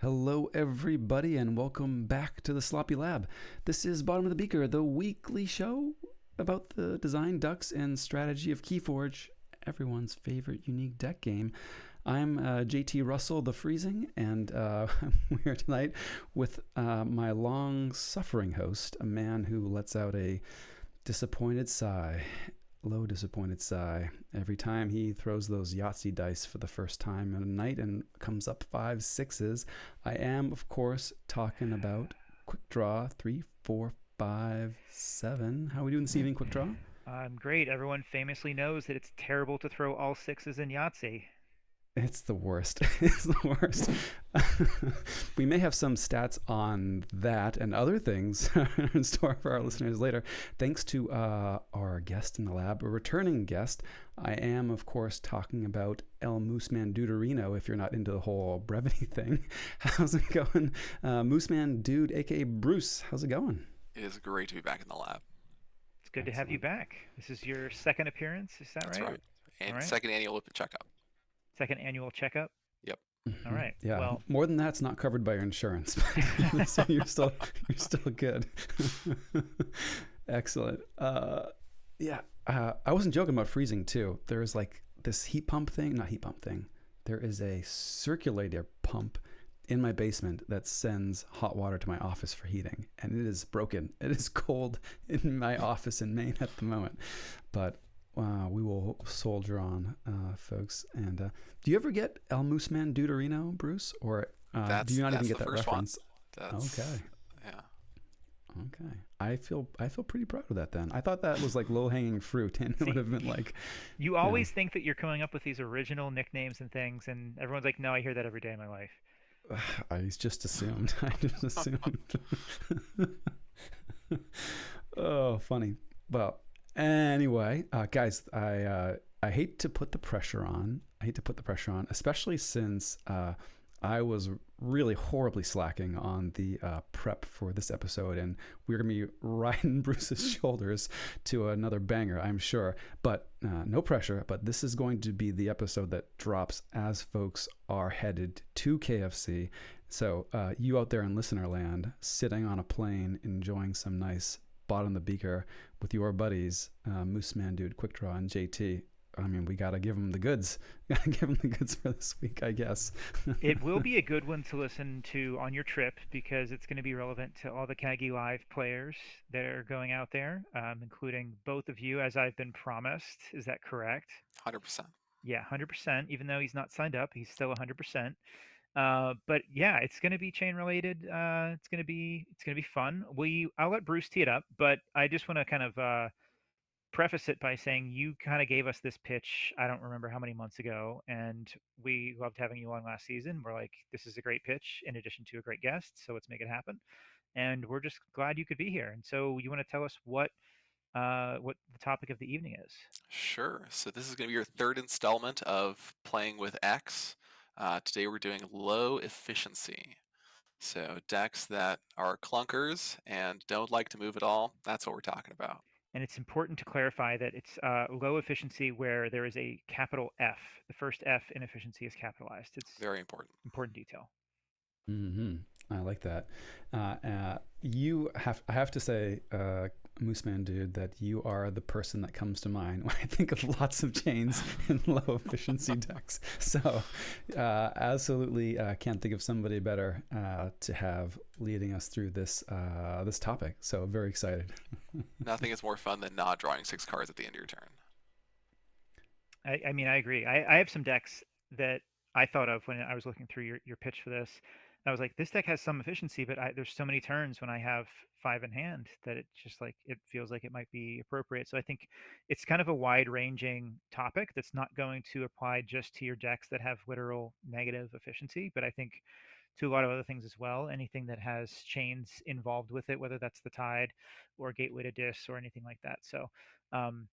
Hello, everybody, and welcome back to the Sloppy Lab. This is Bottom of the Beaker, the weekly show about the design, ducks, and strategy of Keyforge, everyone's favorite unique deck game. I'm JT Russell, the Freezing, and I'm here tonight with my long suffering host, a man who lets out a disappointed sigh, low disappointed sigh every time he throws those Yahtzee dice for the first time in a night and comes up five sixes. I am, of course, talking about Quick Draw 3, 4, 5, 7. How are we doing this evening, Quick Draw? I'm great. Everyone famously knows that it's terrible to throw all sixes in Yahtzee. It's the worst. It's the worst. We may have some stats on that and other things in store for our listeners later. Thanks to our guest in the lab, a returning guest. I am, of course, talking about El Moosemandude, if you're not into the whole brevity thing. How's it going? Moosemandude, aka Bruce. How's it going? It is great to be back in the lab. It's good to have you Excellent. back. This is your second appearance, is that That's right? right. All And right. second annual lipid checkup. Second annual checkup. Yep. All right. Yeah, Well, more than that's not covered by your insurance, so you're still good. Excellent. Yeah, I wasn't joking about freezing too. There's like this heat pump thing, not heat pump thing. There is a circulator pump in my basement that sends hot water to my office for heating, and it is broken. It is cold in my office in Maine at the moment, but we will soldier on, folks. And do you ever get El Mooseman Deuterino, Bruce, or do That's you not even that's get the that first one. reference? That's Okay. yeah. Okay, I feel pretty proud of that. Then I thought that was like low hanging fruit, and it would see, have been like, you you know, always think that you're coming up with these original nicknames and things, and everyone's like, no, I hear that every day in my life. I just assumed. I just assumed. Oh, funny. Well, anyway, guys, I hate to put the pressure on. I hate to put the pressure on, especially since I was really horribly slacking on the prep for this episode, and we're gonna be riding Bruce's shoulders to another banger, I'm sure. But no pressure. But this is going to be the episode that drops as folks are headed to KFC. So you out there in listener land, sitting on a plane, enjoying some nice bottom of the beaker with your buddies, Moosemandude, Quick Draw, and JT. I mean, we gotta give them the goods. Gotta give them the goods for this week, I guess. It will be a good one to listen to on your trip because it's going to be relevant to all the Kagi Live players that are going out there, including both of you, as I've been promised. Is that correct? 100%. Yeah, 100%. Even though he's not signed up, he's still 100%. But yeah, it's going to be chain related. It's going to be fun. I'll let Bruce tee it up, but I just want to kind of preface it by saying you kind of gave us this pitch. I don't remember how many months ago, and we loved having you on last season. We're like, this is a great pitch in addition to a great guest, so let's make it happen. And we're just glad you could be here. And so, you want to tell us what the topic of the evening is? Sure. So this is going to be your third installment of playing with X. Today we're doing low efficiency. So decks that are clunkers and don't like to move at all. That's what we're talking about. And it's important to clarify that it's low efficiency where there is a capital F. The first F in efficiency is capitalized. It's Very important. important detail. Mm-hmm. I like that. I have to say, Mooseman dude, that you are the person that comes to mind when I think of lots of chains in low efficiency decks. So, absolutely, can't think of somebody better to have leading us through this topic. So, very excited. Nothing is more fun than not drawing 6 cards at the end of your turn. I mean, I agree. I have some decks that I thought of when I was looking through your pitch for this. I was like, this deck has some efficiency, but there's so many turns when I have five in hand that it just like it feels like it might be appropriate. So I think it's kind of a wide-ranging topic that's not going to apply just to your decks that have literal negative efficiency, but I think to a lot of other things as well. Anything that has chains involved with it, whether that's the tide or gateway to dis or anything like that. So um,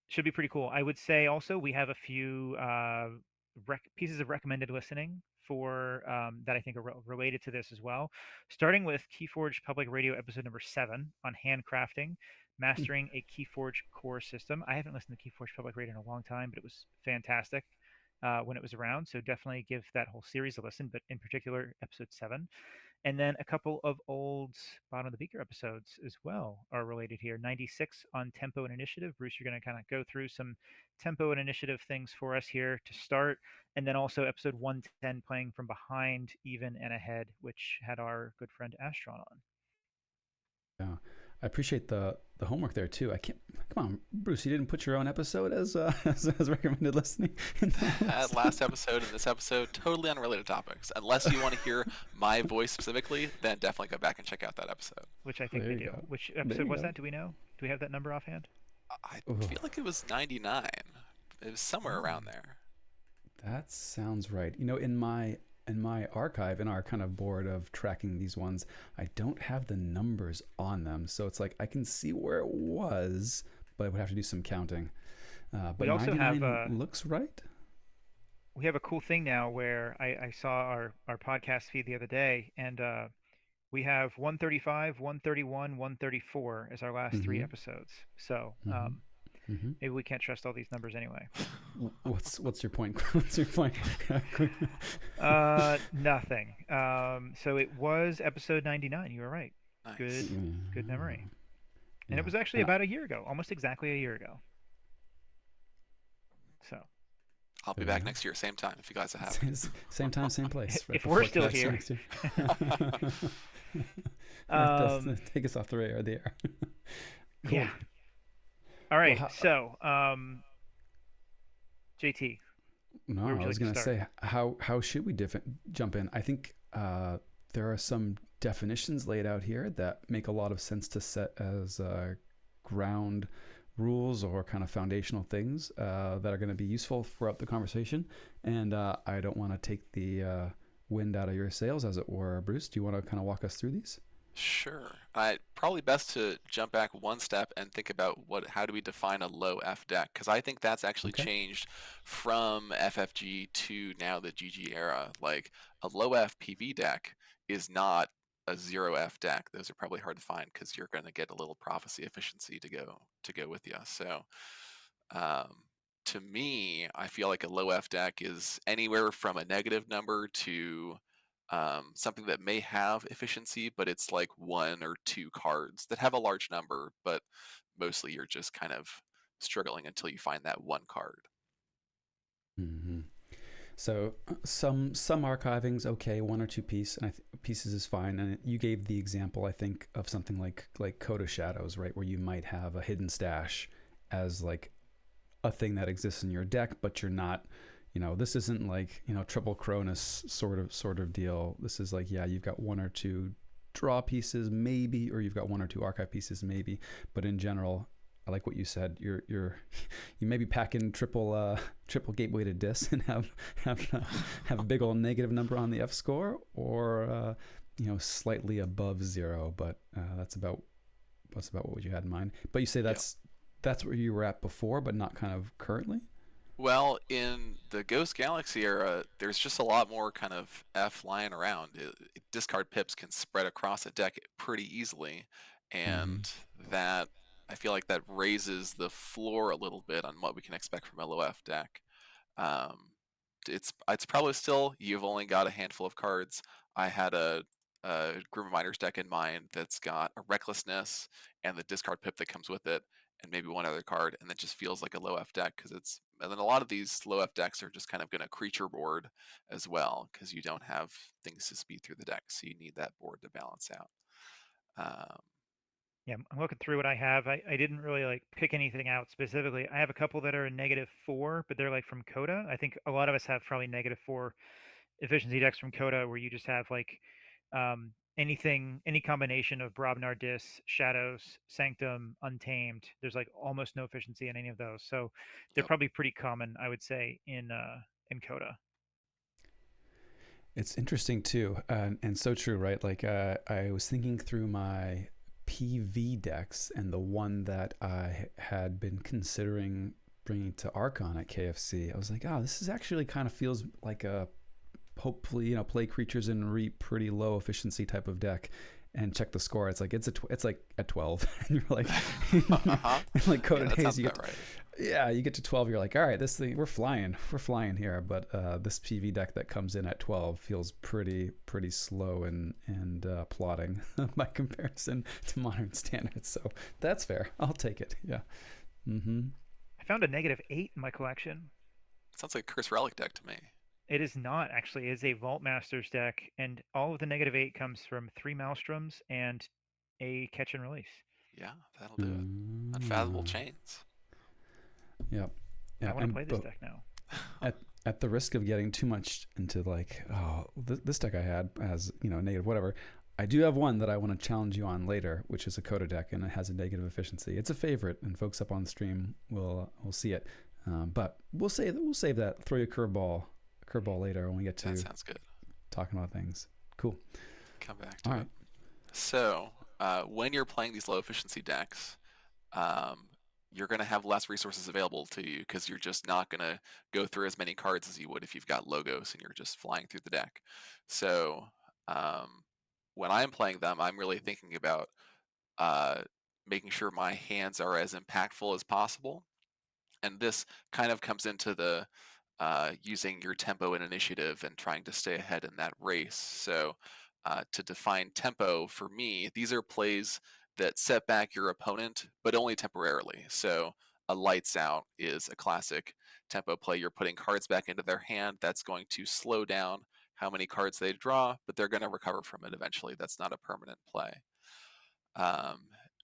should be pretty cool. I would say also we have a few pieces of recommended listening for that I think are related to this as well. Starting with Keyforge Public Radio episode number 7 on handcrafting, mastering a Keyforge core system. I haven't listened to Keyforge Public Radio in a long time, but it was fantastic. when it was around. So definitely give that whole series a listen, but in particular, episode 7. And then a couple of old Bottom of the Beaker episodes as well are related here. 96 on tempo and initiative. Bruce, you're going to kind of go through some tempo and initiative things for us here to start. And then also episode 110, playing from behind, even and ahead, which had our good friend Astron on. Yeah, I appreciate the homework there too. I can't. Come on, Bruce, you didn't put your own episode as as recommended listening. That last episode and this episode, totally unrelated topics. Unless you want to hear my voice specifically, then definitely go back and check out that episode. Which I think There we you do. go. Which There episode you was go. that? Do we know? Do we have that number offhand? I Ugh. feel like it was 99. It was somewhere around there. That sounds right. You know, in my archive, in our kind of board of tracking these ones, I don't have the numbers on them, so it's like I can see where it was, but I would have to do some counting. But We also have 99 looks right. we have a cool thing now where I saw our podcast feed the other day, and we have 135, 131, 134 as our last 3 Mm-hmm. episodes. So Mm-hmm. Mm-hmm. maybe we can't trust all these numbers anyway. What's your point? What's your point? Nothing. So it was episode 99. You were right. Nice. Good memory. And Yeah. it was actually about a year ago, almost exactly a year ago. So I'll be There back you go. next year, same time, if you guys have it. Same time, same place. If we're still Podcast here. next year. That does take us off the radar there. Cool. Yeah. All right. how- So JT. No, Where would I you was like going to to say, how should we jump in? I think there are some definitions laid out here that make a lot of sense to set as ground rules or kind of foundational things that are going to be useful throughout the conversation. And I don't want to take the wind out of your sails, as it were. Bruce, do you want to kind of walk us through these? Sure. Probably best to jump back one step and think about how do we define a low F deck? Because I think that's actually Okay. changed from FFG to now the GG era. Like a low F PV deck is not a 0F deck. Those are probably hard to find because you're going to get a little prophecy efficiency to go with you. So to me, I feel like a low F deck is anywhere from a negative number to something that may have efficiency, but it's like 1 or 2 cards that have a large number, but mostly you're just kind of struggling until you find that 1 card. Mm-hmm. So some archiving's okay, 1 or 2 pieces is fine. And you gave the example, I think, of something like Coda Shadows, right, where you might have a hidden stash as like a thing that exists in your deck, but you're not. This isn't like Triple Cronus sort of deal. This is like, yeah, you've got 1 or 2 draw pieces maybe, or you've got 1 or 2 archive pieces maybe, but in general, I like what you said. You maybe pack in triple gateway to dis and have a big old negative number on the F score, or slightly above 0, but that's about what you had in mind. But you say that's where you were at before, but not kind of currently. Well, in the Ghost Galaxy era, there's just a lot more kind of F lying around. Discard pips can spread across a deck pretty easily, and that I feel like that raises the floor a little bit on what we can expect from a low F deck. It's probably still, you've only got a handful of cards. I had a Grim Reminders deck in mind that's got a Recklessness and the discard pip that comes with it, and maybe 1 other card, and that just feels like a low F deck and then a lot of these low F decks are just kind of going to creature board as well because you don't have things to speed through the deck, so you need that board to balance out. Yeah, I'm looking through what I have. I didn't really like pick anything out specifically. I have a couple that are -4, but they're like from Coda. I think a lot of us have probably -4 efficiency decks from Coda where you just have like any combination of Brobnar Dis, Shadows, Sanctum, Untamed. There's like almost no efficiency in any of those. So they're Yep. probably pretty common, I would say, in Coda. It's interesting too, and so true, right? Like I was thinking through my PV decks, and the one that I had been considering bringing to Archon at KFC, I was like, this is actually kind of feels like a hopefully play creatures and reap pretty low efficiency type of deck. And check the score. It's like it's like at 12, and you're like, like Coda that Days. sounds You about right. Yeah, you get to 12, you're like, all right, this thing, we're flying here. But this PV deck that comes in at 12 feels pretty slow and plodding by comparison to modern standards. So that's fair. I'll take it. Yeah. Mm-hmm. I found a -8 in my collection. Sounds like a Curse Relic deck to me. It is not actually. It is a Vault Masters deck, and all of the -8 comes from 3 Maelstroms and a catch and release. Yeah, that'll do it. Unfathomable Mm. chains. Yep. I Yeah. want to And play this but deck now. at the risk of getting too much into like, oh, this deck I had has negative whatever. I do have one that I want to challenge you on later, which is a Coda deck, and it has a negative efficiency. It's a favorite, and folks up on the stream will see it. But we'll save that. Throw you a curveball later when we get That to sounds good. talking about things. Cool. Come back All to it. right. So, when you're playing these low efficiency decks, um, you're going to have less resources available to you because you're just not going to go through as many cards as you would if you've got logos and you're just flying through the deck. So, um, when I'm playing them, I'm really thinking about uh, making sure my hands are as impactful as possible. And this kind of comes into the using your tempo and initiative and trying to stay ahead in that race. So, to define tempo for me, these are plays that set back your opponent, but only temporarily. So, a lights out is a classic tempo play. You're putting cards back into their hand. That's going to slow down how many cards they draw, but they're going to recover from it eventually. That's not a permanent play.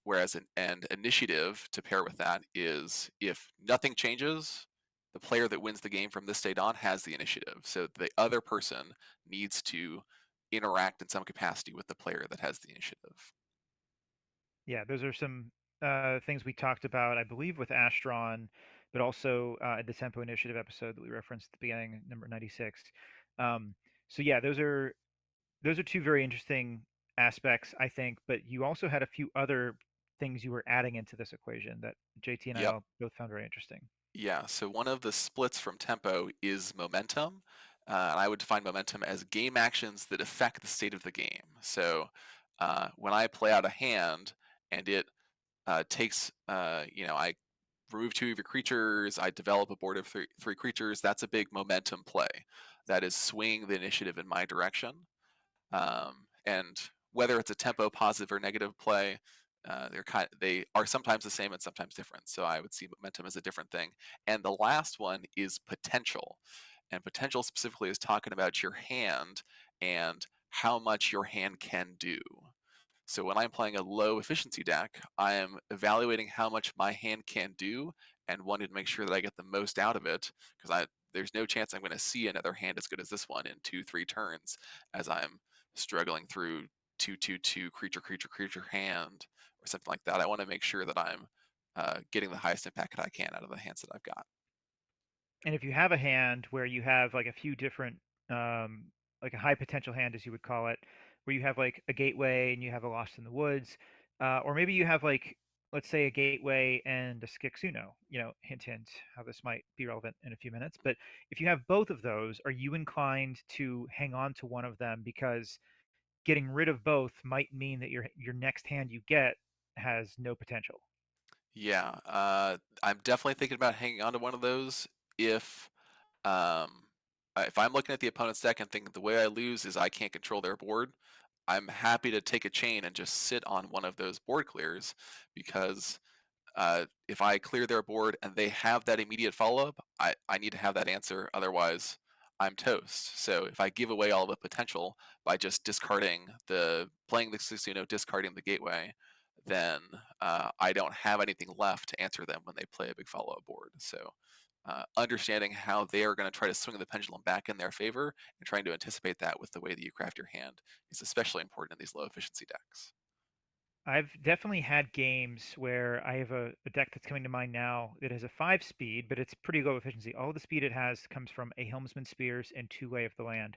Whereas an initiative to pair with that is if nothing changes, the player that wins the game from this date on has the initiative. So the other person needs to interact in some capacity with the player that has the initiative. Yeah, those are some things we talked about, I believe, with Astron, but also the Tempo Initiative episode that we referenced at the beginning, number 96. Um, so yeah, those are two very interesting aspects, I think. But you also had a few other things you were adding into this equation that JT and I Yep. all both found very interesting. Yeah. So one of the splits from tempo is momentum. And I would define momentum as game actions that affect the state of the game. So when I play out a hand and it takes, I remove 2 of your creatures, I develop a board of three creatures. That's a big momentum play. That is swinging the initiative in my direction. And whether it's a tempo positive or negative play, they are sometimes the same and sometimes different. So I would see momentum as a different thing. And the last one is potential. And potential specifically is talking about your hand and how much your hand can do. So when I'm playing a low efficiency deck, I am evaluating how much my hand can do and wanting to make sure that I get the most out of it because there's no chance I'm going to see another hand as good as this one in 2-3 turns as I'm struggling through 2/2/2 creature hand or something like that. I want to make sure that I'm getting the highest impact that I can out of the hands that I've got. And if you have a hand where you have like a few different, um, like a high potential hand, as you would call it, where you have like a gateway and you have a Lost in the Woods, or maybe you have like, let's say, a gateway and a Skixuno, hint, hint, how this might be relevant in a few minutes. But if you have both of those, are you inclined to hang on to one of them because getting rid of both might mean that your next hand you get has no potential? Yeah, I'm definitely thinking about hanging on to one of those if Um, if I'm looking at the opponent's deck and thinking the way I lose is I can't control their board, I'm happy to take a chain and just sit on one of those board clears because if I clear their board and they have that immediate follow up, I need to have that answer. Otherwise, I'm toast. So if I give away all the potential by just playing the Susuno, discarding the gateway, then I don't have anything left to answer them when they play a big follow up board. So understanding how they are going to try to swing the pendulum back in their favor and trying to anticipate that with the way that you craft your hand is especially important in these low efficiency decks. I've definitely had games where I have a deck that's coming to mind now that has a 5 speed, but it's pretty low efficiency. All the speed it has comes from a Helmsman Spears and 2 Way of the Land.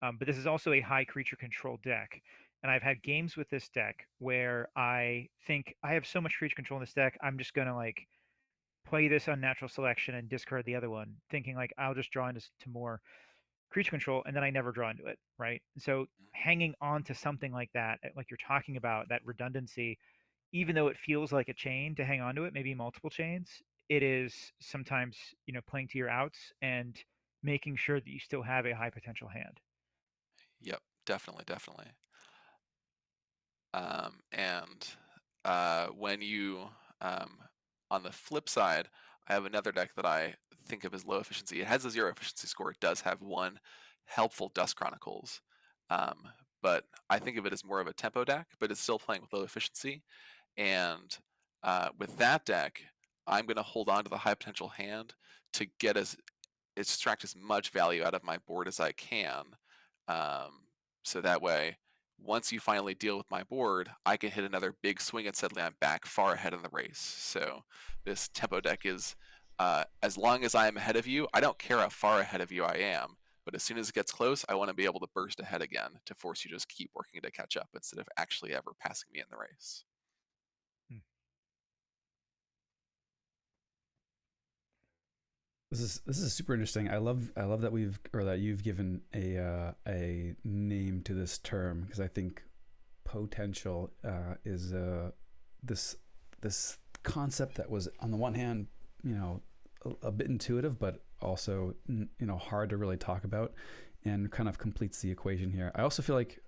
But this is also a high creature control deck. And I've had games with this deck where I think I have so much creature control in this deck, I'm just going to like play this unnatural selection and discard the other one, thinking like I'll just draw into to more creature control, and then I never draw into it, right? So hanging on to something like that, like you're talking about, that redundancy, even though it feels like a chain to hang on to it, maybe multiple chains, it is sometimes, playing to your outs and making sure that you still have a high potential hand. Yep, definitely, definitely. And when you, um, on the flip side, I have another deck that I think of as low efficiency. It has a 0 efficiency score. It does have one helpful Dust Chronicles, um, but I think of it as more of a tempo deck, but it's still playing with low efficiency. And with that deck, I'm going to hold on to the high potential hand to get extract as much value out of my board as I can. Um, so that way, once you finally deal with my board, I can hit another big swing and suddenly I'm back far ahead in the race. So this tempo deck is, as long as I am ahead of you, I don't care how far ahead of you I am, but as soon as it gets close, I want to be able to burst ahead again to force you to just keep working to catch up instead of actually ever passing me in the race. Hmm. This is super interesting. I love that you've given a name to this term, because I think potential is this this concept that was, on the one hand, a bit intuitive, but also hard to really talk about, and kind of completes the equation here. I also feel like,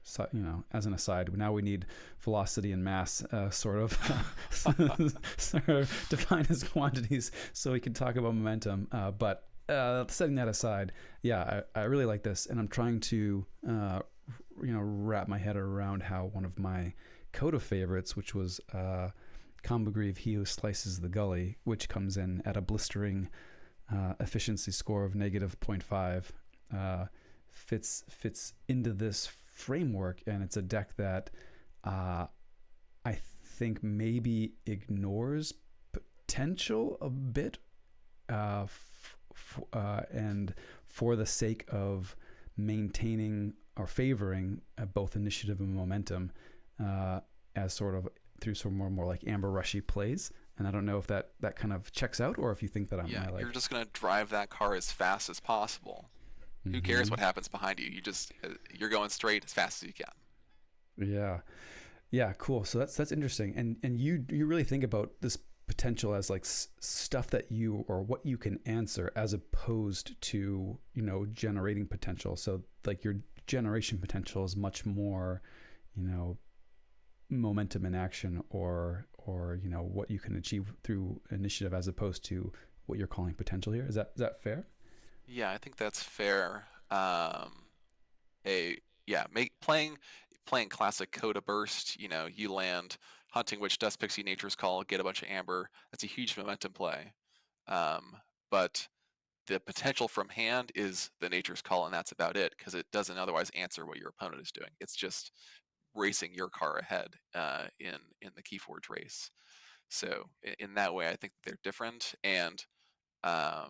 as an aside, now we need velocity and mass sort of sort of defined as quantities, so we can talk about momentum. But setting that aside, yeah, I really like this, and I'm trying to wrap my head around how one of my Coda favorites, which was Combo Grieve, He Who Slices the Gully, which comes in at a blistering efficiency score of negative 0.5, fits into this framework. And it's a deck that I think maybe ignores potential a bit, and for the sake of maintaining or favoring both initiative and momentum, as sort of through some more like Amber Rushy plays. And I don't know if that kind of checks out, or if you think that Yeah, like. you're just gonna drive that car as fast as possible. Who cares Mm-hmm. what happens behind you? You're going straight as fast as you can. Yeah. Yeah, cool. So that's interesting, and you really think about this potential as like stuff that you, or what you can answer, as opposed to generating potential. So like your generation potential is much more, you know, momentum in action, or what you can achieve through initiative, as opposed to what you're calling potential here. Is that fair? Yeah, I think that's fair. A yeah, make playing classic Coda Burst. You land Hunting Witch, Dust Pixie, Nature's Call, get a bunch of amber. That's a huge momentum play. But the potential from hand is the Nature's Call, and that's about it, because it doesn't otherwise answer what your opponent is doing. It's just racing your car ahead in the Keyforge race. So in that way, I think they're different. And um,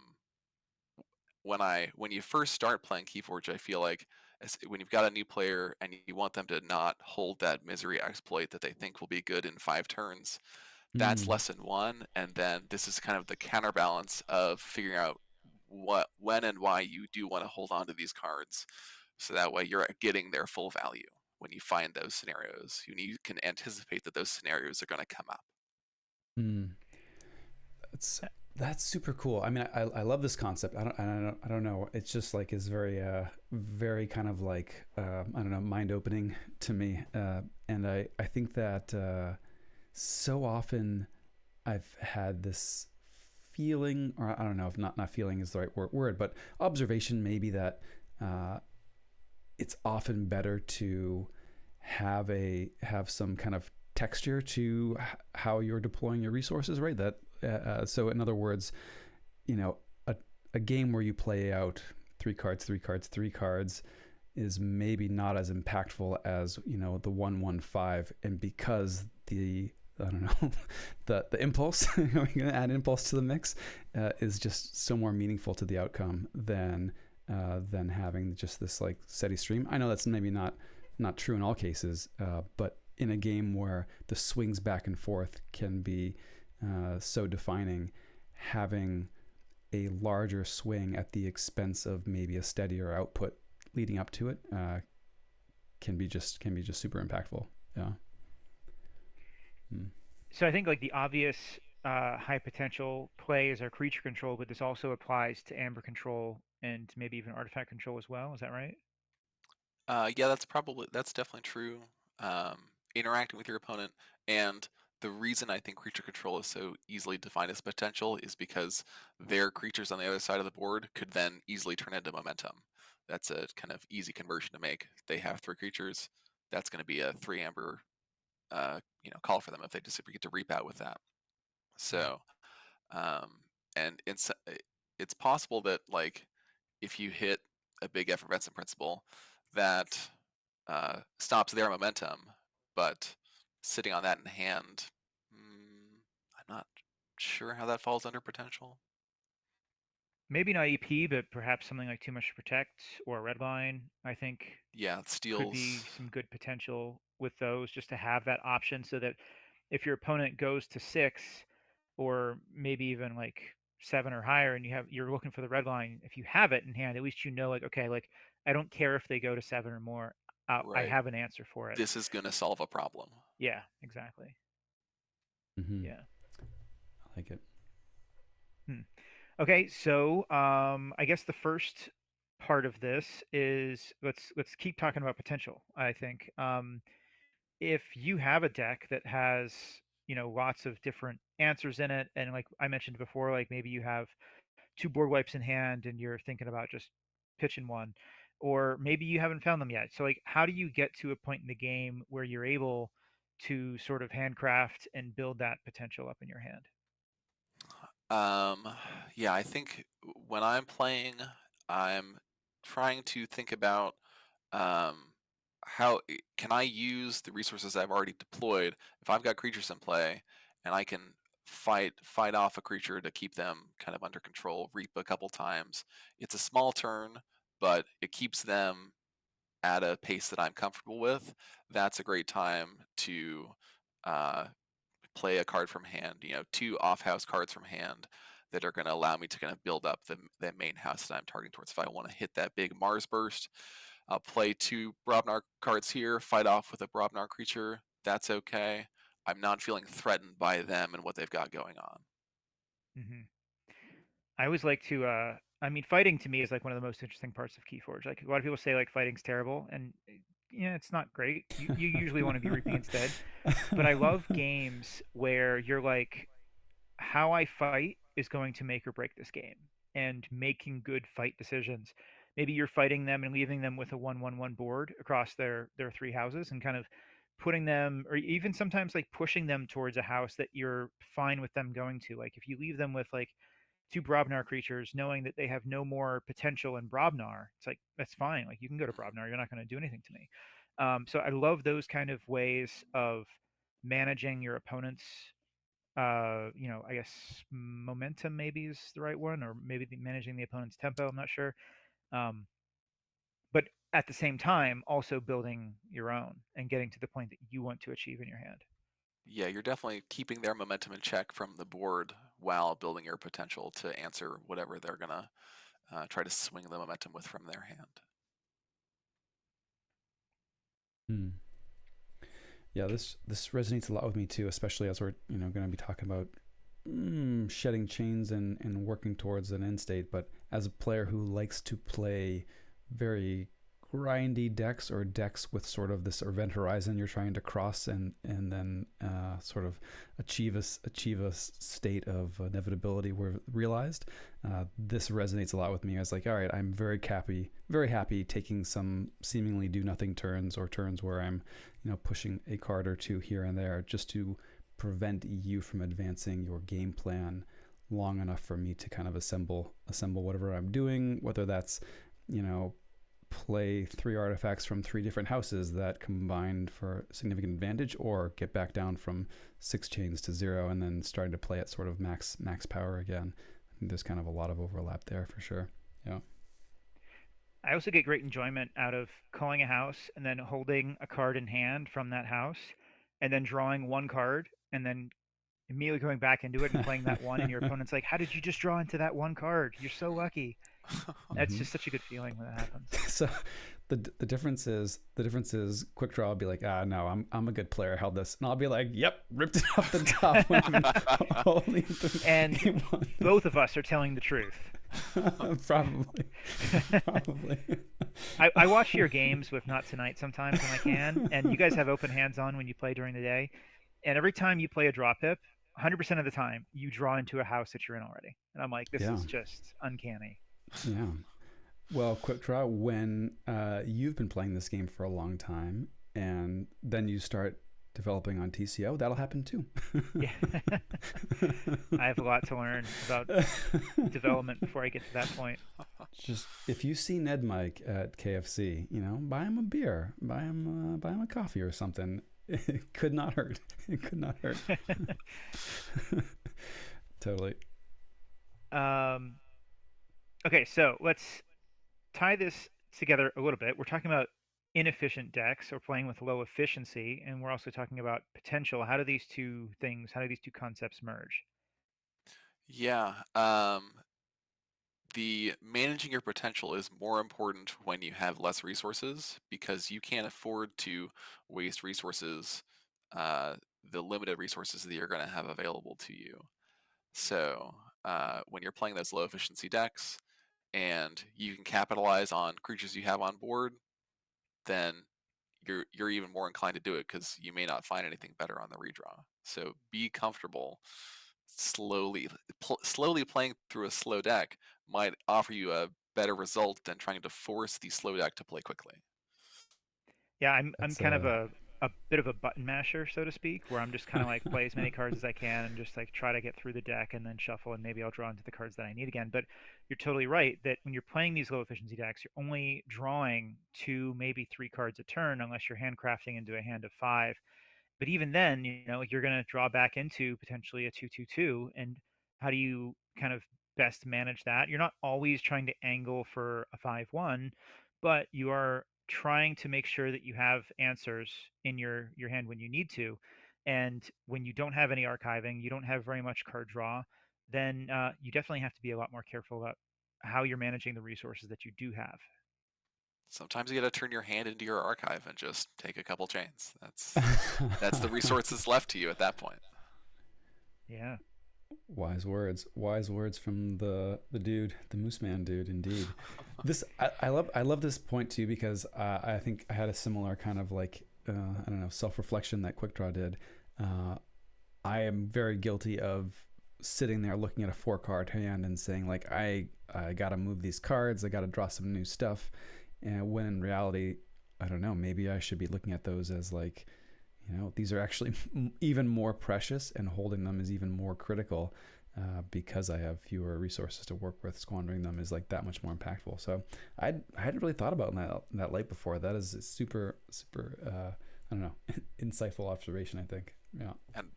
when you first start playing Keyforge, I feel like when you've got a new player and you want them to not hold that misery exploit that they think will be good in 5 turns, that's Mm. lesson one. And then this is kind of the counterbalance of figuring out when and why you do want to hold on to these cards, so that way you're getting their full value when you find those scenarios. You can anticipate that those scenarios are going to come up. Mm. That's that's super cool. I mean, I love this concept. I don't know. It's just like is very kind of like I don't know, mind opening to me. And I think that so often I've had this feeling, or I don't know if not feeling is the right word, but observation maybe, that it's often better to have some kind of texture to how you're deploying your resources, right? That so in other words, a, a game where you play out 3 cards, 3 cards, 3 cards is maybe not as impactful as the 1-1-5, and because the I don't know the impulse we're going to add impulse to the mix, is just so more meaningful to the outcome than having just this like steady stream. I know that's maybe not true in all cases, but in a game where the swings back and forth can be so defining, having a larger swing at the expense of maybe a steadier output leading up to it can be just super impactful. Yeah. Hmm. So I think like the obvious high potential plays are creature control, but this also applies to amber control and maybe even artifact control as well. Is that right? Yeah, that's definitely true. Um, Interacting with your opponent, and the reason I think creature control is so easily defined as potential is because their creatures on the other side of the board could then easily turn into momentum. That's a kind of easy conversion to make. They have 3 creatures. That's going to be a 3 amber, call for them if they just get to reap out with that. Mm. So, um, and it's possible that like if you hit a big effervescent principle, that stops their momentum, but sitting on that in hand, I'm not sure how that falls under potential. Maybe not EP, but perhaps something like Too Much to Protect or Redline, I think Yeah, could steals. be some good potential with those just to have that option so that if your opponent goes to 6 or maybe even like 7 or higher and you're looking for the red line, if you have it in hand, at least you know like okay, like I don't care if they go to 7 or more. I Right. have an answer for it. This is going to solve a problem. Yeah, exactly. Mm-hmm. Yeah. I like it. Hmm. Okay, so I guess the first part of this is let's keep talking about potential. I think if you have a deck that has lots of different answers in it, and like I mentioned before, like maybe you have 2 board wipes in hand and you're thinking about just pitching one, or maybe you haven't found them yet. So like, how do you get to a point in the game where you're able to sort of handcraft and build that potential up in your hand? Um, yeah, I think when I'm playing, I'm trying to think about um, can I use the resources I've already deployed if I've got creatures in play and I can fight off a creature to keep them kind of under control, reap a couple times. It's a small turn, but it keeps them at a pace that I'm comfortable with. That's a great time to uh, play a card from hand, 2 off-house cards from hand that are going to allow me to kind of build up the main house that I'm targeting towards. If I want to hit that big Mars burst, I'll play 2 Brobnar cards here, fight off with a Brobnar creature. That's okay. I'm not feeling threatened by them and what they've got going on. Hmm. I always like to. I mean, fighting to me is like one of the most interesting parts of Keyforge. Like a lot of people say, like fighting's terrible, and yeah, it's not great. You usually want to be reaping instead. But I love games where you're like, how I fight is going to make or break this game, and making good fight decisions. Maybe you're fighting them and leaving them with a 1/1/1 board across their 3 houses, and kind of putting them, or even sometimes like pushing them towards a house that you're fine with them going to. Like if you leave them with like 2 Brobnar creatures, knowing that they have no more potential in Brobnar, it's like that's fine. Like you can go to Brobnar, you're not going to do anything to me. So I love those kind of ways of managing your opponent's I guess momentum maybe is the right one, or maybe managing the opponent's tempo. I'm not sure. Um, but at the same time, also building your own and getting to the point that you want to achieve in your hand. Yeah, you're definitely keeping their momentum in check from the board while building your potential to answer whatever they're going to try to swing the momentum with from their hand. Hmm. Yeah, this resonates a lot with me too, especially as we're going to be talking about shedding chains and working towards an end state. But as a player who likes to play very grindy decks or decks with sort of this event horizon you're trying to cross and then sort of achieve a state of inevitability where realized, this resonates a lot with me. I was like, all right, I'm very happy taking some seemingly do nothing turns or turns where I'm pushing a card or two here and there just to prevent you from advancing your game plan long enough for me to kind of assemble whatever I'm doing, whether that's play 3 artifacts from 3 different houses that combined for significant advantage, or get back down from 6 chains to 0 and then starting to play at sort of max power again. I think there's kind of a lot of overlap there for sure. Yeah. I also get great enjoyment out of calling a house and then holding a card in hand from that house, and then drawing one card, and then immediately going back into it and playing that one. And your opponent's like, "How did you just draw into that one card? You're so lucky." That's Mm-hmm. just such a good feeling when that happens. So the difference is quick draw will be like, ah, no, I'm a good player, held this, and I'll be like, yep, ripped it off the top when I've been holding And game one. both of us are telling the truth. Probably. Probably. I watch your games with Not Tonight sometimes when I can, and you guys have open hands on when you play during the day. And every time you play a draw pip, 100% of the time you draw into a house that you're in already. And I'm like, this Yeah. is just uncanny. Yeah. Well, quick draw, when you've been playing this game for a long time and then you start developing on TCO, that'll happen too. Yeah. I have a lot to learn about development before I get to that point. Just if you see Ned Mike at KFC, buy him a beer, buy him a coffee or something. It could not hurt. It could not hurt. Totally. um, okay, so let's tie this together a little bit. We're talking about inefficient decks or playing with low efficiency, and we're also talking about potential. How do these two concepts merge? Yeah. The managing your potential is more important when you have less resources because you can't afford to waste resources, uh, the limited resources that you're going to have available to you. So when you're playing those low efficiency decks and you can capitalize on creatures you have on board, then you're even more inclined to do it because you may not find anything better on the redraw. So be comfortable. Slowly playing through a slow deck might offer you a better result than trying to force the slow deck to play quickly. Yeah, I'm That's kind of a bit of a button masher, so to speak, where I'm just kind of like play as many cards as I can and just like try to get through the deck and then shuffle and maybe I'll draw into the cards that I need again. But you're totally right that when you're playing these low efficiency decks, you're only drawing two, maybe three cards a turn unless you're handcrafting into a hand of five. But even then, you're going to draw back into potentially a 2/2/2. And how do you kind of best manage that? You're not always trying to angle for a 5/1, but you are trying to make sure that you have answers in your hand when you need to. And when you don't have any archiving, you don't have very much card draw, then you definitely have to be a lot more careful about how you're managing the resources that you do have. Sometimes you got to turn your hand into your archive and just take a couple chains. That's the resources left to you at that point. Yeah. Wise words. Wise words from the dude, the Moosemandude, indeed. This I love this point too because I think I had a similar kind of like I don't know, self-reflection that Quick Draw did. Uh, I am very guilty of sitting there looking at a 4-card hand and saying like I got to move these cards, I got to draw some new stuff, and when in reality, I don't know, maybe I should be looking at those as like, these are actually even more precious, and holding them is even more critical because I have fewer resources to work with. Squandering them is like that much more impactful. So I hadn't really thought about that light before. That is a super super I don't know, insightful observation, I think. Yeah. And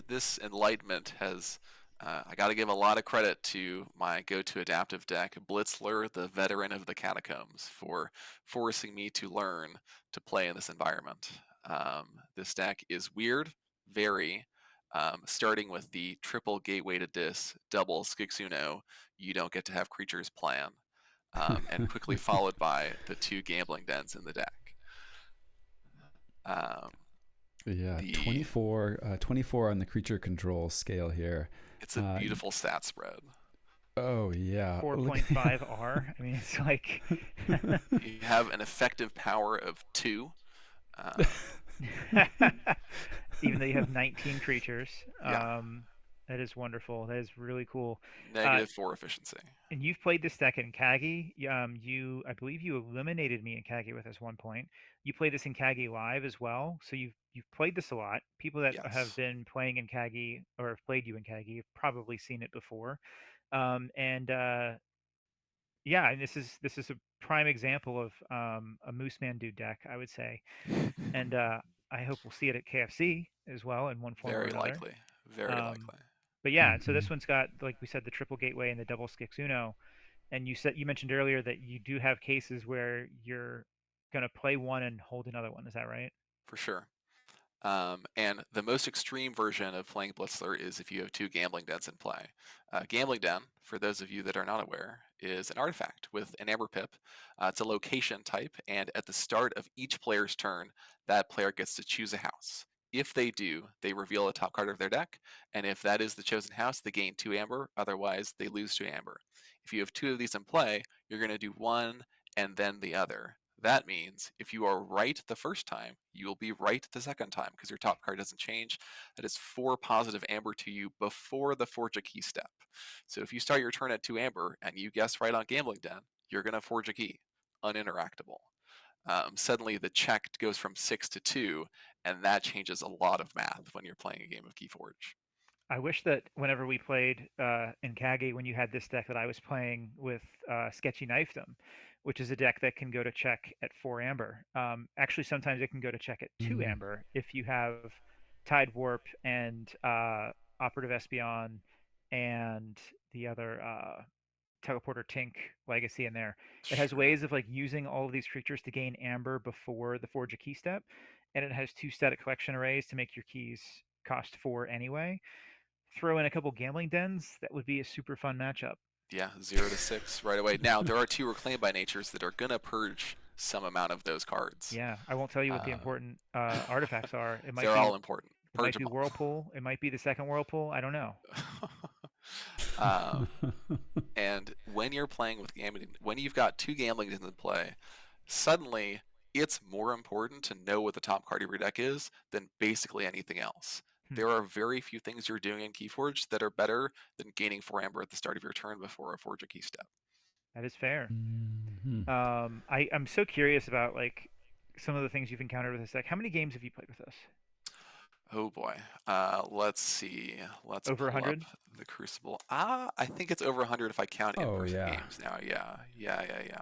this enlightenment has, I got to give a lot of credit to my go-to adaptive deck, Blitzler, the veteran of the catacombs, for forcing me to learn to play in this environment. This deck is weird, very. Starting with the triple gateway to dis, double Skixuno, you don't get to have creatures plan, and quickly followed by the two gambling dens in the deck. Um, Yeah, the 24 on the creature control scale here. It's a beautiful stat spread. Oh yeah, 4.5R. I mean, it's like You have an effective power of 2. even though you have 19 creatures. Yeah. That is wonderful. That is really cool. -4 efficiency. And you've played this deck in Kagi. I believe you eliminated me in Kagi with this one point. You played this in Kagi live as well, so you've played this a lot. People that have Yes. been playing in Kagi or have played you in Kagi have probably seen it before. And yeah, and this is a prime example of a Moosemandude deck, I would say. And I hope we'll see it at KFC as well in one form or Very another. likely. Very Um, likely. but yeah, so Mhm. this one's got, like we said, the triple gateway and the double Skixuno. And you mentioned earlier that you do have cases where you're gonna play one and hold another one. Is that right? For sure. And the most extreme version of playing Blitzler is if you have two Gambling Dens in play. Gambling Den, for those of you that are not aware, is an artifact with an Amber Pip. It's a location type, and at the start of each player's turn, that player gets to choose a house. If they do, they reveal a top card of their deck, and if that is the chosen house, they gain 2 Amber, otherwise they lose 2 Amber. If you have 2 of these in play, you're going to do one and then the other. That means if you are right the first time, you will be right the second time because your top card doesn't change. That is 4 positive Amber to you before the Forge a Key step. So if you start your turn at 2 Amber and you guess right on Gambling Den, you're going to Forge a Key, uninteractable. Suddenly the check goes from 6 to 2, and that changes a lot of math when you're playing a game of Keyforge. I wish that whenever we played in Kage, when you had this deck that I was playing with Sketchy Knifedom, which is a deck that can go to check at 4 Amber. Actually, sometimes it can go to check at 2 Mm. Amber if you have Tide Warp and Operative Espeon and the other Teleporter Tink Legacy in there. It has Sure. ways of like using all of these creatures to gain Amber before the Forge a Key step, and it has 2 static collection arrays to make your keys cost 4 anyway. Throw in a couple Gambling Dens, that would be a super fun matchup. Yeah, 0 to 6 right away. Now, there are 2 Reclaimed by Natures that are going to purge some amount of those cards. Yeah, I won't tell you what the Uh, important artifacts are. they're all important. It might be Purgeable. Whirlpool. It might be the second Whirlpool. I don't know. um, and when you're playing with gambling, when you've got 2 Gambling Dens in play, suddenly it's more important to know what the top card of your deck is than basically anything else. Hmm, There are very few things you're doing in Keyforge that are better than gaining 4 Amber at the start of your turn before a Forge a Key step. that is fair. Mhm. I'm so curious about like some of the things you've encountered with this deck. How many games have you played with this? Oh boy. Let's see. Let's Over pull up 100? the Crucible. I think it's over 100 if I count Oh in-person yeah. games now. Yeah.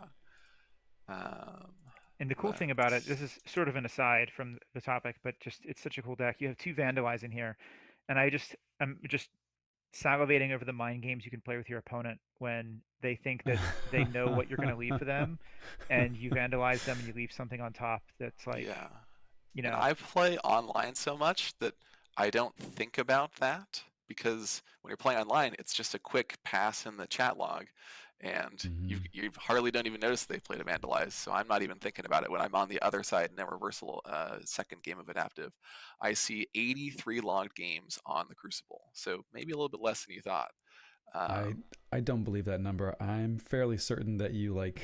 Um, And the cool thing about it, this let's. is sort of an aside from the topic, but just it's such a cool deck. You have 2 Vandalize in here, and I'm just salivating over the mind games you can play with your opponent when they think that they know what you're going to leave for them, and you vandalize them and you leave something on top that's like, Yeah. you And know, I play online so much that I don't think about that because when you're playing online, it's just a quick pass in the chat log, and you Mhm. you hardly don't even notice they played a Vandalize. So I'm not even thinking about it when I'm on the other side in a reversal second game of Adaptive. I see 83 logged games on the Crucible, so maybe a little bit less than you thought. I Um, I don't believe that number. I'm fairly certain that you like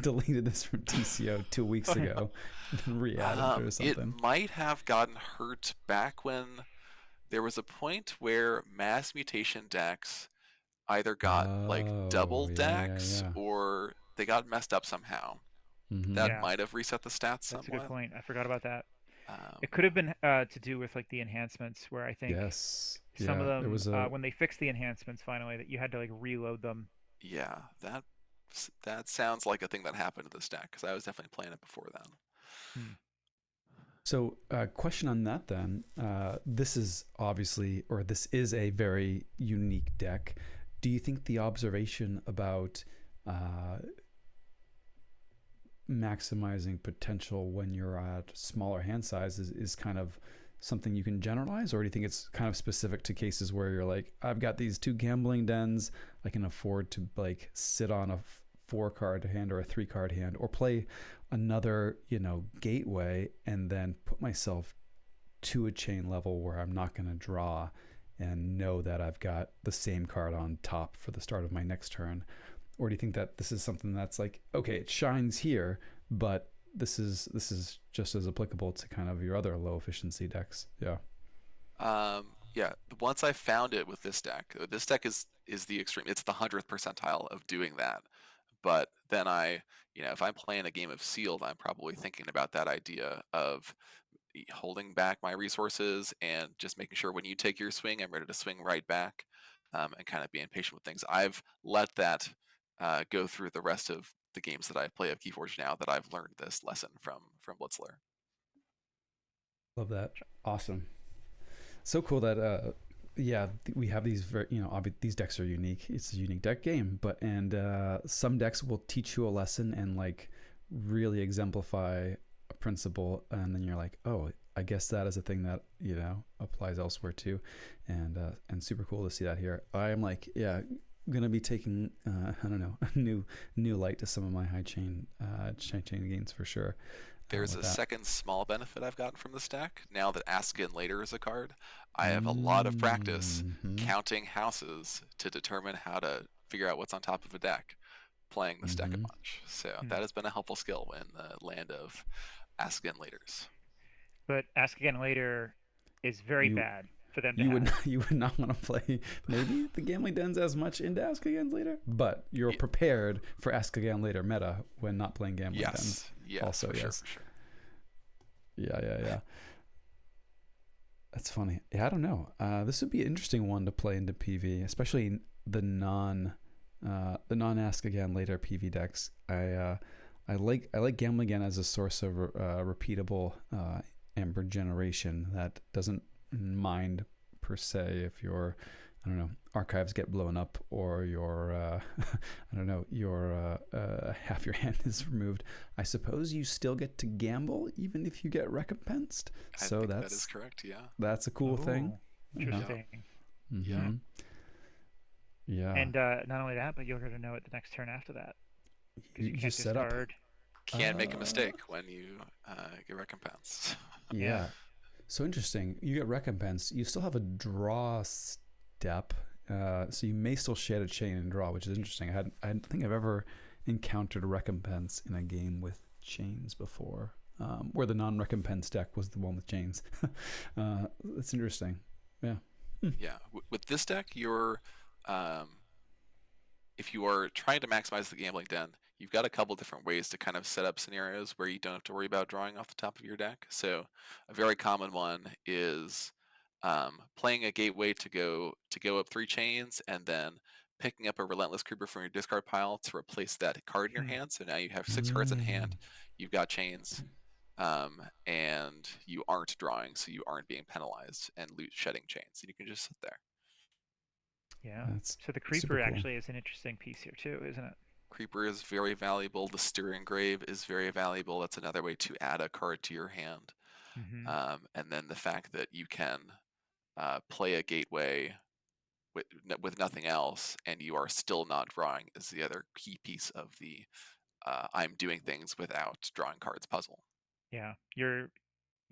deleted this from TCO 2 weeks ago and re-added it or it something. might have gotten hurt back when there was a point where mass mutation decks either got like Oh double yeah, decks yeah. or they got messed up somehow. That Mm-hmm. yeah, might have reset the stats that's a good somewhat. point. I forgot about that. It Um, could have been to do with like the enhancements, where I think Yes. some of Yeah. There them, was a when they fixed the enhancements finally, that you had to like reload them. yeah, that sounds like a thing that happened to this deck because I was definitely playing it before then. Hmm. So, question on that then. This is obviously, or this is a very unique deck. Do you think the observation about uh, maximizing potential when you're at smaller hand sizes is kind of something you can generalize, or do you think it's kind of specific to cases where you're like, I've got these 2 Gambling Dens, I can afford to like sit on a 4 card hand or a 3 card hand, or play another, gateway, and then put myself to a chain level where I'm not going to draw and know that I've got the same card on top for the start of my next turn? Or do you think that this is something that's like, okay, it shines here, but this is just as applicable to kind of your other low efficiency decks? Yeah. Yeah, once I found it with this deck is the extreme. It's the 100th percentile of doing that. But then if I'm playing a game of Sealed, I'm probably thinking about that idea of holding back my resources and just making sure when you take your swing, I'm ready to swing right back, and kind of being patient with things. I've let that go through the rest of the games that I play of Keyforge now that I've learned this lesson from Blitzler. Love that. Awesome. So cool that yeah, we have these very, these decks are unique. It's a unique deck game, but some decks will teach you a lesson and like really exemplify a principle, and then you're like, oh, I guess that is a thing that applies elsewhere too, and super cool to see that here. I am like, yeah, gonna be taking I don't know, a new light to some of my high chain gains for sure. There's a With that. second small benefit I've gotten from this deck. Now that Ask Again Later is a card, I have a lot of practice Mm-hmm. counting houses to determine how to figure out what's on top of a deck, playing this deck a bunch. So that has been a helpful skill in the land of Ask Again Laters. But Ask Again Later is very You bad for them to you have. would you would not want to play maybe the Gambling Dens as much into Ask Again Later, but you're prepared for Ask Again Later meta when not playing Gambling Dens. Yes. Also, for yes. Sure. Yeah. That's funny. Yeah, I don't know. This would be an interesting one to play into PV, especially the non Ask Again Later PV decks. I like Gambling Again as a source of repeatable Amber generation that doesn't mind per se if your, I don't know, archives get blown up or your I don't know, your half your hand is removed. I suppose you still get to gamble even if you get recompensed. I think that is correct. Yeah, that's a cool thing. Interesting. Mm-hmm. Yeah. And not only that, but you're going to know it the next turn after that. You can't just set up. Can't make a mistake when you get recompensed. Yeah. So interesting. You get recompense. You still have a draw step, so you may still shed a chain and draw, which is interesting. I don't think I've ever encountered a recompense in a game with chains before, where the non-recompense deck was the one with chains. That's interesting. Yeah. Yeah. With this deck, you're if you are trying to maximize the Gambling Den, you've got a couple different ways to kind of set up scenarios where you don't have to worry about drawing off the top of your deck. So a very common one is playing a gateway to go up 3 chains and then picking up a Relentless Creeper from your discard pile to replace that card in your hand. So now you have 6 cards in hand, you've got chains, and you aren't drawing, so you aren't being penalized and shedding chains. And you can just sit there. Yeah. So the Creeper actually is an interesting piece here too, isn't it? Creeper is very valuable. The Styrian Grave is very valuable. That's another way to add a card to your hand. And then the fact that you can play a gateway with nothing else and you are still not drawing is the other key piece of the I'm doing things without drawing cards puzzle. Yeah, you're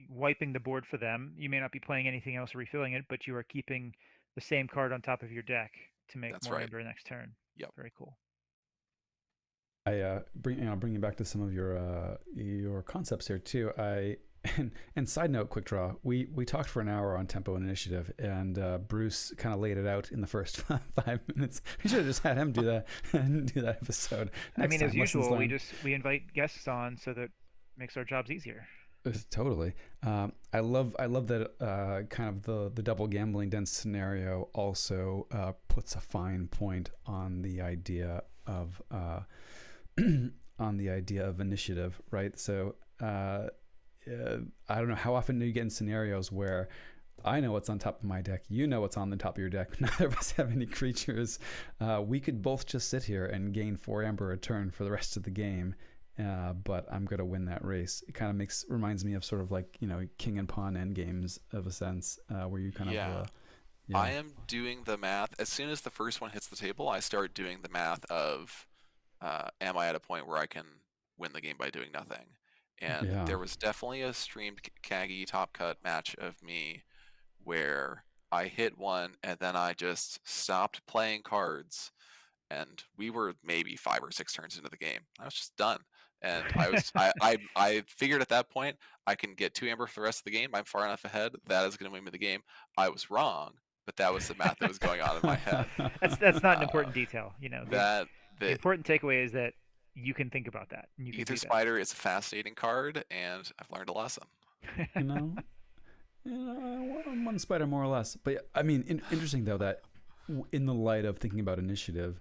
wiping the board for them. You may not be playing anything else or refilling it, but you are keeping the same card on top of your deck to make more Amber next turn. Yep. Very cool. I bringing back to some of your concepts here too. And side note, quick draw. We talked for an hour on tempo and initiative, and Bruce kind of laid it out in the first 5 minutes. We should have just had him do that episode. I mean, as usual, we invite guests on so that makes our jobs easier. Totally. I love that kind of the double Gambling Den scenario also puts a fine point on the idea of initiative, right? So I don't know, how often do you get in scenarios where I know what's on top of my deck, you know what's on the top of your deck, neither of us have any creatures. We could both just sit here and gain 4 Amber a turn for the rest of the game. But I'm going to win that race. It kind of reminds me of sort of like, king and pawn end games of a sense, where you kind of... I am doing the math. As soon as the first one hits the table, I start doing the math of, am I at a point where I can win the game by doing nothing? And there was definitely a streamed Kagi top cut match of me where I hit one and then I just stopped playing cards. And we were maybe 5 or 6 turns into the game. I was just done. And I figured at that point I can get 2 Amber for the rest of the game. I'm far enough ahead. That is going to win me the game. I was wrong, but that was the math that was going on in my head. That's not an important detail, The important takeaway is that you can think about that. And you Ether Spider is a fascinating card, and I've learned a lesson. One spider more or less. But I mean, interesting though that in the light of thinking about initiative,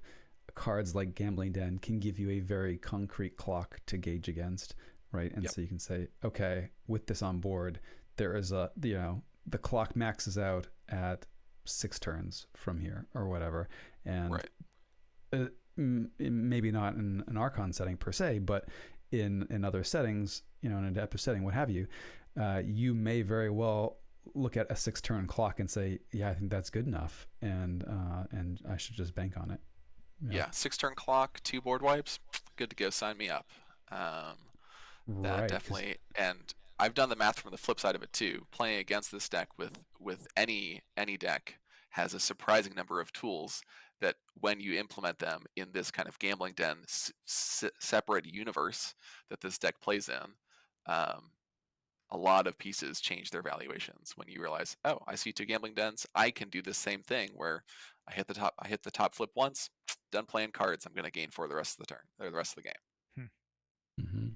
cards like Gambling Den can give you a very concrete clock to gauge against, right? And so you can say, okay, with this on board, there is the clock maxes out at 6 turns from here or whatever. And maybe not in an Archon setting per se, but in other settings, in an adaptive setting, what have you, you may very well look at a 6-turn clock and say, yeah, I think that's good enough, and I should just bank on it. Yeah, 6-turn clock, 2 board wipes, good to go. Sign me up. Um, that Right, because definitely, and I've done the math from the flip side of it too. Playing against this deck with any deck has a surprising number of tools that when you implement them in this kind of gambling den separate universe that this deck plays in, a lot of pieces change their valuations when you realize, oh, I see 2 gambling dens. I can do this same thing where I hit the top flip once, done playing cards. I'm going to gain for the rest of the turn or the rest of the game. Hmm. mm-hmm.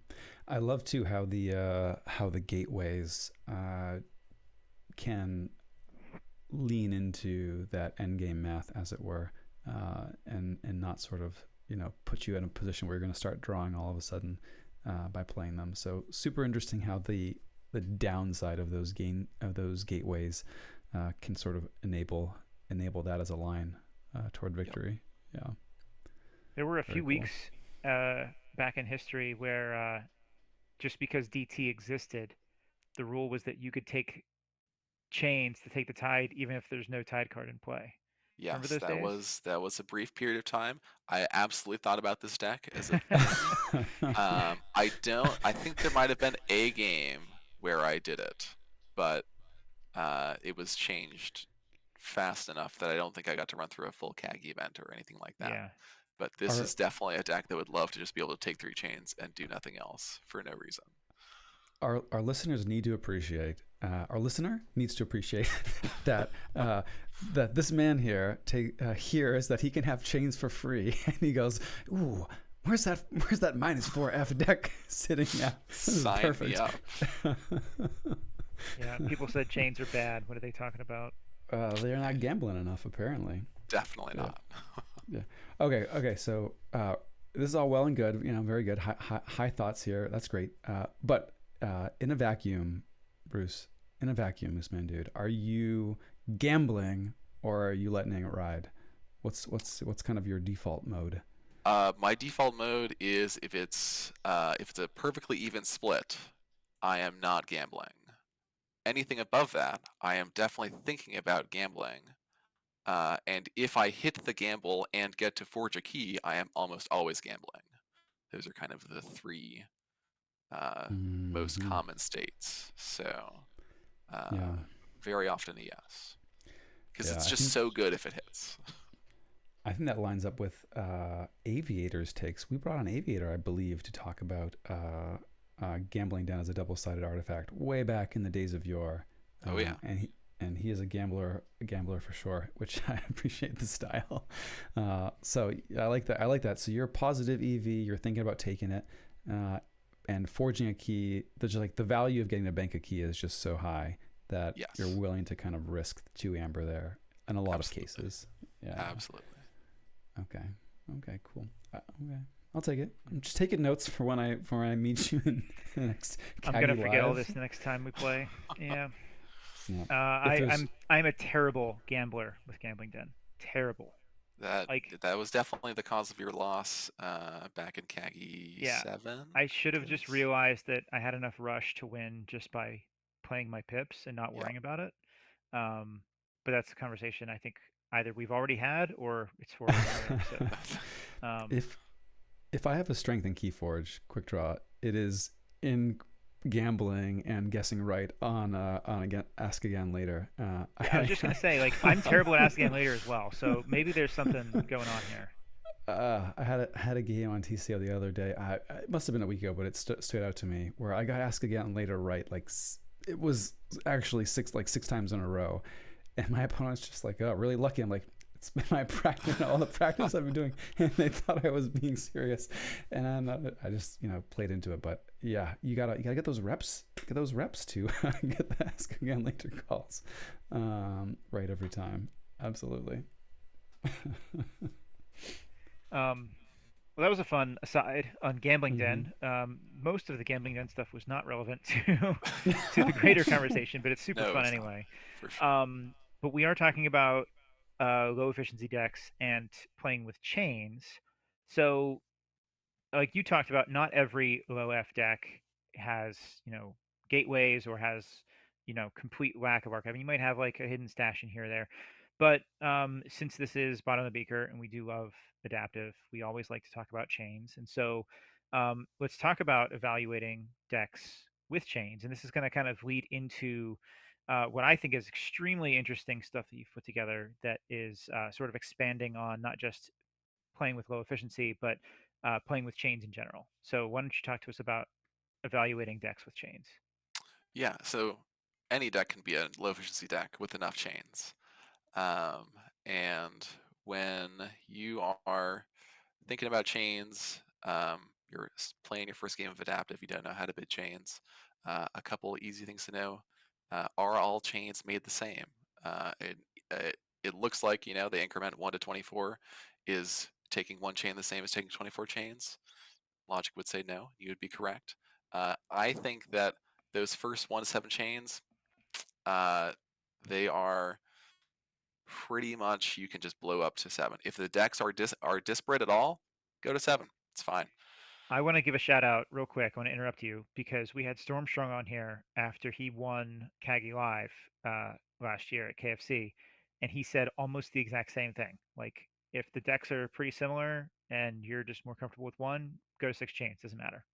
I love too how the gateways can lean into that end game math, as it were, and not sort of put you in a position where you're going to start drawing all of a sudden by playing them. So super interesting how the downside of those gateways can sort of enable that as a line toward victory. Yep. Yeah. There were a Very few cool. weeks back in history where just because DT existed, the rule was that you could take chains to take the tide even if there's no tide card in play. Remember Yes, those days? that was a brief period of time. I absolutely thought about this deck as a thing. I don't. I think there might have been a game where I did it, but it was changed fast enough that I don't think I got to run through a full CAG event or anything like that. Yeah. But this Our is definitely a deck that would love to just be able to take 3 chains and do nothing else for no reason. our listeners need to appreciate. Our listener needs to appreciate that that this man here hears that he can have chains for free, and he goes, "Ooh, where's that -4F deck sitting now? This is Sign me perfect." up. Yeah. People said chains are bad. What are they talking about? They're not gambling enough, apparently. Definitely Yeah. not. Yeah. Okay. So this is all well and good. Very good. High thoughts here. That's great. But in a vacuum, Bruce, in a vacuum, Moosemandude, are you gambling or are you letting it ride? What's kind of your default mode? My default mode is if it's a perfectly even split, I am not gambling. Anything above that, I am definitely thinking about gambling. And if I hit the gamble and get to forge a key, I am almost always gambling. Those are kind of the 3 most Mm-hmm. common states. So Yeah. very often a yes, because Yeah. it's just so good if it hits. I think that lines up with Aviator's takes. We brought on Aviator, I believe, to talk about gambling down as a double-sided artifact way back in the days of yore. Oh yeah. And he is a gambler for sure, which I appreciate the style. So I like that. So you're positive EV. You're thinking about taking it, and forging a key. There's like the value of getting to bank a key is just so high that Yes. you're willing to kind of risk 2 amber there in a lot Absolutely. of cases. Yeah. Absolutely. Okay. Cool. Okay. I'll take it. I'm just taking notes for when I meet you in the next I'm Kagi gonna forget all Live. this the next time we play. Yeah. Yeah. If there's I'm a terrible gambler with Gambling Den. Terrible. That Like, that was definitely the cause of your loss back in CAGI yeah, 7. I should have just 'Cause- realized that I had enough rush to win just by playing my pips and not Yep. worrying about it. Um, but that's a conversation I think either we've already had or it's for another episode. Um, if I have a strength in Keyforge quick draw, it is in gambling and guessing right on again ask again later. I was just gonna say, like, I'm terrible at asking later as well, so maybe there's something going on here. I had a game on TCO the other day. It must have been a week ago, but it stood out to me where I got ask again later right. Like it was actually six times in a row, and my opponent's just like, "Oh, really lucky." I'm like, "It's been my practice, all the practice I've been doing," and they thought I was being serious, and I just played into it. But yeah, you gotta get those reps, to get the ask again later calls right every time. Absolutely. Well, that was a fun aside on Gambling Mm-hmm. Den. Most of the Gambling Den stuff was not relevant to the greater conversation, but it's super No, fun it's not. anyway. For sure. But we are talking about low efficiency decks and playing with chains. So like you talked about, not every low F deck has, you know, gateways or has, you know, complete lack of archiving. You might have like a hidden stash in here or there. But since this is bottom of the beaker and we do love adaptive, we always like to talk about chains. And so let's talk about evaluating decks with chains. And this is going to kind of lead into what I think is extremely interesting stuff that you've put together that is sort of expanding on not just playing with low efficiency, but playing with chains in general. So why don't you talk to us about evaluating decks with chains? Yeah, so any deck can be a low efficiency deck with enough chains. Um, and when you are thinking about chains, you're playing your first game of adaptive, you don't know how to bid chains. A couple easy things to know: are all chains made the same? Uh, it, it it looks like, you know, the increment 1 to 24 is taking one chain the same as taking 24 chains. Logic would say no. You would be correct. I think that those first 1 to 7 chains, uh, they are pretty much, you can just blow up to 7. If the decks are disparate at all, go to 7. It's fine. I want to give a shout out real quick. I want to interrupt you because we had Stormstrong on here after he won Kagi Live last year at KFC, and he said almost the exact same thing. Like, if the decks are pretty similar and you're just more comfortable with one, go to six chains. Doesn't matter.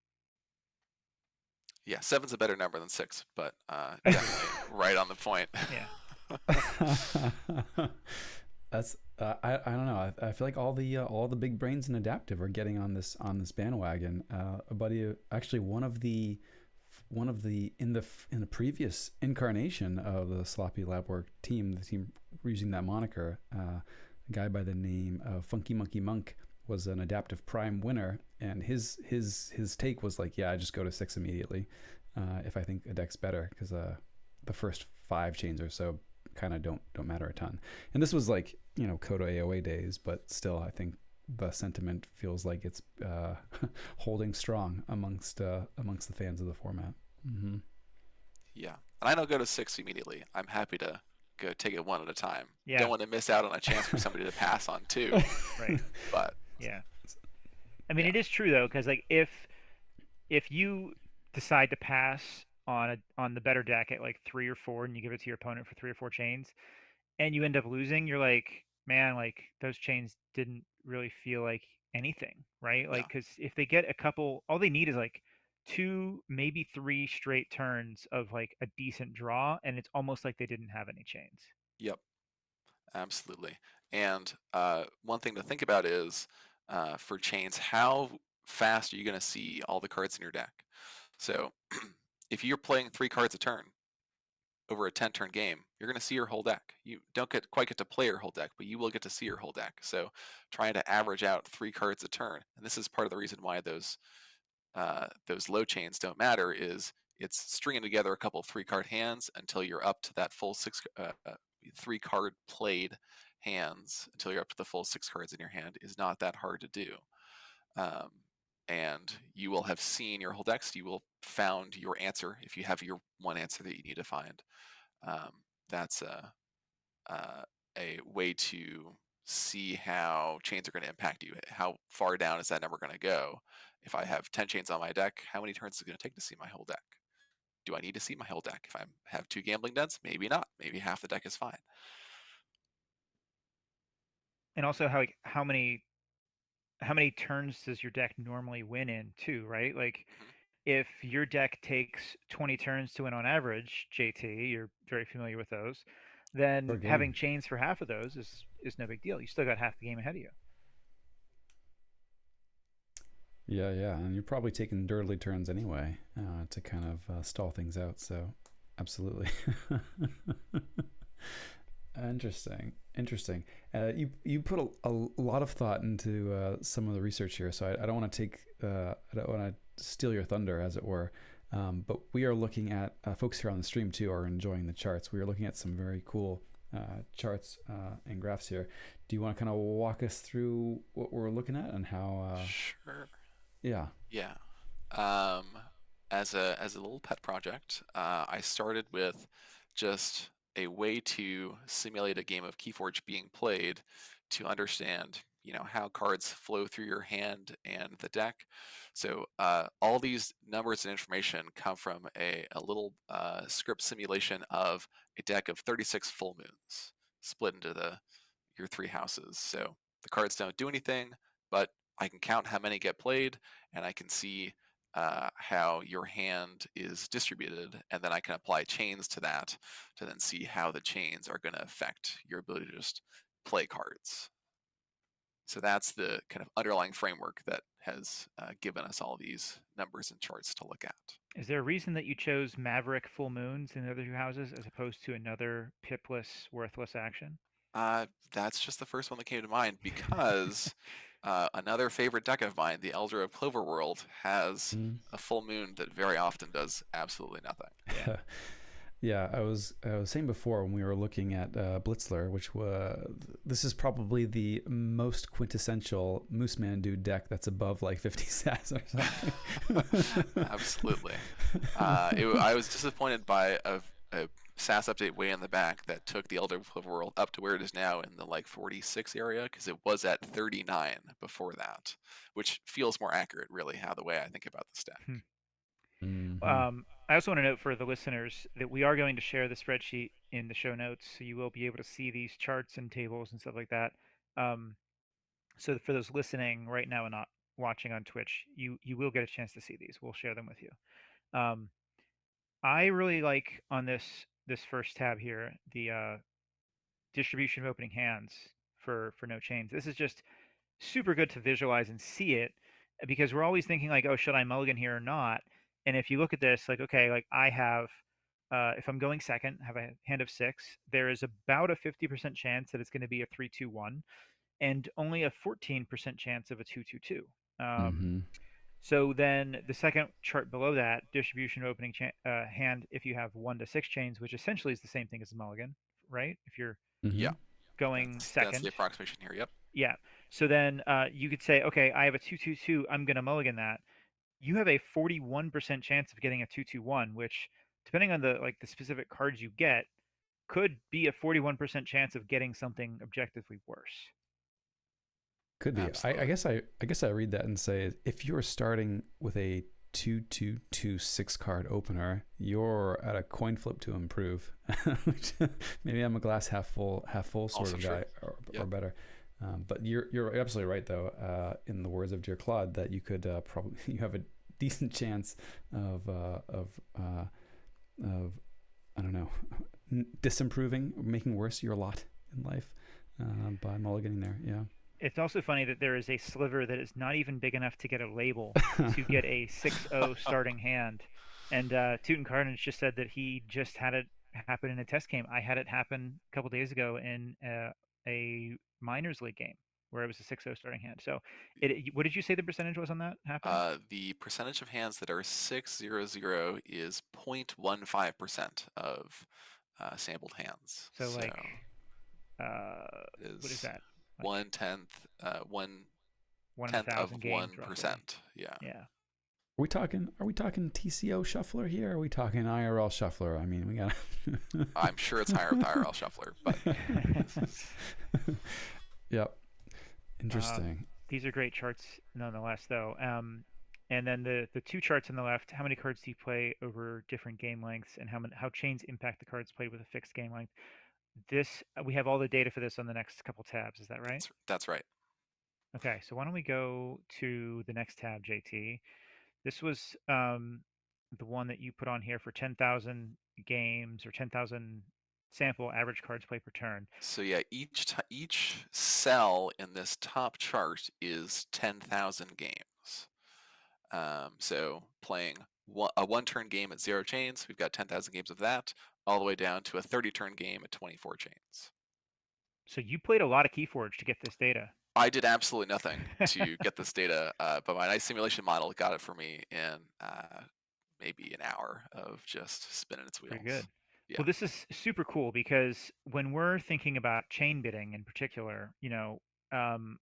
Yeah, 7's a better number than 6, but definitely right on the point. Yeah. That's I don't know. I feel like all the big brains in adaptive are getting on this bandwagon. A buddy, actually one of the in the previous incarnation of the Sloppy Lab Work team, the team using that moniker, a guy by the name of Funky Monkey Monk was an adaptive prime winner, and his take was like, yeah, I just go to 6 immediately if I think a deck's better, because the first 5 chains or so kind of don't matter a ton. And this was like, you know, Coda AOA days, but still, I think the sentiment feels like it's holding strong amongst the fans of the format. Mm-hmm. Yeah, and I don't go to 6 immediately. I'm happy to go take it one at a time. Yeah. Don't want to miss out on a chance for somebody to pass on 2. Right. But Yeah. I mean, yeah, it is true though, because like if you decide to pass on the better deck at like 3 or 4, and you give it to your opponent for 3 or 4 chains, and you end up losing, you're like, man, like those chains didn't really feel like anything, right? no, Like, because if they get a couple, all they need is like 2, maybe 3 straight turns of like a decent draw, and it's almost like they didn't have any chains. yep, absolutely. And one thing to think about is for chains, how fast are you going to see all the cards in your deck? So if you're playing 3 cards a turn over a 10-turn game, you're going to see your whole deck. You don't quite get to play your whole deck, but you will get to see your whole deck. So trying to average out 3 cards a turn, and this is part of the reason why those low chains don't matter, is it's stringing together a couple of 3-card hands until you're up to that full 3-card played hands, until you're up to the full 6 cards in your hand, is not that hard to do. Um, and you will have seen your whole deck, so you will found your answer if you have your one answer that you need to find. That's a way to see how chains are going to impact you. How far down is that number going to go? If I have 10 chains on my deck, how many turns is it going to take to see my whole deck? Do I need to see my whole deck? If I have 2 gambling dens, maybe not. Maybe half the deck is fine. And also, how many turns does your deck normally win in too, right? Like, Mm-hmm. if your deck takes 20 turns to win on average, JT, you're very familiar with those, Per then having game. chains for half of those is no big deal. You still got half the game ahead of you. Yeah, yeah, and you're probably taking dirtly turns anyway to kind of stall things out. So, absolutely. Interesting, interesting. You put a lot of thought into some of the research here, so I don't want to I don't want to steal your thunder, as it were. But we are looking at folks here on the stream too are enjoying the charts. We are looking at some very cool charts and graphs here. Do you want to kind of walk us through what we're looking at and how? Sure. Yeah. Yeah. Um, as a little pet project, I started with just a way to simulate a game of Keyforge being played to understand how cards flow through your hand and the deck. So all these numbers and information come from a little script simulation of a deck of 36 full moons split into your 3 houses. So the cards don't do anything, but I can count how many get played, and I can see how your hand is distributed, and then I can apply chains to that to then see how the chains are going to affect your ability to just play cards. So that's the kind of underlying framework that has given us all these numbers and charts to look at. Is there a reason that you chose Maverick full moons in the other 2 houses as opposed to another pipless, worthless action? That's just the first one that came to mind because another favorite deck of mine, the Elder of Cloverworld, has Mm. a full moon that very often does absolutely nothing. Yeah. Yeah, I was saying before when we were looking at Blitzler, which this is probably the most quintessential Moosemandude deck that's above like 50 sats or something. Absolutely. I was disappointed by a SAS update way in the back that took the Elder World up to where it is now in the like 46 area, because it was at 39 before that, which feels more accurate, really, how the way I think about this deck. Hmm. Mm-hmm. I also want to note for the listeners that we are going to share the spreadsheet in the show notes, so you will be able to see these charts and tables and stuff like that. Um, so for those listening right now and not watching on Twitch, you will get a chance to see these. We'll share them with you. Um, I really like on this first tab here the distribution of opening hands for no chains. This is just super good to visualize and see it because we're always thinking like, oh, should I mulligan here or not? And if you look at this, like, okay, like I have, if I'm going second, have a hand of 6, there is about a 50% chance that it's going to be a 3-2-1, and only a 14% chance of a 2-2-2. Mm-hmm. So then the second chart below that, distribution of opening hand, if you have 1 to 6 chains, which essentially is the same thing as a mulligan, right? If you're Mm-hmm. Yeah, going that's the second. approximation here. Yep. Yeah. So then you could say, okay, I have a 2-2-2. I'm going to mulligan that. You have a 41% chance of getting a 2-2-1, which, depending on the specific cards you get, could be a 41% chance of getting something objectively worse. Could be. I, I Absolutely. guess I I guess I read that and say if you're starting with a 2-2-2 6 card opener, you're at a coin flip to improve. Maybe I'm a glass half full sort Also of true. guy, or Yep. better. But you're absolutely right though. In the words of Dear Claude, that you could probably you have a decent chance of I don't know, disimproving, making worse your lot in life by mulliganing there. Yeah. It's also funny that there is a sliver that is not even big enough to get a label to get a 6-0 starting hand. And Teuton Carnage just said that he just had it happen in a test game. I had it happen a couple days ago in a minors league game where it was a 6-0 starting hand. So, what did you say the percentage was on that happening? The percentage of hands that are 600 is 0.15% of sampled hands. So, So like, what is is that? Like 1/10, one tenth of 1 in 1,000 games, roughly. 1%. Yeah. Yeah. Are we talking TCO shuffler here? Or are we talking IRL shuffler? I mean, we got. I'm sure it's higher with the IRL shuffler, but Yep. Interesting. These are great charts nonetheless, though. And then the 2 charts on the left, how many cards do you play over different game lengths, and how chains impact the cards played with a fixed game length? This we have all the data for this on the next couple tabs. Is that right? that's right. Okay, so why don't we go to the next tab, JT? This was the one that you put on here for 10,000 games or 10,000 sample average cards played per turn. So yeah, each cell in this top chart is 10,000 games. So playing a 1-turn game at 0 chains, we've got 10,000 games of that, all the way down to a 30-turn game at 24 chains. So you played a lot of Keyforge to get this data. I did absolutely nothing to get this data, but my nice simulation model got it for me in maybe an hour of just spinning its wheels. Pretty good. Yeah. Well, this is super cool because when we're thinking about chain bidding in particular,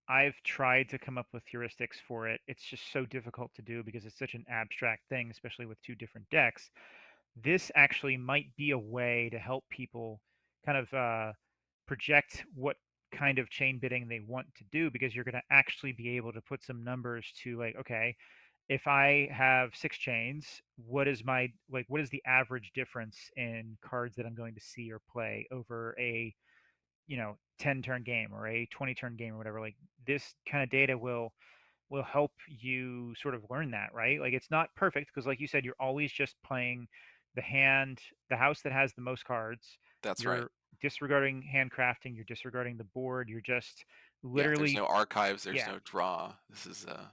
I've tried to come up with heuristics for it. It's just so difficult to do because it's such an abstract thing, especially with 2 different decks. This actually might be a way to help people kind of project what kind of chain bidding they want to do, because you're going to actually be able to put some numbers to, like, okay, if I have 6 chains, what is the average difference in cards that I'm going to see or play over a 10 turn game or a 20 turn game or whatever. Like, this kind of data will help you sort of learn that, right? Like, it's not perfect because, like you said, you're always just playing the house that has the most cards. That's right. You're disregarding handcrafting, you're disregarding the board, you're just Yeah, there's literally, no archives, there's yeah. no draw. This is a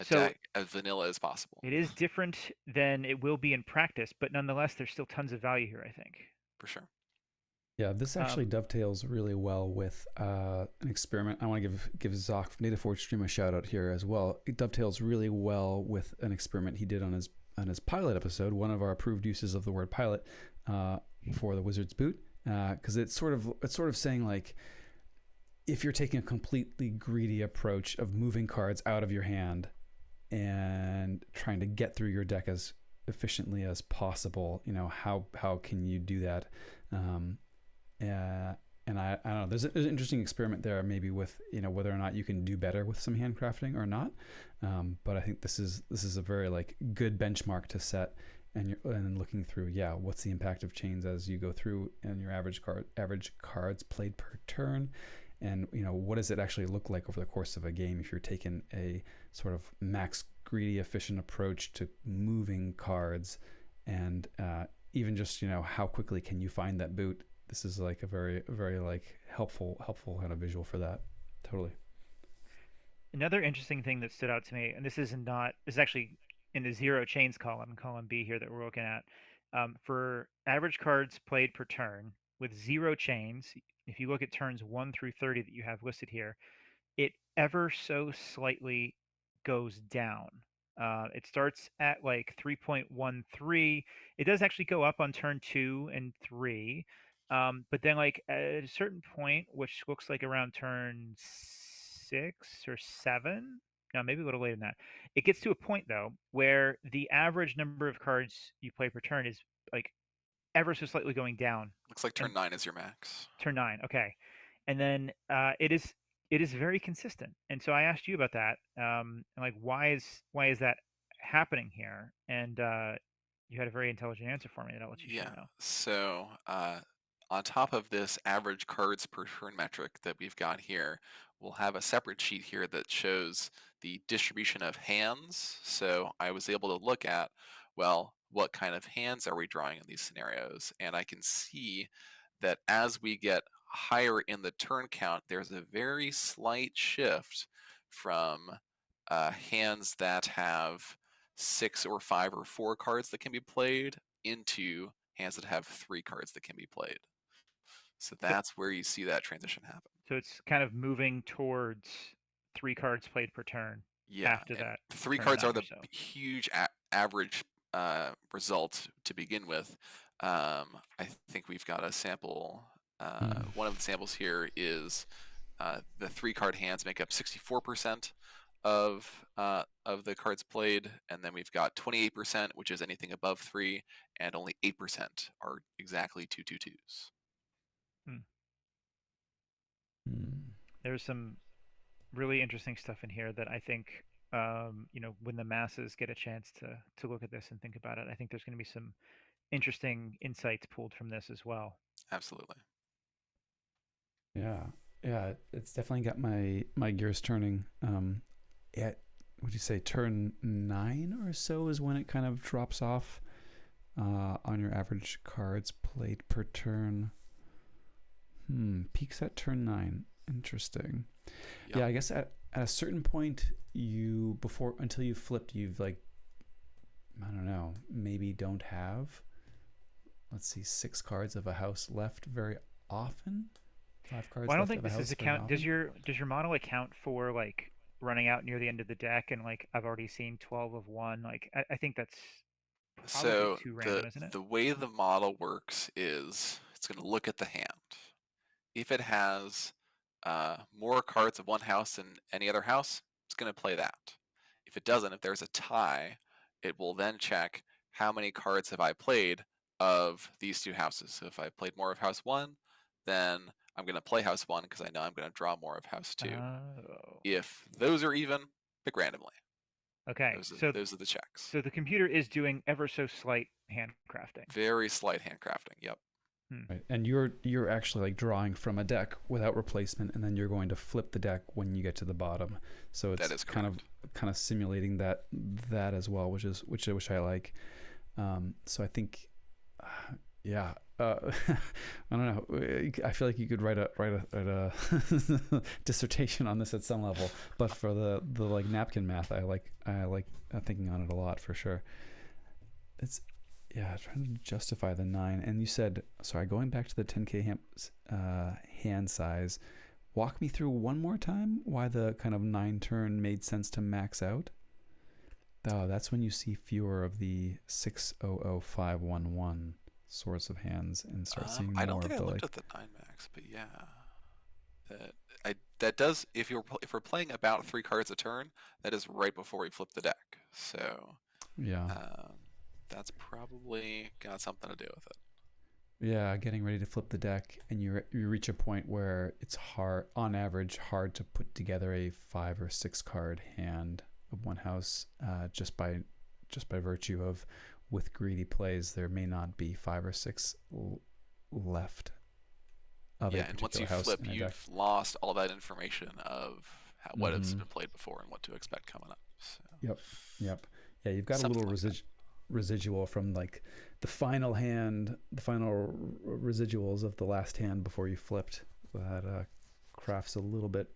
So deck as vanilla as possible, it is different than it will be in practice, but nonetheless, there's still tons of value here, I think. for sure. Yeah, this actually Um, dovetails really well with an experiment. I want to give Zoc from Native Forge Stream a shout out here as well. It dovetails really well with an experiment he did on his pilot episode, one of our approved uses of the word pilot for the Wizard's Boot, because it's sort of saying, like, if you're taking a completely greedy approach of moving cards out of your hand and trying to get through your deck as efficiently as possible, how can you do that? And I don't know. There's an interesting experiment there, maybe with whether or not you can do better with some handcrafting or not. But I think this is a very like good benchmark to set, and looking through, what's the impact of chains as you go through and your average cards played per turn, and what does it actually look like over the course of a game if you're taking a sort of max greedy efficient approach to moving cards, and even just how quickly can you find that boot. This is like a very very like helpful kind of visual for that. Totally. Another interesting thing that stood out to me, and this is actually in the zero chains column B here that we're looking at, for average cards played per turn with 0 chains. If you look at turns 1 through 30 that you have listed here, it ever so slightly goes down. It starts at like 3.13. It does actually go up on turn 2 and 3. But then, like, at a certain point, which looks like around turn 6 or 7, no, maybe a little later than that, it gets to a point, though, where the average number of cards you play per turn is like ever so slightly going down. Looks like And turn 9 is your max. turn 9, okay. And then it is very consistent. And so I asked you about that, and like, why is that happening here? And you had a very intelligent answer for me that I'll let you share Yeah. now. So on top of this average cards per turn metric that we've got here, we'll have a separate sheet here that shows the distribution of hands. So I was able to look at, well, what kind of hands are we drawing in these scenarios? And I can see that as we get higher in the turn count, there's a very slight shift from hands that have 6 or 5 or 4 cards that can be played into hands that have 3 cards that can be played. So So, that's where you see that transition happen. so it's kind of moving towards 3 cards played per turn Yeah, after and that 3 turn cards are 9 or the so. huge average result to begin with. I think we've got a sample. One of the samples here is the 3-card hands make up 64% of the cards played, and then we've got 28%, which is anything above 3, and only 8% are exactly 2/2/2s. Hmm. Mm. There's some really interesting stuff in here that I think, when the masses get a chance to look at this and think about it, I think there's going to be some interesting insights pulled from this as well. Absolutely. Yeah, yeah, it's definitely got my gears turning. At would you say turn 9 or so is when it kind of drops off on your average cards played per turn. Peaks at turn 9. Interesting. Yep. Yeah, I guess at a certain point, until you flipped, you've like, I don't know, maybe don't have, let's see, 6 cards of a house left very often. 5 Well, cards I don't left think of a this is house very account. Does often. your model account for, like, running out near the end of the deck and, like, I've already seen 12 of one? Like, I think that's probably So too the random, isn't it? the way the model works is it's going to look at the hand. If it has more cards of one house than any other house, it's going to play that. If it doesn't, if there's a tie, it will then check how many cards have I played of these 2 houses. So if I played more of house 1, then I'm going to play house 1 because I know I'm going to draw more of house 2. Oh. If those are even, pick randomly. Okay. Those are the checks. So the computer is doing ever so slight handcrafting. Very slight handcrafting. Yep. Hmm. Right. And you're actually like drawing from a deck without replacement, and then you're going to flip the deck when you get to the bottom. So That it's is kind correct. of simulating that as well, which I like. So I think, yeah. I don't know. I feel like you could write a dissertation on this at some level, but for the like napkin math, I like thinking on it a lot for sure. It's yeah, trying to justify the 9. And you said, sorry, going back to the 10K hand size, walk me through one more time why the kind of 9 turn made sense to max out. Oh, that's when you see fewer of the 600511 sorts of hands and start seeing I don't more think of I the looked like. at the 9 max, but yeah. That that does, if we're playing about 3 cards a turn, that is right before we flip the deck. So Yeah. um, that's probably got something to do with it. Yeah, getting ready to flip the deck, and you reach a point where it's hard, on average, hard to put together a 5 or 6 card hand of one house, just by virtue of, with greedy plays, there may not be 5 or 6 left of a Yeah, and once particular you house flip, in a deck. you've lost all that information of what has Mm-hmm. been played before and what to expect coming up. So Yep. Yep. Yeah, you've got a something little like that. residual from like the final hand, the final residuals of the last hand before you flipped. That crafts a little bit,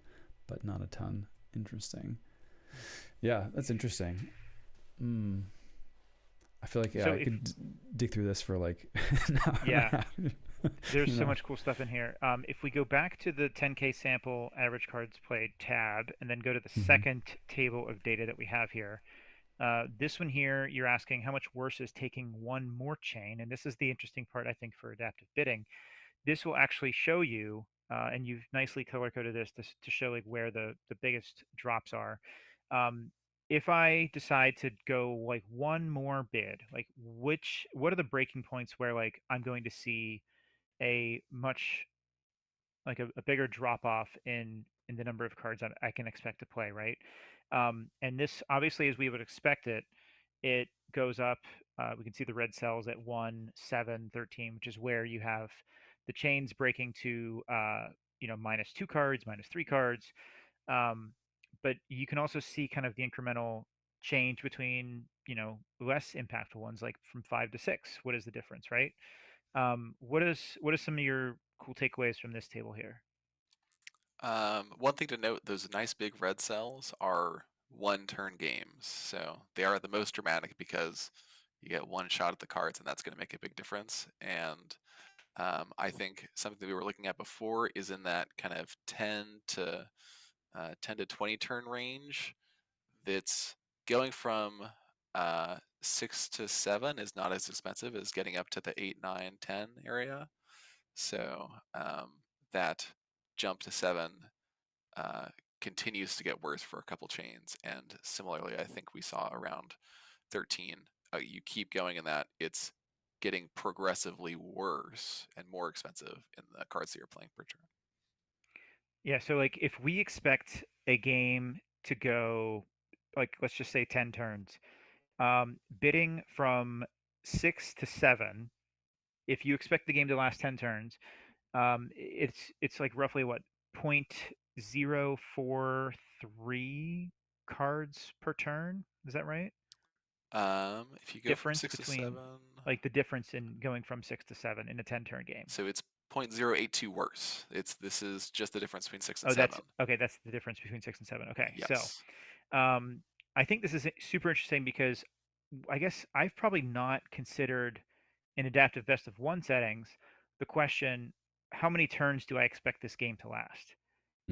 but not a ton. Interesting. Yeah, that's interesting. Mm. I feel like, yeah, So I if could dig through this for like an hour and a yeah, half. there's you so know. much cool stuff in here. If we go back to the 10K sample average cards played tab, and then go to the Mm-hmm. second table of data that we have here, this one here, you're asking how much worse is taking one more chain, and this is the interesting part, I think, for adaptive bidding. This will actually show you, and you've nicely color coded this to show like where the biggest drops are. Um, if I decide to go like one more bid, like what are the breaking points where like I'm going to see a much like a bigger drop off in the number of cards I can expect to play, right? And this obviously, as we would expect it, it goes up. We can see the red cells at 1, 7, 13, which is where you have the chains breaking to -2 cards, -3 cards. Um, but you can also see kind of the incremental change between less impactful ones, like from 5 to 6. What is the difference, right? What is some of your cool takeaways from this table here? One thing to note: those nice big red cells are 1 turn games, so they are the most dramatic because you get one shot at the cards, and that's going to make a big difference. And I think something that we were looking at before is in that kind of 10 to 20 turn range. That's going from 6 to 7 is not as expensive as getting up to the 8, 9, 10 area. So that jump to 7 uh, continues to get worse for a couple chains. And similarly, I think we saw around 13. You keep going in that, it's getting progressively worse and more expensive in the cards that you're playing per turn. Yeah, so like if we expect a game to go like let's just say 10 turns, bidding from 6 to 7, if you expect the game to last 10 turns, it's like roughly what 0.043 cards per turn. Is that right? If you go from Difference 6 to between 7, like the difference in going from 6 to 7 in a 10 turn game. so it's 0.082 worse. This is just the difference between 6 and Oh, 7. that's okay. That's the difference between 6 and 7. Okay, so Yes. um, I think this is super interesting because I guess I've probably not considered in adaptive best of one settings the question, how many turns do I expect this game to last?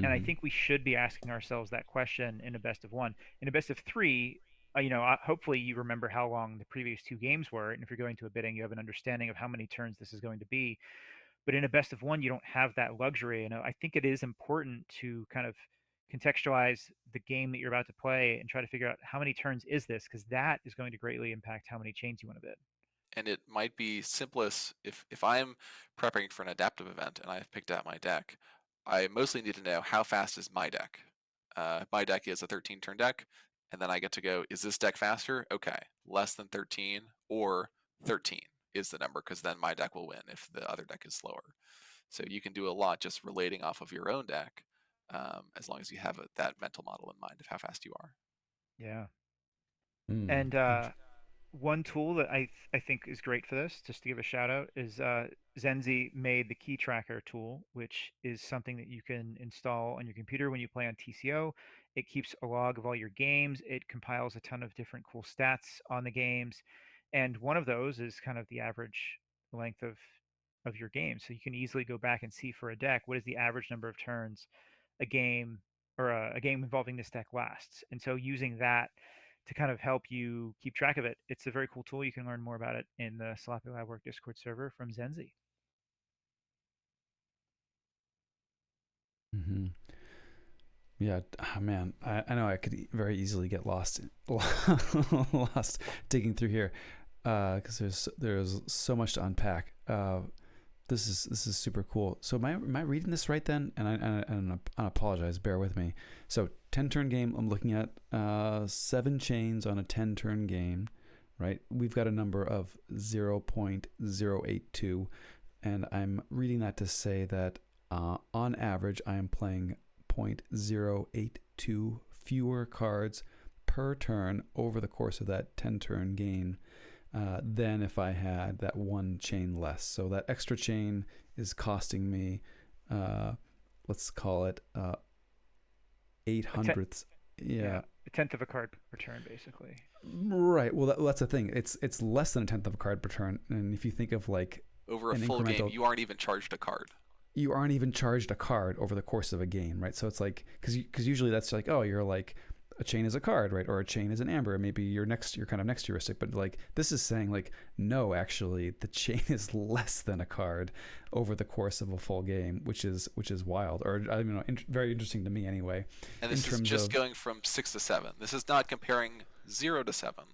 And I Mm-hmm. think we should be asking ourselves that question in a best of one. In a best of three, hopefully you remember how long the previous two games were, and if you're going to a bidding, you have an understanding of how many turns this is going to be. But in a best of one, you don't have that luxury, and I think it is important to kind of contextualize the game that you're about to play and try to figure out how many turns is this, because that is going to greatly impact how many chains you want to bid. and it might be simplest if I'm prepping for an adaptive event and I've picked out my deck, I mostly need to know how fast is my deck. My deck is a 13 turn deck, and then I get to go, is this deck faster? Okay, less than 13 or 13 is the number, because then my deck will win if the other deck is slower. So you can do a lot just relating off of your own deck, as long as you have that mental model in mind of how fast you are. Yeah. Mm. And one tool that I think is great for this, just to give a shout out, is Zenzi made the key tracker tool, which is something that you can install on your computer when you play on TCO. It keeps a log of all your games. It compiles a ton of different cool stats on the games, and one of those is kind of the average length of your game. So you can easily go back and see for a deck what is the average number of turns a game or a game involving this deck lasts. And so using that to kind of help you keep track of it. It's a very cool tool. You can learn more about it in the Sloppy Lab Work Discord server from Zenzi. Hmm. Yeah, man, I know I could very easily get lost lost digging through here, because there's so much to unpack. This is super cool. So am I reading this right then? And I apologize. Bear with me. So 10 turn game. I'm looking at 7 chains on a 10 turn game, right? We've got a number of 0.082, and I'm reading that to say that on average I am playing 0.082 fewer cards per turn over the course of that 10 turn game than if I had that one chain less. So that extra chain is costing me, let's call it 800ths. Yeah, Yeah. a tenth of a card per turn, basically. Right. Well, that's the thing. It's less than a tenth of a card per turn. And if you think of like Over a an full game, incremental, you aren't even charged a card. you aren't even charged a card over the course of a game, right? So it's like, because usually that's like, oh, you're like, a chain is a card, right? Or a chain is an amber. Maybe you're kind of next heuristic, but like this is saying like, no, actually the chain is less than a card over the course of a full game, which is wild, or I don't know, very interesting to me anyway. And In this is terms just of going from 6 to 7. This is not comparing 0 to 7.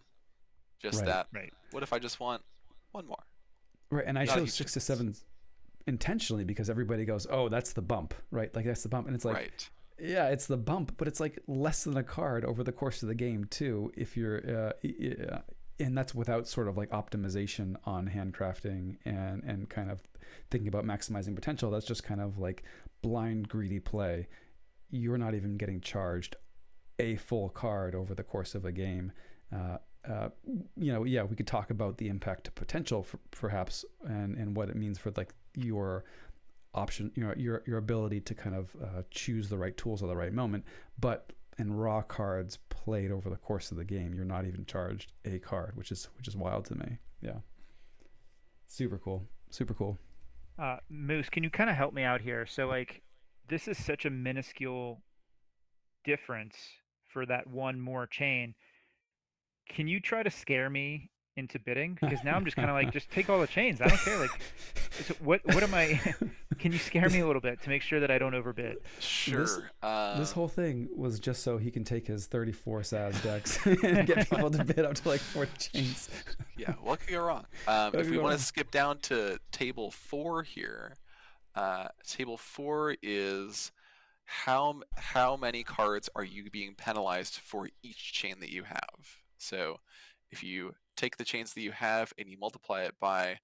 Just right, that, Right. what if I just want one more? right, and I Not a chose huge 6 to 7 difference. intentionally because everybody goes, oh, that's the bump, right? Like that's the bump, and it's like, Right. yeah, it's the bump, but it's like less than a card over the course of the game too. If you're, and that's without sort of like optimization on handcrafting and kind of thinking about maximizing potential. That's just kind of like blind greedy play. You're not even getting charged a full card over the course of a game. Uh, uh, yeah, we could talk about the impact to potential perhaps, and what it means for like your option, your ability to kind of choose the right tools at the right moment. But in raw cards played over the course of the game, you're not even charged a card, which is wild to me. Yeah, super cool, super cool. Moose, can you kind of help me out here? So, like, this is such a minuscule difference for that one more chain. Can you try to scare me into bidding? Because now I'm just kind of like, just take all the chains. I don't care. Like, so what am I? Can you scare me a little bit to make sure that I don't overbid? this Sure. this whole thing was just so he can take his 34 SAS decks and get people to bid up to like 40 chains. Yeah, what could go wrong? What If could we go want to wrong? skip down to table 4 here, table 4 is how many cards are you being penalized for each chain that you have? So if you take the chains that you have and you multiply it by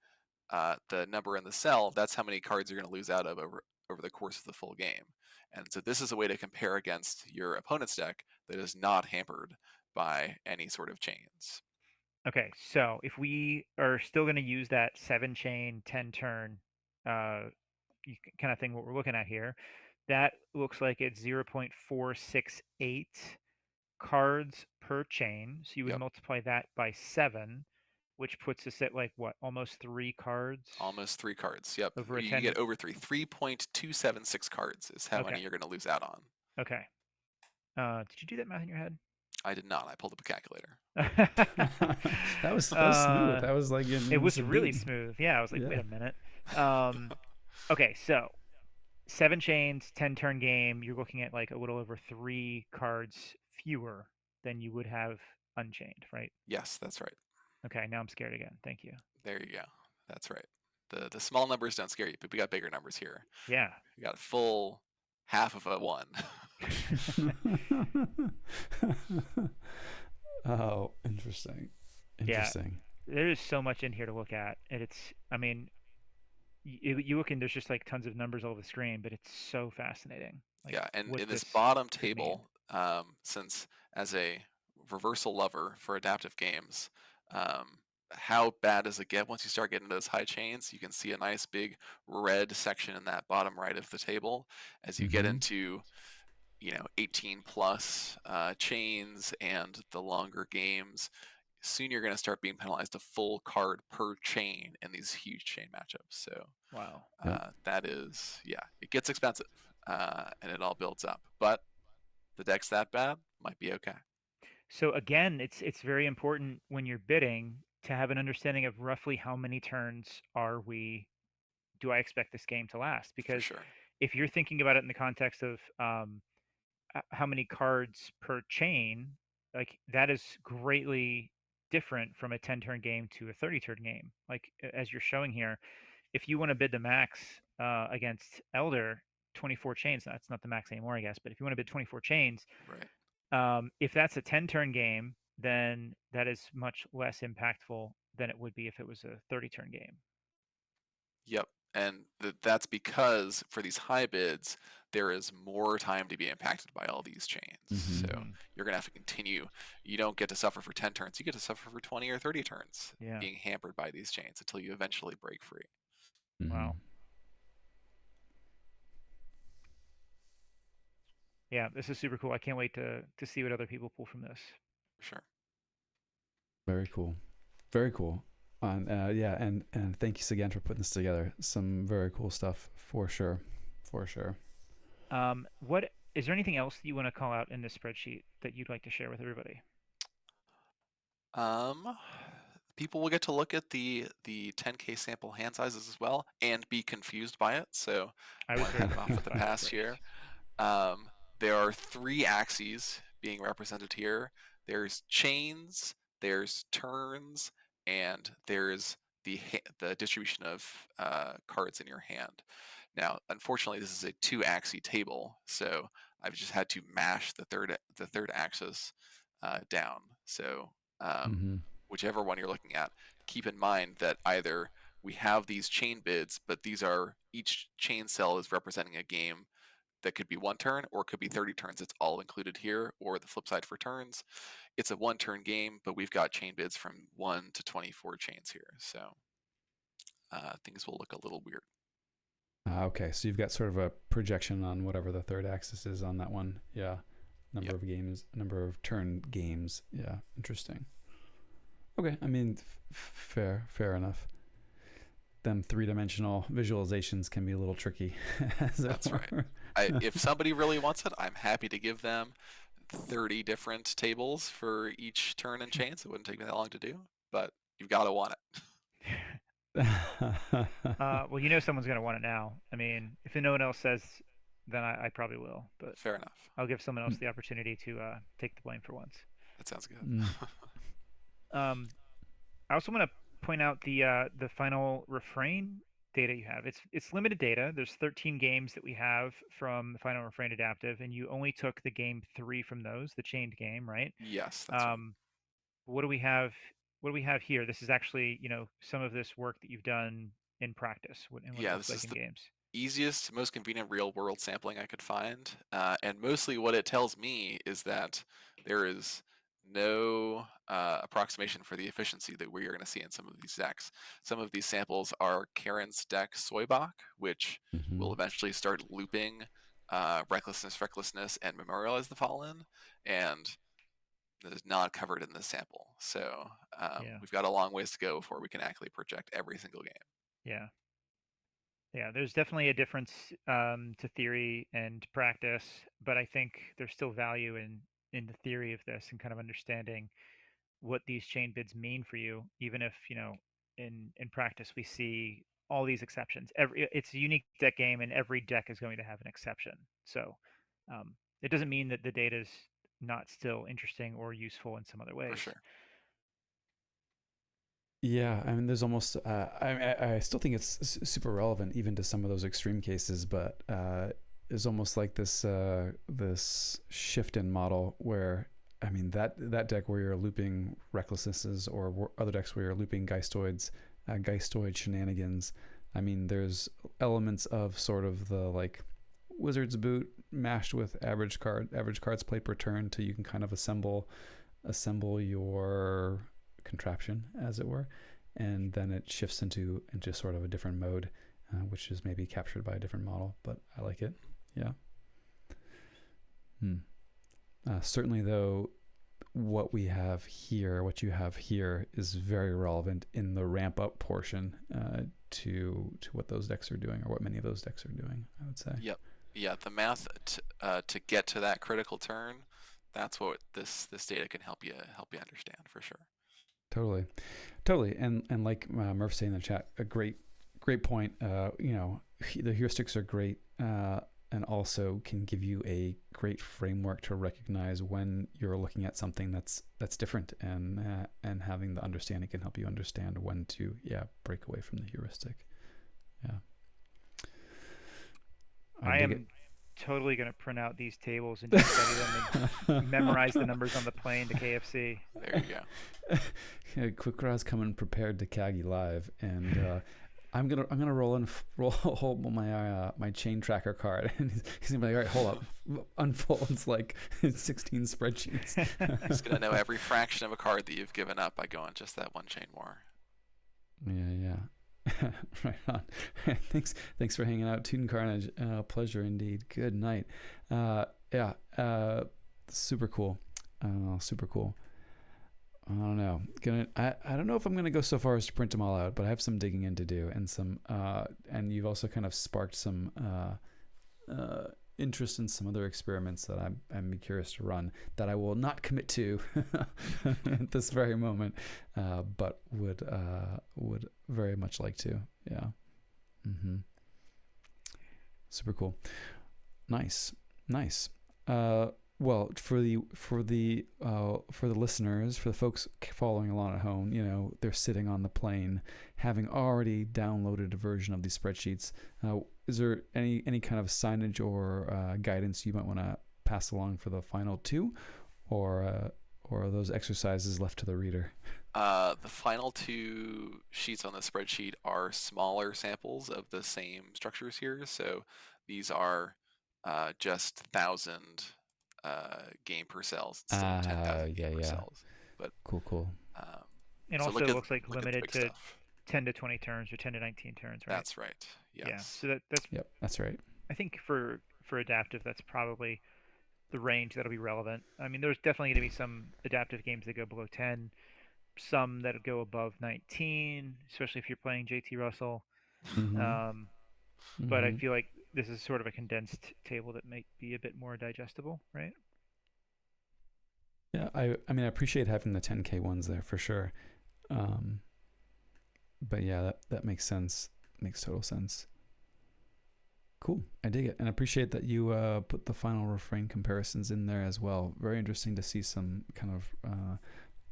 the number in the cell, that's how many cards you're going to lose out of over the course of the full game. And so this is a way to compare against your opponent's deck that is not hampered by any sort of chains. Okay, so if we are still going to use that 7 chain, 10 turn uh, kind of thing, what we're looking at here, that looks like it's 0.468 cards per chain. So you would Yep, multiply that by 7, which puts us at like what, almost 3 cards almost 3 cards. Yep, over a you 10. get over 3. 3.276 cards is how Okay, many you're going to lose out on. okay. Did you do that math in your head? I did not. I pulled up a calculator. That was smooth. uh, That was like it you must was have really beaten. smooth. Yeah, I was like, wait Yeah. a minute. Um, okay, so 7 chains, 10 turn game, you're looking at like a little over 3 cards fewer than you would have unchained, right? Yes, that's right. Okay, now I'm scared again. Thank you. There you go. That's right. The small numbers don't scare you, but we got bigger numbers here. Yeah. We got full half of a one. Oh, interesting. Yeah. Interesting. There is so much in here to look at, and I mean, you look and there's just like tons of numbers all over the screen, but it's so fascinating, like Yeah, and what in this this bottom could mean. table, since as a reversal lover for adaptive games, um, how bad does it get once you start getting those high chains? You can see a nice big red section in that bottom right of the table. As you get Mm-hmm. into 18 plus chains and the longer games, soon you're going to start being penalized a full card per chain in these huge chain matchups. So Wow. Yep. that is, yeah, it gets expensive and it all builds up. But the deck's that bad, might be okay. So again, it's very important when you're bidding to have an understanding of roughly how many turns do I expect this game to last? For Because sure. if you're thinking about it in the context of how many cards per chain, like that is greatly different from a 10 turn game to a 30 turn game. Like as you're showing here, if you want to bid the max against Elder, 24 chains, that's not the max anymore, I guess, but if you want to bid 24 chains, Right. if that's a 10 turn game, then that is much less impactful than it would be if it was a 30 turn game. Yep. And that's because for these high bids, there is more time to be impacted by all these chains. Mm-hmm. So Hmm. you're going to have to continue. You don't get to suffer for 10 turns. You get to suffer for 20 or 30 turns Yeah. being hampered by these chains until you eventually break free. Mm-hmm. Wow. Yeah, this is super cool. I can't wait to see what other people pull from this. For sure. Very cool. Very cool. Yeah, and thank you again for putting this together. Some very cool stuff for sure. For sure. What is there anything else that you want to call out in this spreadsheet that you'd like to share with everybody? Um, People will get to look at the 10K sample hand sizes as well and be confused by it. So I was one very headed off with confused the by it at past first. here. There are three axes being represented here. There's chains, there's turns, and there's the distribution of cards in your hand. Now, unfortunately, this is a two-axis table, so I've just had to mash the third axis down. So um, Mm-hmm. whichever one you're looking at, keep in mind that either we have these chain bids, but each chain cell is representing a game that could be one turn or it could be 30 turns. It's all included here. Or the flip side for turns, it's a one turn game, but we've got chain bids from 1 to 24 chains here. So things will look a little weird. Okay, so you've got sort of a projection on whatever the third axis is on that one. Yeah, number Yep. of games, number of turn games. Yeah, interesting. Okay, I mean, fair enough. Them three-dimensional visualizations can be a little tricky. That's right. If somebody really wants it, I'm happy to give them 30 different tables for each turn and chain. So it wouldn't take me that long to do, but you've got to want it. Well, you know someone's going to want it now. I mean, if no one else says, then I probably will. But Fair enough. I'll give someone else the opportunity to take the blame for once. That sounds good. Mm. Um, I also want to point out the final refrain data you have. It's limited data. There's 13 games that we have from the final refrain adaptive, and you only took the game 3 from those, the chained game, right? Yes, that's right. Um, what do we have? What do we have here? This is actually, some of this work that you've done in practice and what it Yeah, looks this like is in the games. easiest, most convenient real world sampling I could find. And mostly what it tells me is that there is no approximation for the efficiency that we are going to see in some of these decks. Some of these samples are Karen's deck Soybach, which Mm-hmm. will eventually start looping Recklessness, and Memorialize the Fallen, and that is not covered in this sample. So Yeah, we've got a long ways to go before we can actually project every single game. yeah, yeah. There's definitely a difference to theory and practice, but I think there's still value in the theory of this and kind of understanding what these chain bids mean for you, even if in practice we see all these exceptions. It's a unique deck game, and every deck is going to have an exception. So it doesn't mean that the data is not still interesting or useful in some other For ways. sure. Yeah, I mean, there's almost. I still think it's super relevant even to some of those extreme cases, but there's almost like this shift in model where, I mean, that deck where you're looping recklessnesses or other decks where you're looping geistoid shenanigans. I mean, there's elements of sort of the like wizard's boot mashed with average cards played per turn, till you can kind of assemble your contraption, as it were, and then it shifts into sort of a different mode, which is maybe captured by a different model. But I like it. Yeah. Certainly, though, what you have here, is very relevant in the ramp up portion to what those decks are doing, or what many of those decks are doing, I would say. Yep. Yeah, the math to get to that critical turn, that's what this data can help you understand for sure. Totally, and like Murph saying in the chat, a great point. The heuristics are great, and also can give you a great framework to recognize when you're looking at something that's different, and having the understanding can help you understand when to break away from the heuristic. Yeah, I am totally going to print out these tables and just study them and memorize the numbers on the plane to KFC. There you go. Quick Raw's coming prepared to Kagi Live, and I'm gonna roll my chain tracker card, and he's gonna be like, all right, hold up, unfolds like 16 spreadsheets. He's gonna know every fraction of a card that you've given up by going just that one chain more. Yeah. Right on. Thanks for hanging out, Tune Carnage. Pleasure indeed. Good night. Super cool. I don't know. I don't know if I'm gonna go so far as to print them all out, but I have some digging in to do, and some and you've also kind of sparked some interest in some other experiments that I'm curious to run, that I will not commit to at this very moment, but would very much like to. Yeah. Super cool. Nice. Well, for the listeners, for the folks following along at home, they're sitting on the plane, having already downloaded a version of these spreadsheets. Is there any kind of signage or guidance you might want to pass along for the final two, or are those exercises left to the reader? The final two sheets on the spreadsheet are smaller samples of the same structures here. So these are just 1,000 game per cells instead of 10,000 game per cells. But cool. And so also looks like limited to stuff. 10 to 20 turns or 10 to 19 turns, right? That's right. Yes. Yeah. So that's right. I think for adaptive, that's probably the range that'll be relevant. I mean, there's definitely going to be some adaptive games that go below 10, some that go above 19, especially if you're playing JT Russell. But I feel like this is sort of a condensed table that might be a bit more digestible, right? Yeah, I mean, I appreciate having the 10K ones there for sure. But yeah, that makes sense. Makes total sense. Cool. I dig it. And I appreciate that you put the final refrain comparisons in there as well. Very interesting to see some kind of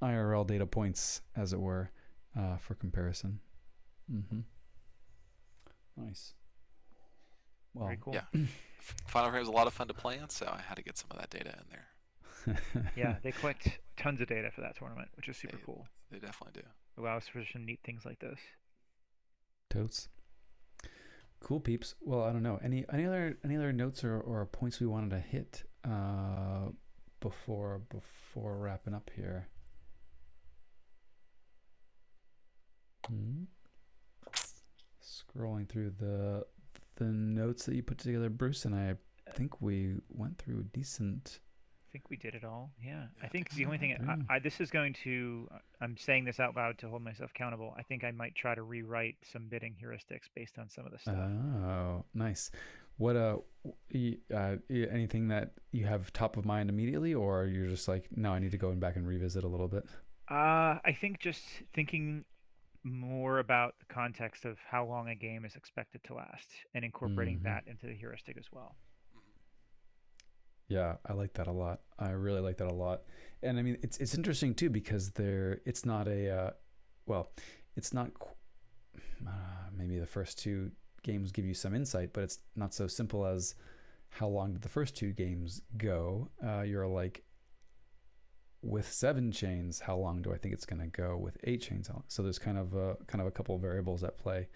IRL data points, as it were, for comparison. Nice. Well, very cool. Yeah. Final Frame was a lot of fun to play on, so I had to get some of that data in there. Yeah, they collect tons of data for that tournament, which is super cool. They definitely do. Allows for some neat things like this. Totes. Cool, peeps. Well, I don't know. Any other notes or points we wanted to hit before wrapping up here? Scrolling through the notes that you put together, Bruce, and I think we went through a decent. I think we did it all. Yeah. I think the only thing this is going to, I'm saying this out loud to hold myself accountable. I think I might try to rewrite some bidding heuristics based on some of the stuff. Oh, nice. What anything that you have top of mind immediately, or you're just like, no, I need to go back and revisit a little bit? I think just thinking more about the context of how long a game is expected to last, and incorporating that into the heuristic as well. Yeah, I like that a lot. I really like that a lot. And I mean, it's interesting too, because it's not a it's not maybe the first two games give you some insight, but it's not so simple as how long did the first two games go. You're like, with 7 chains, how long do I think it's going to go? With 8 chains, so there's kind of a couple of variables at play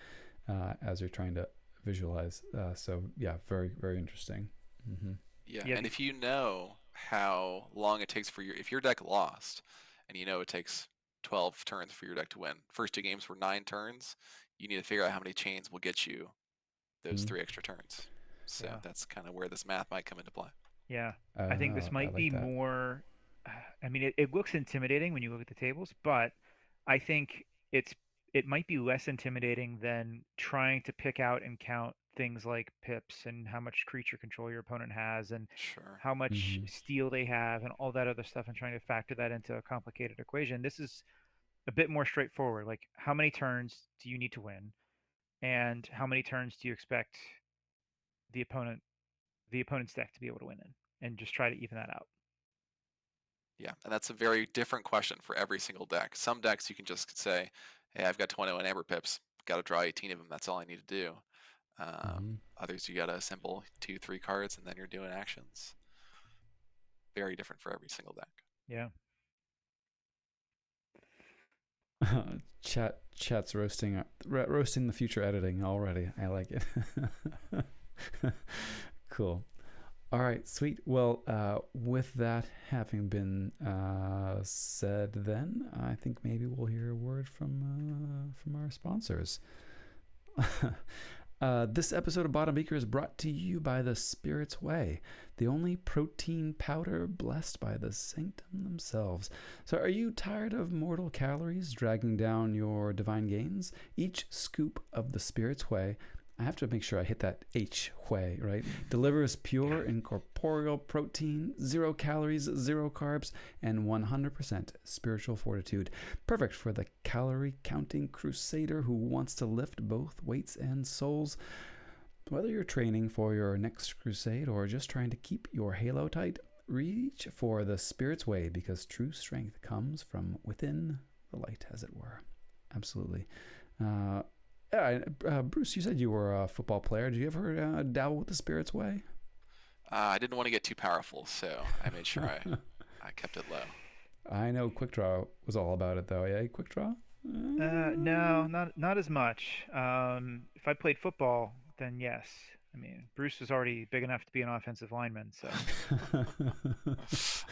as you're trying to visualize. So yeah, very very interesting. Mm-hmm. Yeah, Yeah, and if you know how long it takes for if your deck lost, and you know it takes 12 turns for your deck to win. First two games were 9 turns. You need to figure out how many chains will get you those Mm-hmm. 3 extra turns. So yeah, that's kind of where this math might come into play. yeah. I think this I might like be that. more. I mean, it looks intimidating when you look at the tables, but I think it might be less intimidating than trying to pick out and count things like pips and how much creature control your opponent has and Sure. how much Mm-hmm. steel they have and all that other stuff and trying to factor that into a complicated equation. This is a bit more straightforward. Like, how many turns do you need to win, and how many turns do you expect the opponent the opponent's deck to be able to win in, and just try to even that out. Yeah, and that's a very different question for every single deck. Some decks you can just say, hey, I've got 21 Amber Pips, got to draw 18 of them, that's all I need to do. Mm-hmm. Others you got to assemble 2, 3 cards, and then you're doing actions. Very different for every single deck. Yeah. Chat's roasting the future editing already. I like it. Cool. All right, sweet. Well, with that having been said, then I think maybe we'll hear a word from our sponsors. This episode of Bottom Beaker is brought to you by the Spirit's Way, the only protein powder blessed by the sanctum themselves. So are you tired of mortal calories dragging down your divine gains? Each scoop of the Spirit's Way, I have to make sure I hit that H way, right? Delivers pure incorporeal protein, 0 calories, 0 carbs, and 100% spiritual fortitude. Perfect for the calorie counting crusader who wants to lift both weights and souls. Whether you're training for your next crusade or just trying to keep your halo tight, reach for the Spirit's Way, because true strength comes from within the light, as it were. Absolutely. Bruce, you said you were a football player. Did you ever dabble with the Spirit's Way? I didn't want to get too powerful, so I made sure I kept it low. I know Quick Draw was all about it, though. Yeah, Quick Draw? No, not as much. If I played football, then yes. I mean, Bruce was already big enough to be an offensive lineman, so.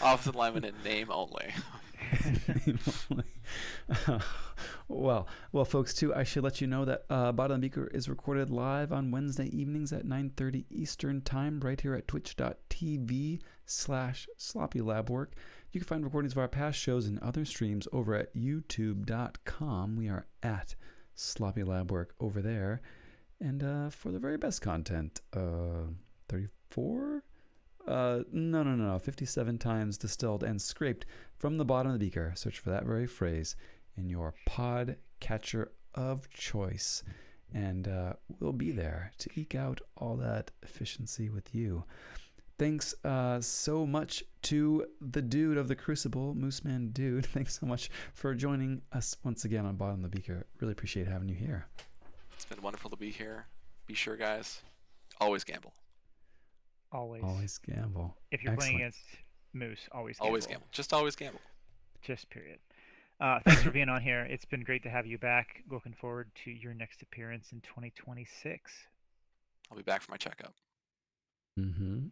Offensive lineman in name only. well, folks, too, I should let you know that Bottom Beaker is recorded live on Wednesday evenings at 9:30 Eastern Time, right here at twitch.tv/sloppylabwork. You can find recordings of our past shows and other streams over at youtube.com. We are at Sloppy Lab Work over there. And for the very best content, 34? No. 57 times distilled and scraped from the bottom of the beaker. Search for that very phrase in your pod catcher of choice. And we'll be there to eke out all that efficiency with you. Thanks so much to the dude of the Crucible, Moosemandude. Thanks so much for joining us once again on Bottom of the Beaker. Really appreciate having you here. It's been wonderful to be here. Be sure, guys, always gamble. Always Gamble. If you're Excellent. playing against Moose, always gamble. Always gamble. Just always gamble. Just period. Thanks for being on here. It's been great to have you back. Looking forward to your next appearance in 2026. I'll be back for my checkup. Mm-hmm.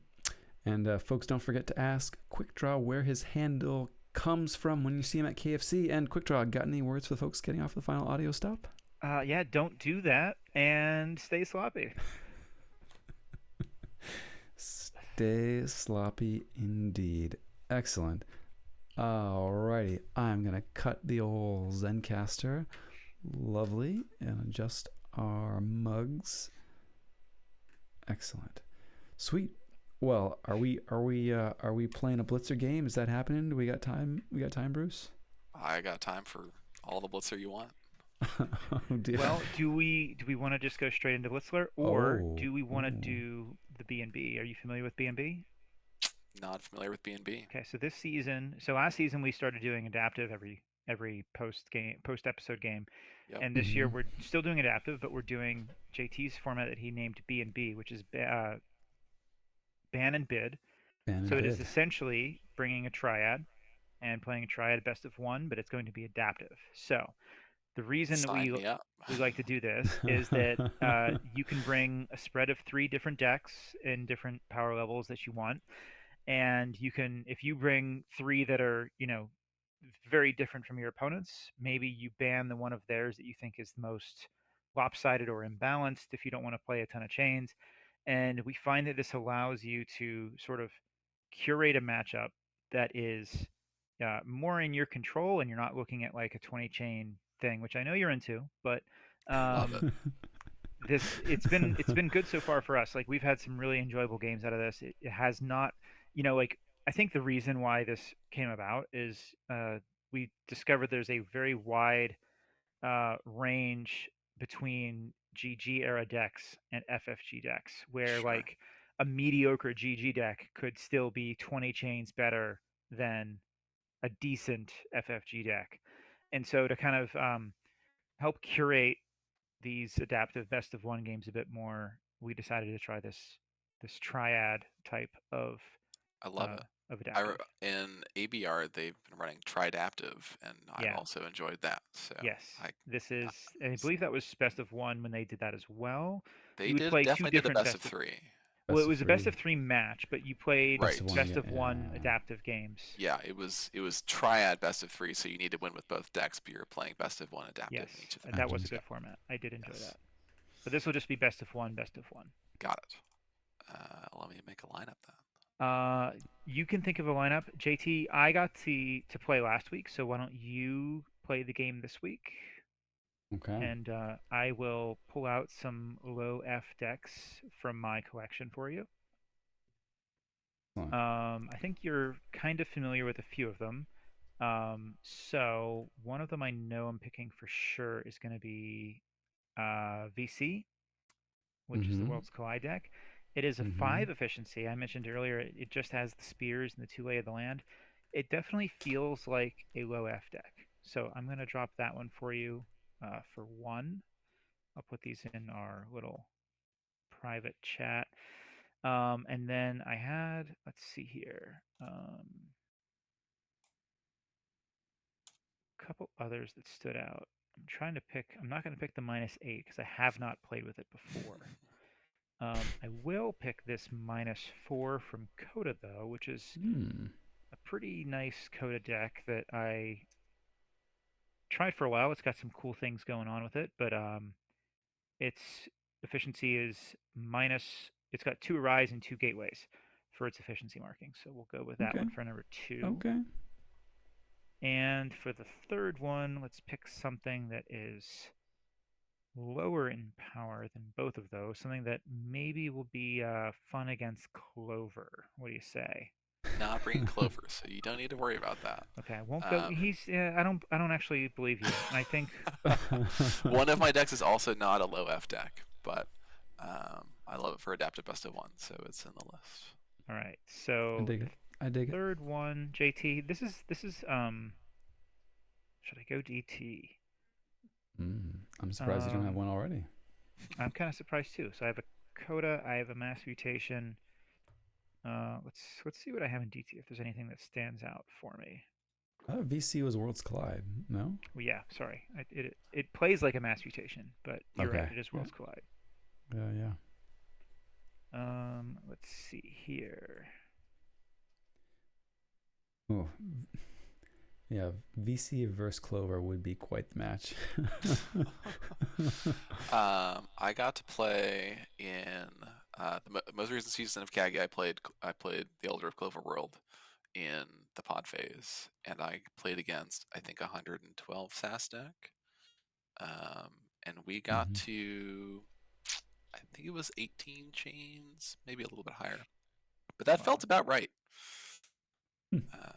And folks, don't forget to ask Quick Draw where his handle comes from when you see him at KFC. And Quick Draw, got any words for the folks getting off the final audio stop? Yeah, don't do that and stay sloppy. Stay sloppy indeed. Excellent. Alrighty, I'm gonna cut the old Zencaster. Lovely, and adjust our mugs. Excellent. Sweet. Well, are we playing a Blitzer game? Is that happening? Do we got time? We got time, Bruce? I got time for all the blitzer you want. Oh dear. Well, do we want to just go straight into Blitzler, or do we want to do the B&B? Are you familiar with B&B? Not familiar with B&B. Okay, so last season we started doing adaptive every every post episode game. Yep. And this year Hmm. we're still doing adaptive, but we're doing JT's format that he named B&B, which is ban and bid. Ban So and it is bid. essentially bringing a triad and playing a triad best of one, but it's going to be adaptive. So the reason that Sign me up. we like to do this is that you can bring a spread of 3 different decks in different power levels that you want, and you can, if you bring 3 that are, very different from your opponents, maybe you ban the one of theirs that you think is the most lopsided or imbalanced if you don't want to play a ton of chains. And we find that this allows you to sort of curate a matchup that is more in your control, and you're not looking at like a 20 chain thing, which I know you're into, but Love it. um, it's been good so far for us. Like, we've had some really enjoyable games out of this. It has not, like, I think the reason why this came about is we discovered there's a very wide range between GG era decks and FFG decks, where Sure. like a mediocre GG deck could still be 20 chains better than a decent FFG deck. And so to kind of help curate these adaptive best of one games a bit more, we decided to try this triad type I love uh, it. adaptive. In ABR, they've been running Tridaptive, and I've Yeah. also enjoyed that. So Yes. I, This is, and I s- believe that was best of one when they did that as well. they You would did play two definitely did a different best of best of. three. Well, it Best of was a best three. of three match, but you played Best of Right. one. best Yeah. of one Yeah. adaptive games. Yeah, it was Triad best of three, so you need to win with both decks, but you're playing best of one Yes, adaptive in each of the that was a matches. good Yep. format. I did enjoy Yes. that. But this will just be best of one, best of one. Got it. Let me make a lineup then. Uh, you can think of a lineup. JT, I got to play last week, so why don't you play the game this week? Okay. And I will pull out some low F decks from my collection for you. Excellent. I think you're kind of familiar with a few of them. So one of them I know I'm picking for sure is going to be VC, which is the Mm-hmm. World's Collide deck. It is a Mm-hmm. 5 efficiency. I mentioned earlier it just has the spears and the 2 lay of the land. It definitely feels like a low F deck. So I'm going to drop that one for you for 1. I'll put these in our little private chat. And then I had, let's see here, a couple others that stood out. I'm not going to pick the -8 because I have not played with it before. I will pick this -4 from Coda, though, which is Hmm. a pretty nice Coda deck that I tried for a while. It's got some cool things going on with it, but its efficiency is minus. It's got 2 Arise and 2 Gateways for its efficiency marking. So we'll go with that Okay. one for number 2. Okay. And for the third one, let's pick something that is lower in power than both of those. Something that maybe will be fun against Clover. What do you say? Not bringing Clover, so you don't need to worry about that. Okay, I won't go. Um, He's. I don't actually believe you. I think. One of my decks is also not a low F deck, but I love it for adaptive best of one, so it's in the list. All right. I So dig the it. I dig it. third one, JT. This is. Should I go DT? I'm surprised you don't have one already. I'm kind of surprised too. So I have a Coda. I have a Mass Mutation. Let's see what I have in DT. If there's anything that stands out for me. I thought VC was Worlds Collide. No? Well, yeah. Sorry. It plays like a Mass Mutation, but you're right. Okay. It is Yeah. Worlds Collide. Yeah. Yeah. Let's see here. Oh, yeah. VC versus Clover would be quite the match. I got to play in the most recent season of Kagi. I played the Elder of Clover World in the pod phase, and I played against I think 112 SAS deck, and we got Mhm. to I think it was 18 chains, maybe a little bit higher, but that Wow. felt about right. Hmm. Uh,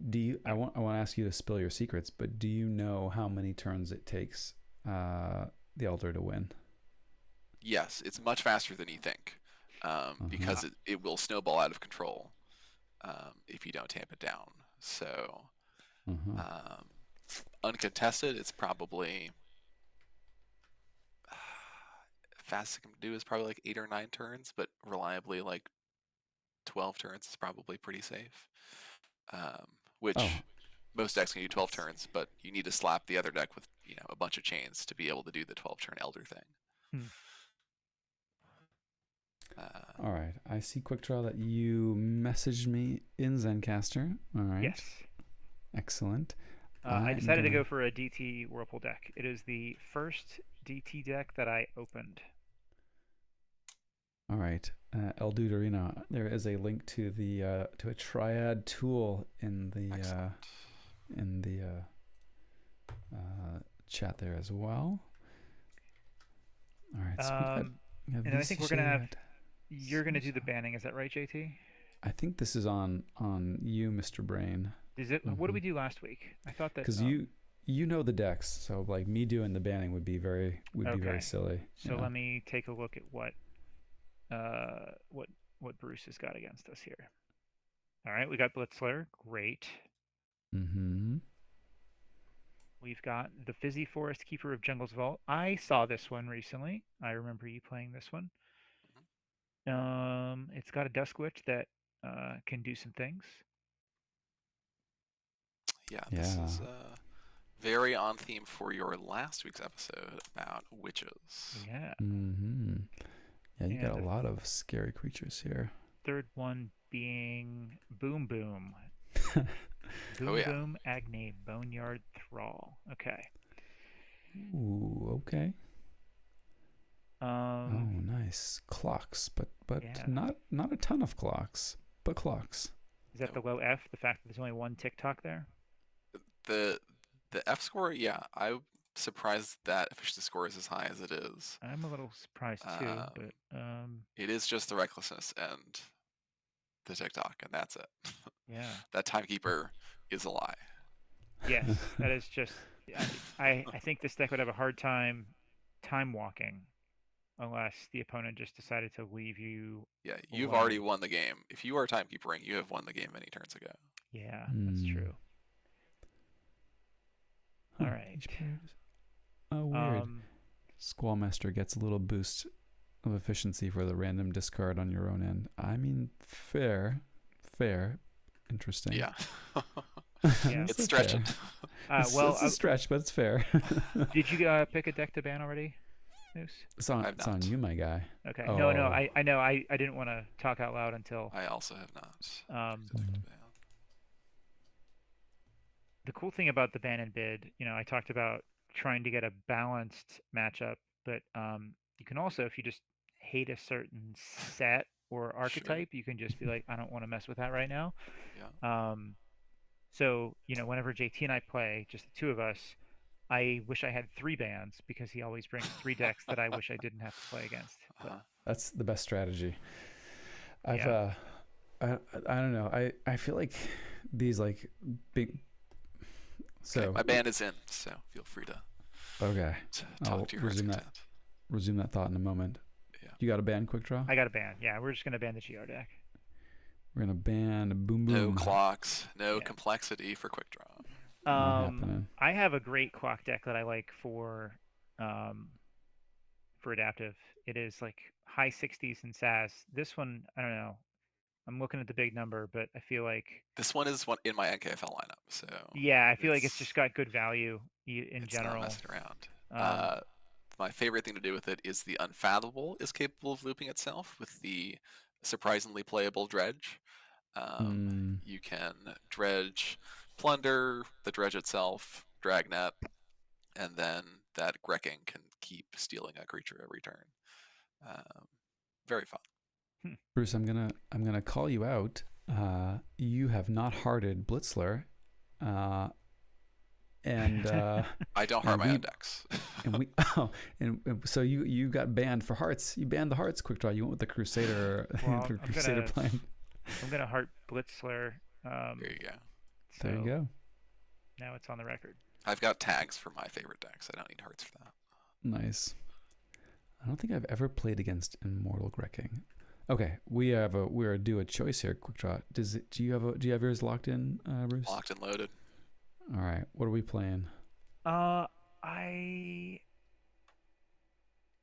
Do you? I Yeah. want. I want to ask you to spill your secrets, but do you know how many turns it takes the Elder to win? yes, it's much faster than you think, Uh-huh. because it will snowball out of control if you don't tamp it down. So Uh-huh. um, uncontested, it's probably fastest it can do is probably like 8 or 9 turns, but reliably like 12 turns is probably pretty safe. Which Oh, most decks can do 12 turns, but you need to slap the other deck with a bunch of chains to be able to do the 12-turn Elder thing. Hmm. all right. I see, Quick Draw, that you messaged me in Zencaster. All right. Yes. Excellent. I decided to go for a DT Whirlpool deck. It is the first DT deck that I opened. All right, El Duderino, there is a link to the to a triad tool in the chat there as well. All right, so we have and I think we're gonna have. You're gonna do the Caesar. banning. Is that right, JT? I think this is on you, Mr. Brain. Is it? What did we do last week? I thought that because you know the decks, so like me doing the banning would be very silly. So let me take a look at what Bruce has got against us here. All right, we got Blitzler. Great. Mm-hmm. We've got the Fizzy Forest Keeper of Jungle's Vault. I saw this one recently. I remember you playing this one. It's got a Dusk Witch that can do some things. Yeah, this is very on theme for your last week's episode about witches. Yeah. Mm-hmm. Yeah, you got a lot of scary creatures here. Third one being Boom Boom. Boom Boom Agni Boneyard Thrall. Okay. Ooh, okay. Oh, nice. Clocks, but not a ton of clocks, but clocks. Is that the low F? The fact that there's only one tick-tock there? The F score, yeah. I'm surprised that efficiency score is as high as it is. I'm a little surprised too, but it is just the recklessness and the tick-tock, and that's it. Yeah. That timekeeper is a lie. Yes, that is just. I think this deck would have a hard time walking unless the opponent just decided to leave you. Yeah, you've already won the game. If you are timekeepering, you have won the game many turns ago. Yeah, that's true. All right. Oh, weird. Squallmaster gets a little boost of efficiency for the random discard on your own end. I mean, fair, interesting. Yeah. Yeah. It's stretching. It's a stretch, but it's fair. Did you pick a deck to ban already, Moose? It's on you, my guy. Okay. Oh. No, I know. I didn't want to talk out loud until. I also have not. The cool thing about the ban and bid, I talked about trying to get a balanced matchup, but you can also, if you just hate a certain set or archetype, you can just be like, I don't want to mess with that right now. Yeah. So, whenever JT and I play, just the two of us, I wish I had 3 bans because he always brings 3 decks that I wish I didn't have to play against. That's the best strategy. I don't know. I feel like these like big. So okay, my ban is in, so feel free to. Okay. Talk to your heart's content. Resume that thought in a moment. Yeah. You got a ban, Quick Draw? I got a ban. Yeah, we're just gonna ban the GR deck. We're gonna ban Boom Boom. No clocks, no complexity for Quick Draw. I have a great clock deck that I like for adaptive. It is like high 60s in SAS. This one, I don't know. I'm looking at the big number, but I feel like this one is in my NKFL lineup. So yeah, I feel like it's just got good value in general. It's not messing around. My favorite thing to do with it is the Unfathomable is capable of looping itself with the surprisingly playable Dredge. You can dredge Plunder, the Dredge itself, Dragnet, and then that Grekking can keep stealing a creature every turn. Very fun. Bruce, I'm gonna call you out. You have not hearted Blitzler, and I don't heart my own decks. and so you got banned for hearts. You banned the hearts, Quick Draw. You went with the Crusader, Crusader plan. I'm gonna heart Blitzler. There you go. So there you go. Now it's on the record. I've got tags for my favorite decks. I don't need hearts for that. Nice. I don't think I've ever played against Immortal Grekking. Okay, we're due a choice here, Quick Draw. Do you have yours locked in, Bruce? Locked and loaded. All right, what are we playing? Uh, I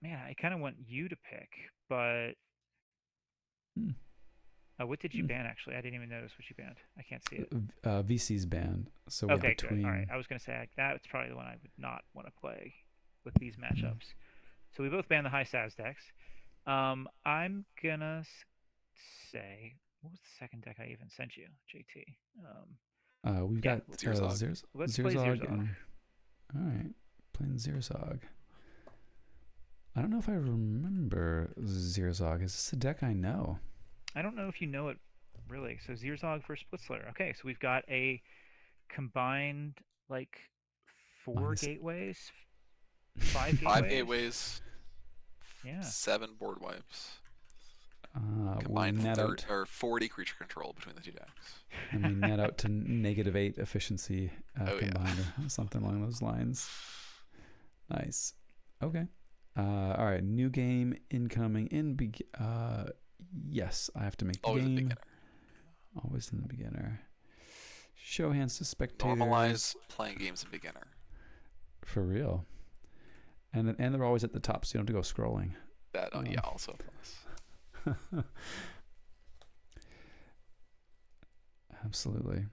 man, I kind of want you to pick, but Hmm. what did you Hmm. ban actually? I didn't even notice what you banned. I can't see it. VC's banned, so we have Okay, good. All right. between. I was gonna say like, that's probably the one I would not want to play with these Hmm. matchups. So we both banned the high SAS decks. I'm gonna say what was the second deck I even sent you, JT? We've Yeah, got Zirzog. let's play Zirzog Zirzog. and all right, playing Zirzog. I don't know if I remember Zirzog. Is this a deck I know? I don't know if you know it really. So Zirzog for Split Slayer. Okay, so we've got a combined like four Minus. gateways, five Five gateways. gateways, Yeah. 7 board wipes. We Combined net out 40 creature control between the two decks. and we net out to -8 efficiency Oh yeah. combined or something along those lines. Nice. Okay. All right. New game incoming in. Yes, I have to make the Always a game. beginner. Always in the beginner. Show hands to spectators. Normalize playing games in beginner. For real. And they're always at the top, so you don't have to go scrolling. That yeah, also a plus. Absolutely.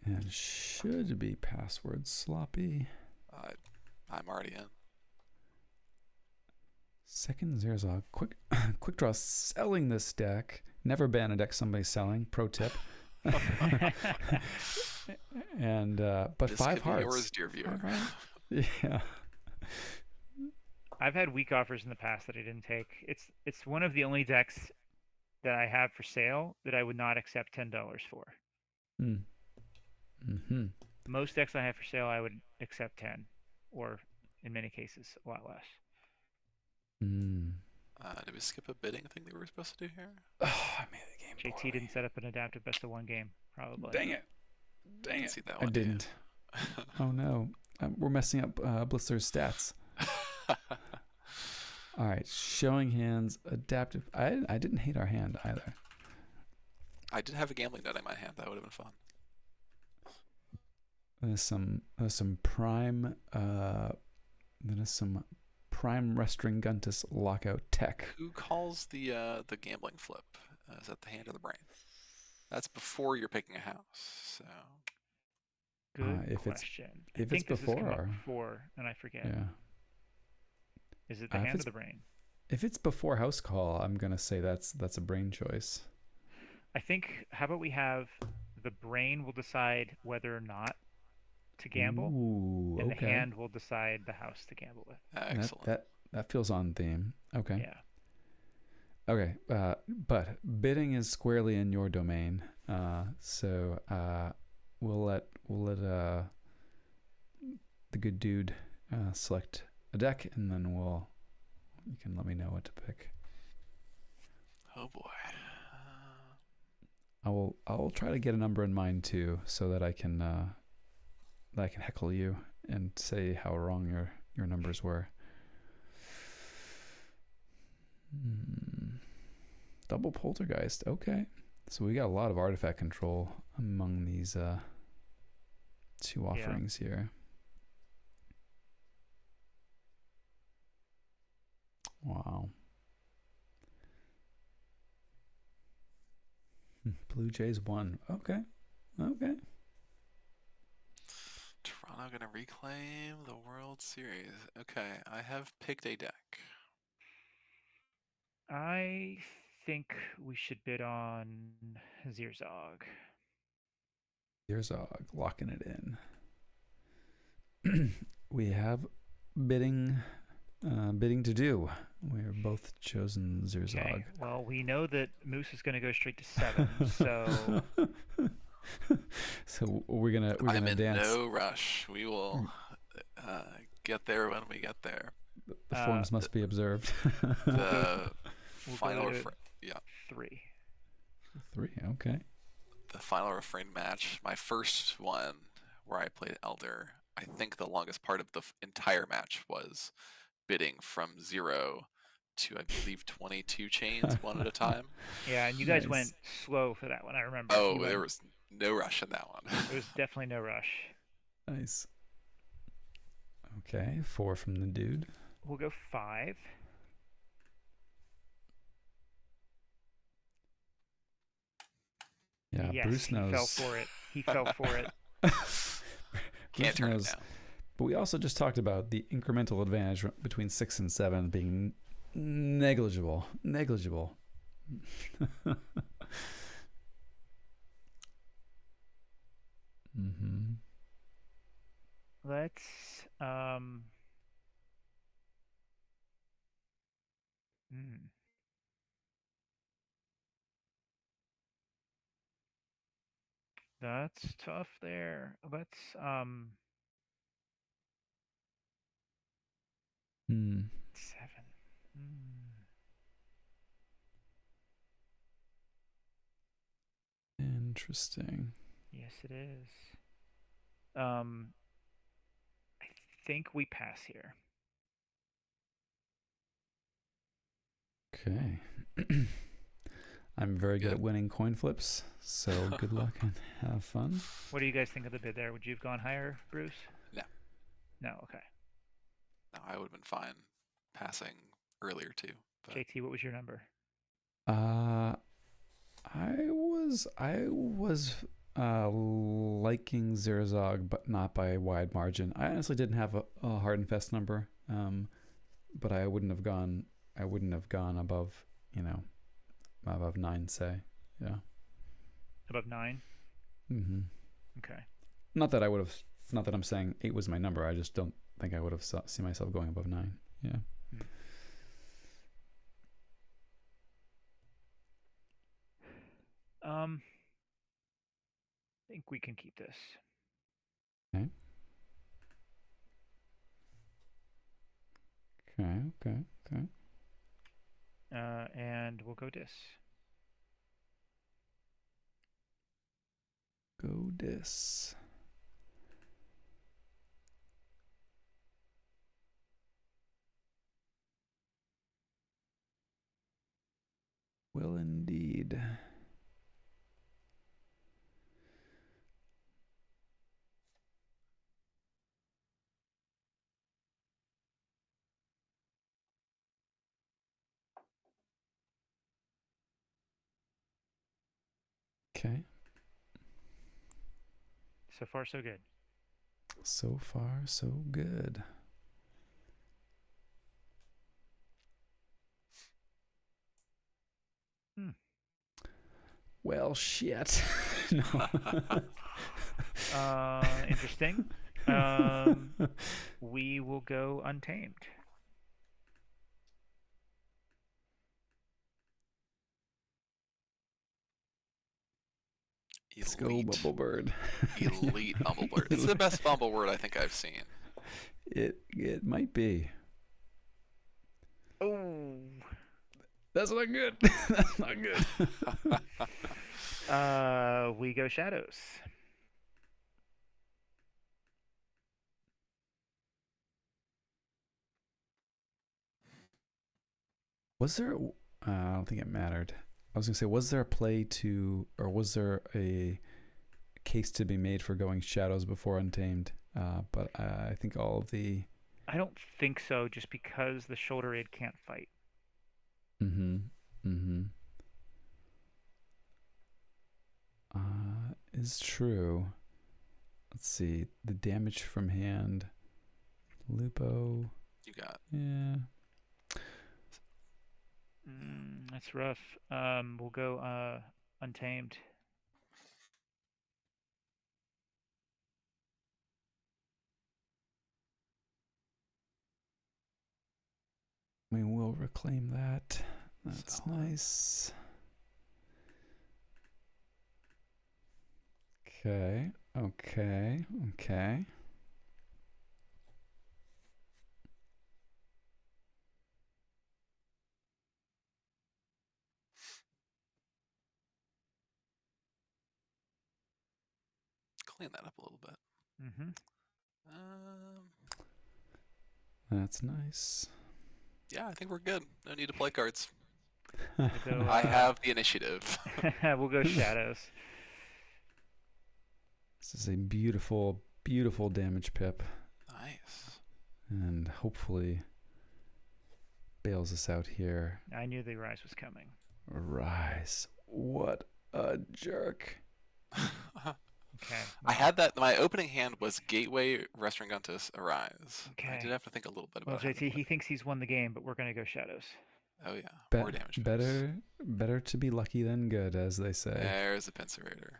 And should be password sloppy. I'm already in. Second Zirzog. Quick draw selling this deck. Never ban a deck somebody's selling. Pro tip. And but This 5 could be hearts. yours, dear viewer. Yeah. I've had weak offers in the past that I didn't take. It's one of the only decks that I have for sale that I would not accept $10 for. Mm-hmm. Most decks I have for sale I would accept 10, or in many cases a lot less. Mm. Did we skip a bidding thing that we were supposed to do here? Oh, I made the game. JT poorly. didn't set up an adaptive best of one game, probably. Dang it. Dang it. See that I one, didn't. Oh no. We're messing up Blitzer's stats. All right, showing hands, adaptive. I didn't hate our hand either. I did have a gambling nut in my hand. That would have been fun. There's some prime. There's some prime Restringuntus lockout tech. Who calls the gambling flip? Is that the hand or the brain? That's before you're picking a house. So Good question. I think this has come up before, and I forget. Yeah. Is it the hand or the brain? If it's before house call, I'm gonna say that's a brain choice. I think. How about we have the brain will decide whether or not to gamble, Ooh, and okay. the hand will decide the house to gamble with. excellent. That feels on theme. Okay. Yeah. Okay. But bidding is squarely in your domain. So we'll let the good dude select a deck, and then you can let me know what to pick. Oh boy. I'll try to get a number in mind too, so that I can heckle you and say how wrong your numbers were. Double poltergeist. Okay, so we got a lot of artifact control among these two offerings here. Wow. Blue Jays won. Okay. Toronto gonna reclaim the World Series. Okay, I have picked a deck. I think we should bid on Zirzog. Zirzog, locking it in. We have bidding to do. We're both chosen Zirzog. Okay. Well, we know that Moose is going to go straight to 7, so so we're gonna I'm in dance. no rush. We will get there when we get there. The forms must be observed. The we'll final refrain. Yeah. 3. Okay. The final refrain match, my first one where I played Elder. I think the longest part of the entire match was bidding from 0 to, I believe, 22 chains one at a time. Yeah, and you guys went slow for that one. I remember. Oh, there was No rush in that one. It was definitely no rush. Nice. Okay, 4 from the dude. We'll go 5. Yeah, Yes, Bruce he fell knows. for it. He fell for it. Can't Bruce turn it knows. down. But we also just talked about the incremental advantage between 6 and 7 being negligible. Negligible. Mm-hmm. Let's hmm. That's tough there. Let's 7. Hmm. Interesting. Yes, it is. Um, I think we pass here. Okay. I'm very good Good. at winning coin flips, so good luck and have fun. What do you guys think of the bid there? Would you have gone higher, Bruce? No. No, okay. No, I would have been fine passing earlier too. But JT, what was your number? Uh, I was liking Zerzog, but not by a wide margin. I honestly didn't have a hard and fast number, but I wouldn't have gone. I wouldn't have gone above, above 9, say. Yeah. Above 9? Mm-hmm. Okay. Not that I would have. Not that I'm saying 8 was my number. I just don't think I would have seen myself going above 9. Yeah. Hmm. I think we can keep this. Okay. Okay. Okay. Okay. And we'll go dis. Go dis. Will indeed. Okay. So far, so good. So far, so good. Well, shit. No. Interesting. We will go untamed. Let's go, elite, Bumblebird. elite Bumblebird. It's the best Bumblebird I think I've seen. It might be. Oh. That's not good. That's not good. We go shadows. Was there? I don't think it mattered. I was gonna say, was there a play to, or was there a case to be made for going shadows before Untamed? But I think all of the. I don't think so, just because the shoulder aid can't fight. Mm-hmm. Mm-hmm. Is true. Let's see. The damage from hand. Lupo. You got. Yeah. That's rough. We'll go untamed. We will reclaim that. That's Solid. nice. Okay. Okay. Okay. Clean that up a little bit. Mm-hmm. That's nice. Yeah, I think we're good. No need to play cards. We'll go, I have the initiative. we'll go shadows. This is a beautiful, beautiful damage pip. Nice. And hopefully bails us out here. I knew the rise was coming. Rise. What a jerk. Okay. I had that. My opening hand was Gateway, Restringuntus, Arise. Okay. I did have to think a little bit Well, about how to JT, he play. thinks he's won the game, but we're going to go Shadows. Oh yeah, more damage. Better to be lucky than good, as they say. There's a Pincerator.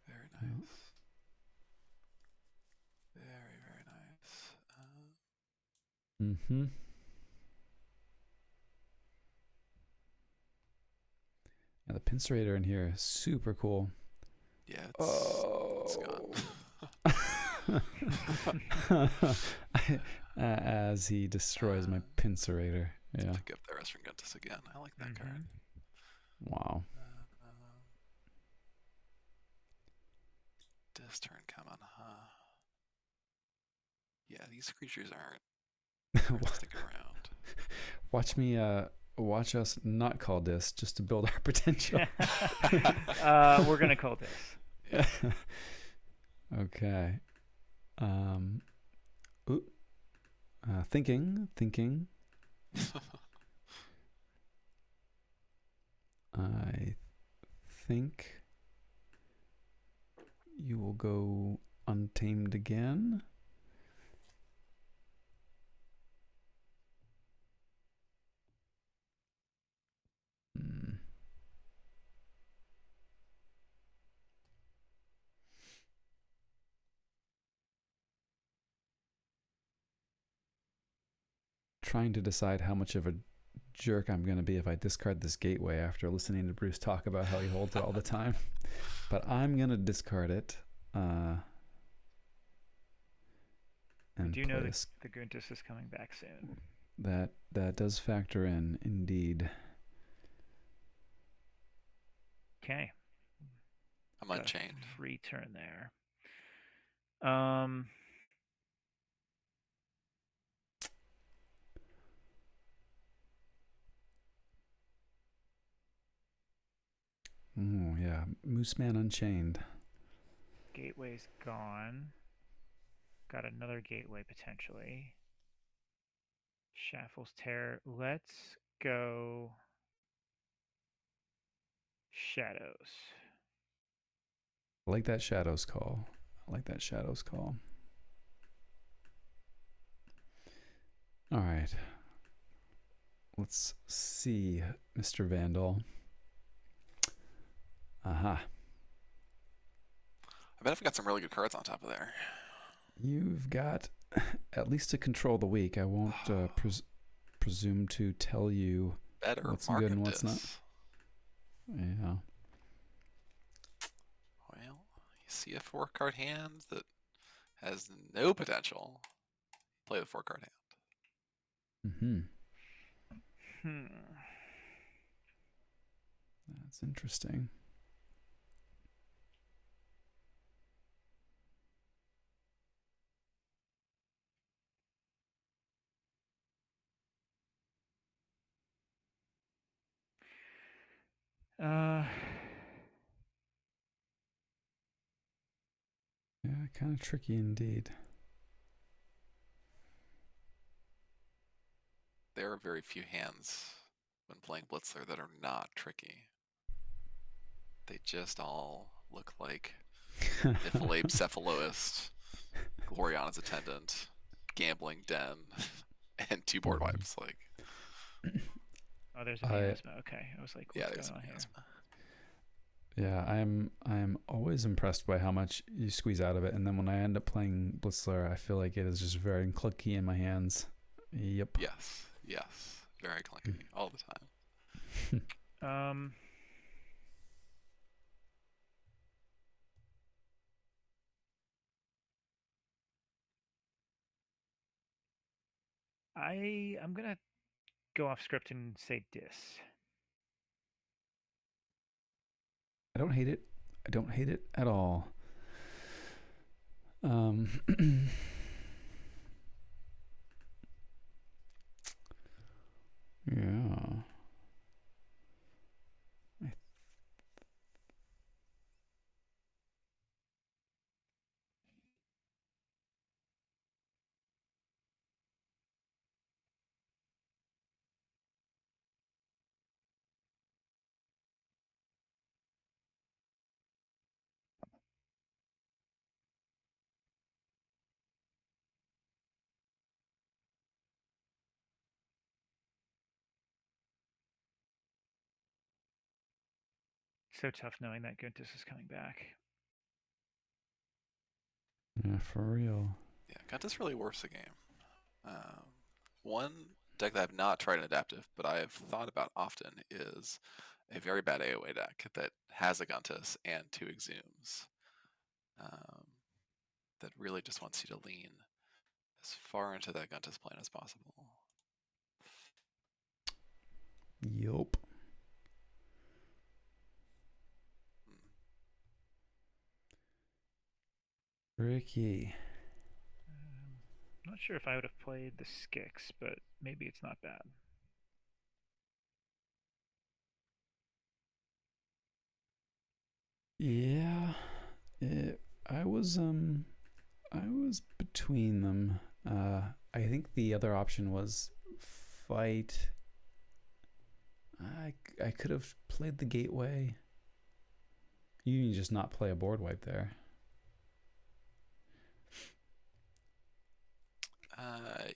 Very nice. Very, very nice. Mm-hmm. Yeah, the Pincerator in here is super cool. Yeah, it's gone. As he destroys my Pincerator. Yeah. Pick up the Restringuntus again. I like that card. Wow. This turn coming, huh? Yeah, these creatures aren't sticking around. Watch us not call this just to build our potential. We're gonna call this. Yeah. Okay. Thinking. I think you will go Untamed again. Trying to decide how much of a jerk I'm going to be if I discard this Gateway after listening to Bruce talk about how he holds it all the time. But I'm going to discard it. And do you know the Guntus is coming back soon? That does factor in, indeed. Okay. I'm Unchained. Free turn there. Oh yeah, Mooseman Unchained. Gateway's gone. Got another gateway potentially. Shaffle's Terror. Let's go Shadows. I like that Shadows call. All right. Let's see, Mr. Vandal. Aha. I bet I've got some really good cards on top of there. You've got at least to control the weak. I won't presume to tell you what's good and what's not. Yeah. Well, you see a 4-card hand that has no potential. Play the 4-card hand. That's interesting. Yeah, kind of tricky indeed. There are very few hands when playing Blitzler that are not tricky. They just all look like Niphalabe Cephaloist, Gloriana's Attendant, Gambling Den, and 2 board wipes. Like, oh, there's a miasma. Okay, I was like, what's there's going on a miasma. here? Yeah, I'm always impressed by how much you squeeze out of it, and then when I end up playing Blitzler, I feel like it is just very clunky in my hands. Yep. Yes, very clunky all the time. I'm gonna go off script and say Dis. I don't hate it at all. Yeah. So tough knowing that Guntus is coming back. Yeah, for real. Yeah, Guntus really works the game. Um, one deck that I've not tried an adaptive, but I have thought about often is a very bad AOA deck that has a Guntus and 2 Exhumes. That really just wants you to lean as far into that Guntus plane as possible. Yup. Ricky. Not sure if I would have played the Skix, but maybe it's not bad. Yeah, I was between them. I think the other option was fight. I could have played the gateway. You can just not play a board wipe there.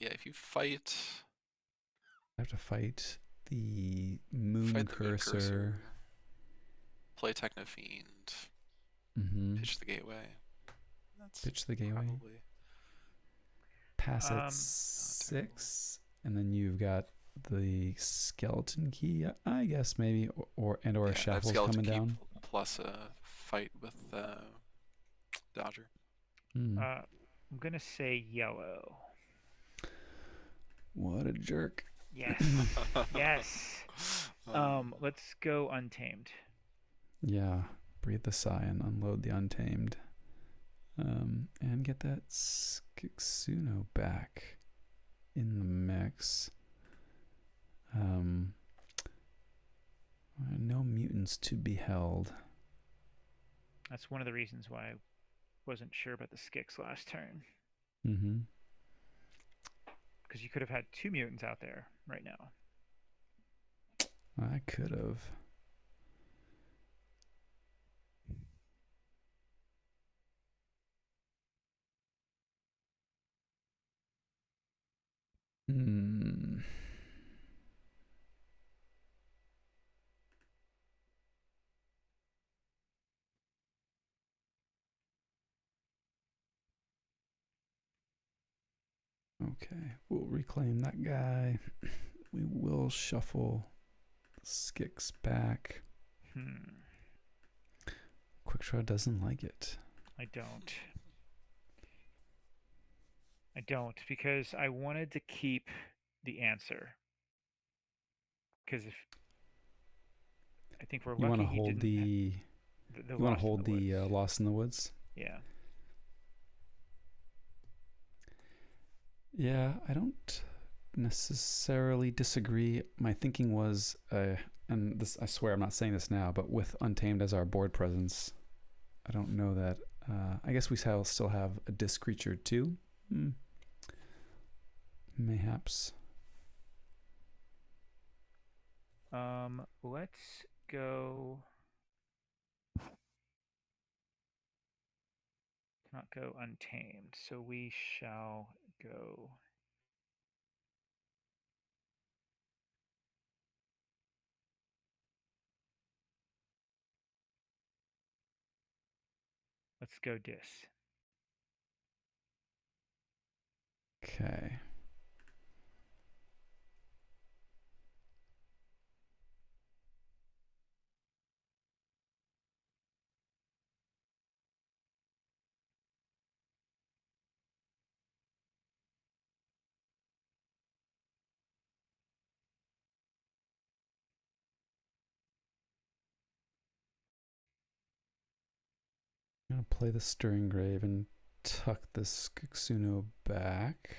Yeah, if you fight, I have to fight the moon fight the Moon cursor. Cursor, play Technofiend, pitch the gateway. That's Pitch the gateway. probably Pass at 6, and then you've got the skeleton key, I guess maybe, or a shuffle's coming down. Plus a fight with Dodger. I'm gonna say yellow. What a jerk. Yes. Yes. Let's go Untamed. Yeah. Breathe the sigh and unload the Untamed. And get that Skixuno back in the mix. No mutants to be held. That's one of the reasons why I wasn't sure about the Skix last turn. Mm-hmm. Because you could have had 2 mutants out there right now. I could have. Okay, we'll reclaim that guy. We will shuffle Skix back. Quickdraw doesn't like it. I don't, because I wanted to keep the answer. Because if I think we're lucky, you want to hold the you want to hold the Lost in the Woods. Yeah. Yeah, I don't necessarily disagree. My thinking was, and this, I swear I'm not saying this now, but with Untamed as our board presence, I don't know that. I guess we still have a disc creature too. Mayhaps. Let's go. Cannot go Untamed, so we shall go. Let's go Dis. Okay. I'm going to play the Stirring Grave and tuck the Skixuno back.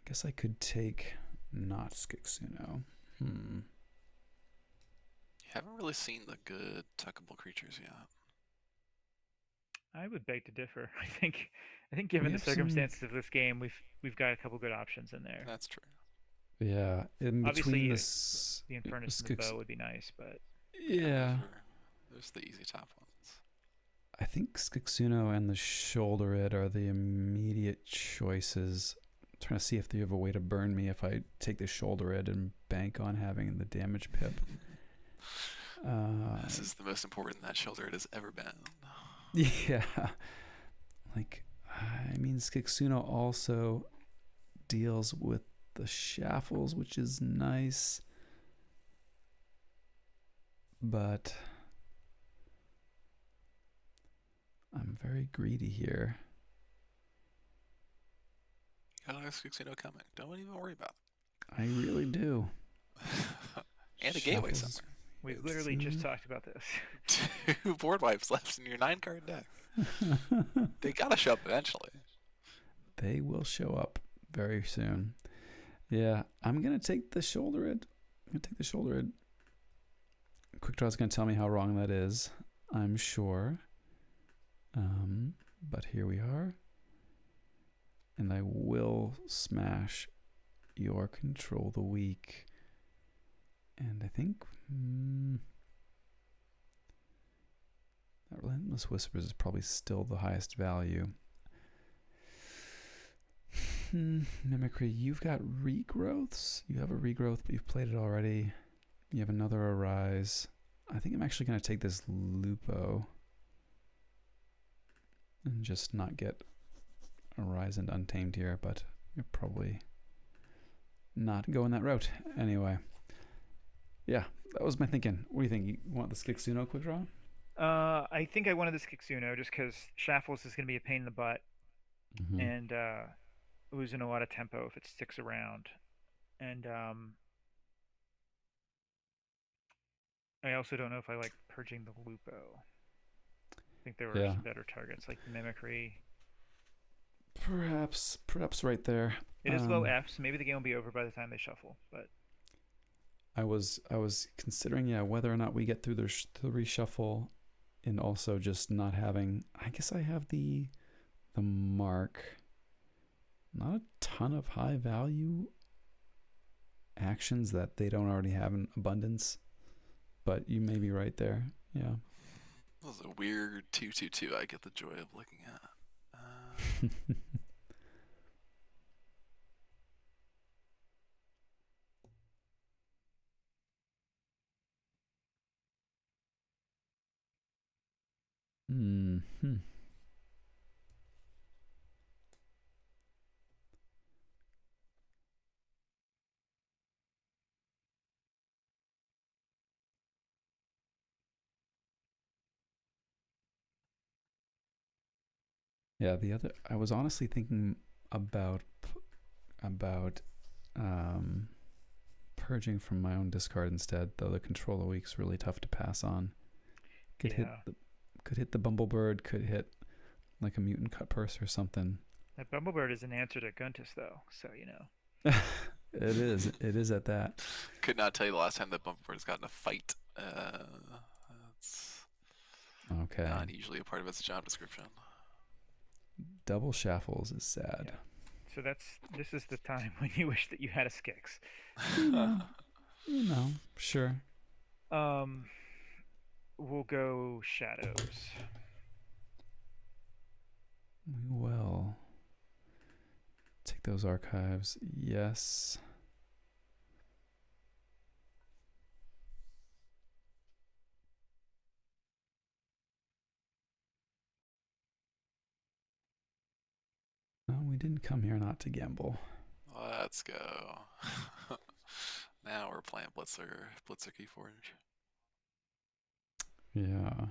I guess I could take not Skixuno. You haven't really seen the good tuckable creatures yet. I would beg to differ. I think given the circumstances of this game, we've got a couple good options in there. That's true. Yeah, in obviously between the Infernus and the Bow would be nice, but yeah, there's the easy top ones. I think Skixuno and the Shouldered are the immediate choices. I'm trying to see if they have a way to burn me if I take the Shouldered and bank on having the damage pip. This is the most important that shoulder it has ever been. Yeah. Like, I mean, Skixuno also deals with the shaffles, which is nice. But I'm very greedy here. You got another Skixuno coming. Don't even worry about I really do. it. And a gateway Shuffles. somewhere. We It's literally just talked about this. 2 board wipes left in your 9-card deck. They gotta show up eventually. They will show up very soon. Yeah, I'm gonna take the shoulder id. Quick Draw's gonna tell me how wrong that is, I'm sure. But here we are. And I will smash your Control the Weak. And I think that Relentless Whispers is probably still the highest value. Mimicry, you've got regrowths. You have a regrowth, but you've played it already. You have another Arise. I think I'm actually going to take this Lupo and just not get Arise and Untamed here, but you're probably not going that route. Anyway, yeah, that was my thinking. What do you think? You want the Skixuno quick draw? I think I wanted the Skixuno just because Shaffles is going to be a pain in the butt and losing a lot of tempo if it sticks around. And I also don't know if I like purging the Lupo. I think there were some better targets like Mimicry. Perhaps right there. It is low F, so maybe the game will be over by the time they shuffle. But I was considering, whether or not we get through the reshuffle, and also just not having. I guess I have the mark. Not a ton of high value actions that they don't already have in abundance, but you may be right there. Yeah. That was a weird 2/2/2. I get the joy of looking at. Yeah, I was honestly thinking about purging from my own discard instead, though the Control of Weak's really tough to pass on. Could hit the Bumblebird, could hit like a Mutant Cut Purse or something. That Bumblebird is an answer to Guntus, though, so you know. It is at that. Could not tell you the last time that Bumblebird has gotten a fight. That's okay. Not usually a part of its job description. Double Shaffles is sad. Yeah. So this is the time when you wish that you had a Skix. Sure. We'll go Shadows. We will take those archives. Yes. No, we didn't come here not to gamble. Let's go. Now we're playing Blitzer Keyforge. Yeah.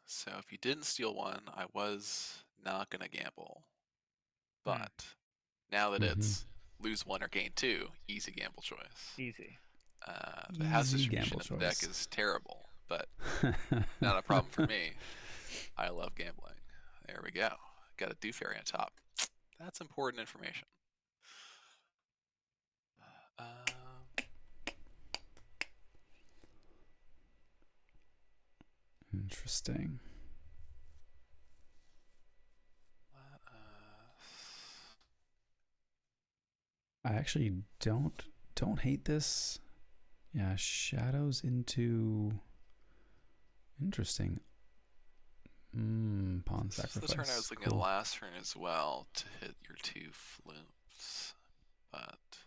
So if you didn't steal one, I was not gonna gamble. But now that it's lose 1 or gain 2, easy gamble choice. Easy. The house distribution of the deck is terrible, but not a problem for me. I love gambling. There we go. Got a Dew Fairy on top. That's important information. Interesting. I actually don't hate this. Yeah, Shadows into interesting. Pawn This is the sacrifice. turn I was looking Cool. at last turn as well to hit your 2 floops, but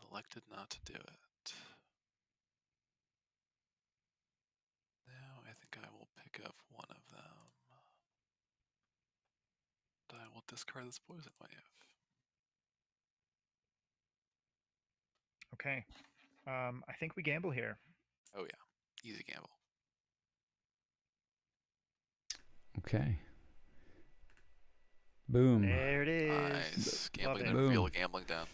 elected not to do it. Now I think I will pick up one of them. And I will discard this poison wave. Okay. I think we gamble here. Oh yeah, easy gamble. Okay. Boom. There it is. Nice. Love Gambling it. the real gambling down.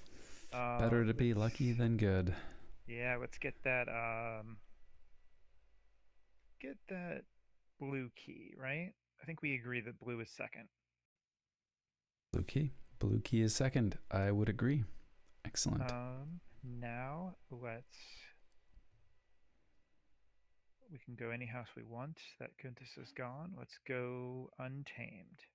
Better to be lucky than good. Yeah, let's get that blue key, right? I think we agree that blue is second. Blue key. Blue key is second. I would agree. Excellent. Now we can go any house we want. That goodness is gone. Let's go untamed.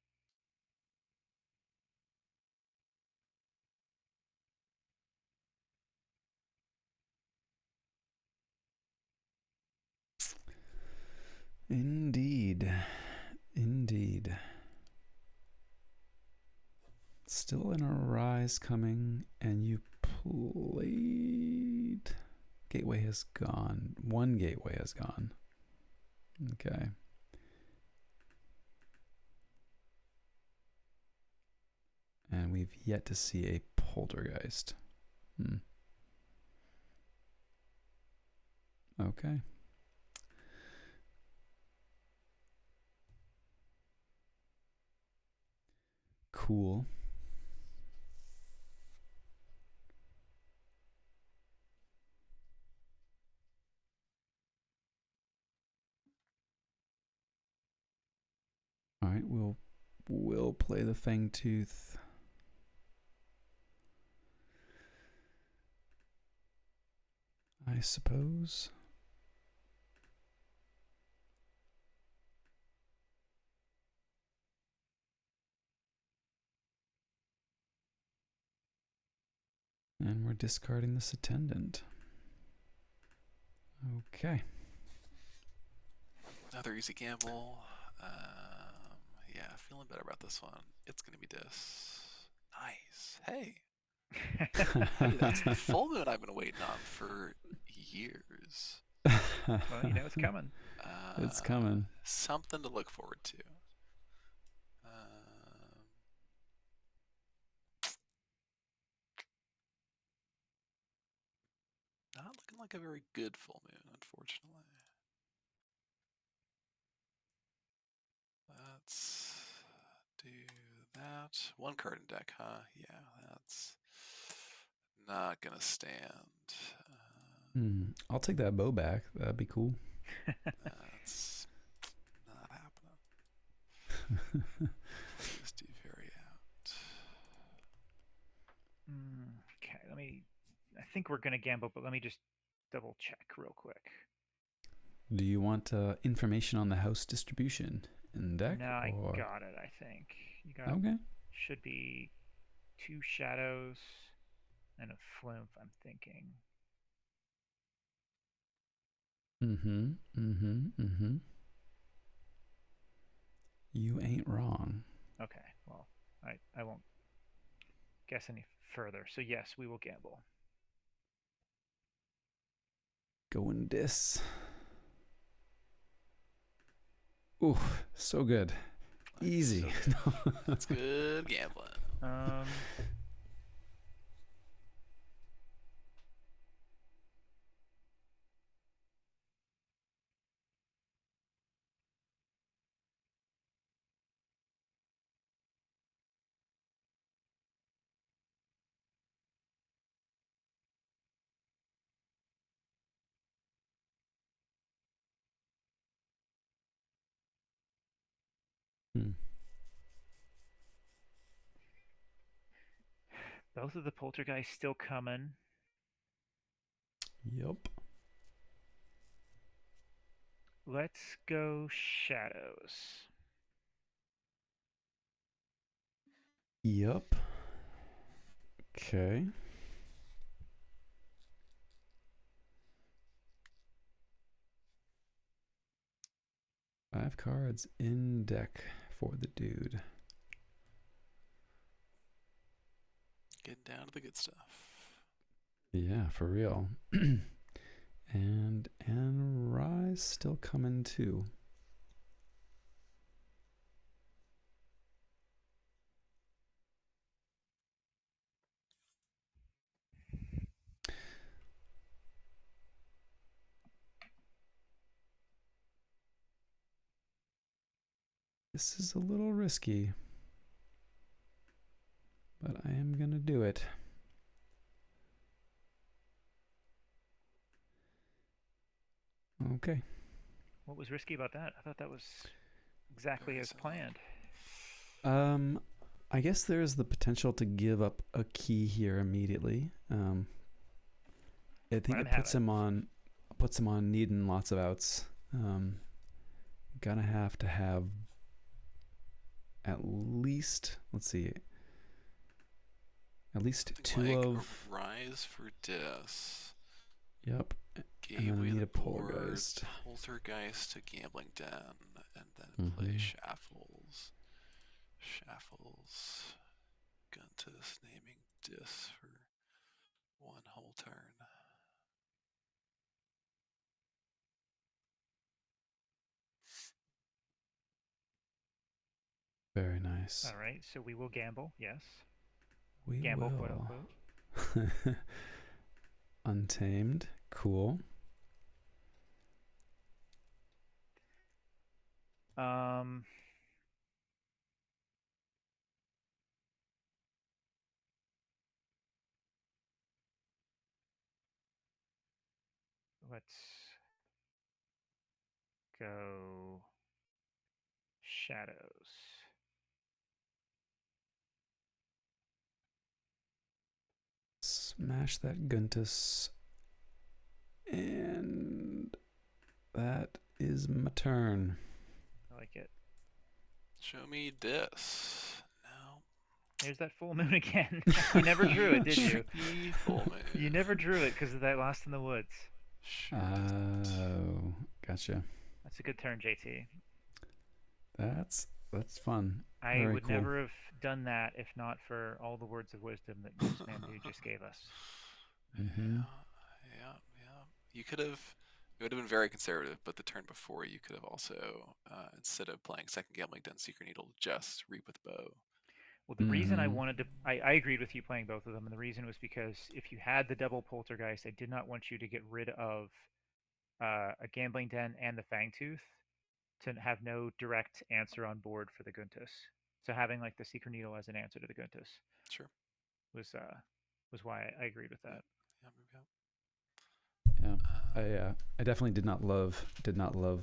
Indeed. Indeed. Still in a rise coming, and you played. Gateway has gone. One gateway has gone. Okay. And we've yet to see a poltergeist. Okay. Cool. All right, we'll play the Fangtooth. I suppose. And we're discarding this attendant. Okay. Another easy gamble. Yeah, feeling better about this one. It's gonna be this. Nice. Hey. Hey, that's the full moon I've been waiting on for years. Well, you know it's coming. It's coming. Something to look forward to. Not looking like a very good full moon, unfortunately. Let's do that. One card in deck, huh? Yeah, that's not gonna stand. I'll take that bow back. That'd be cool. That's not happening. Just do vary out. Okay, I think we're gonna gamble, but let me just double check real quick. Do you want information on the house distribution in deck? No, I got it, I think. You got Okay. Should be 2 shadows and a flume, I'm thinking. You ain't wrong. Okay, well, I won't guess any further. So yes, we will gamble. Going dis. Ooh, so good. Easy. So good. That's good gambling. Both of the poltergeists still coming. Yep. Let's go shadows. Yep. Okay. 5 cards in deck for the dude. Getting down to the good stuff. Yeah, for real. And Rye's still coming too. This is a little risky, but I am going to do it. Okay. What was risky about that? I thought that was exactly Very as planned. I guess there's the potential to give up a key here immediately. I think it puts him on needing lots of outs. Gonna have to have at least, let's see, at least two like of Rise for Dis. Yep. Gave And then I away need the a board, poltergeist. Poltergeist to Gambling Den, and then play Shaffles. Shaffles. Guntus naming Dis for one whole turn. Very nice. All right, so we will gamble. Yes. We Gamble, will. quote unquote. Untamed. Cool. Let's go Shadows. Smash that Guntus. And that is my turn. I like it. Show me Dis. No. There's that full moon again. You never drew it, did you? Full moon. You never drew it because of that Lost in the Woods. Oh, gotcha. That's a good turn, JT. That's fun. I Very would cool. never have done that if not for all the words of wisdom that Moosemandude just gave us. Yeah. You could have. It would have been very conservative, but the turn before you could have also, instead of playing second Gambling Den Secret Needle, just Reap with Bow. Well, the reason I wanted to, I agreed with you playing both of them, and the reason was because if you had the double Poltergeist, I did not want you to get rid of a Gambling Den and the Fangtooth to have no direct answer on board for the Guntus. So having like the Secret Needle as an answer to the Guntus Sure. was why I agreed with that. Yeah. I definitely did not love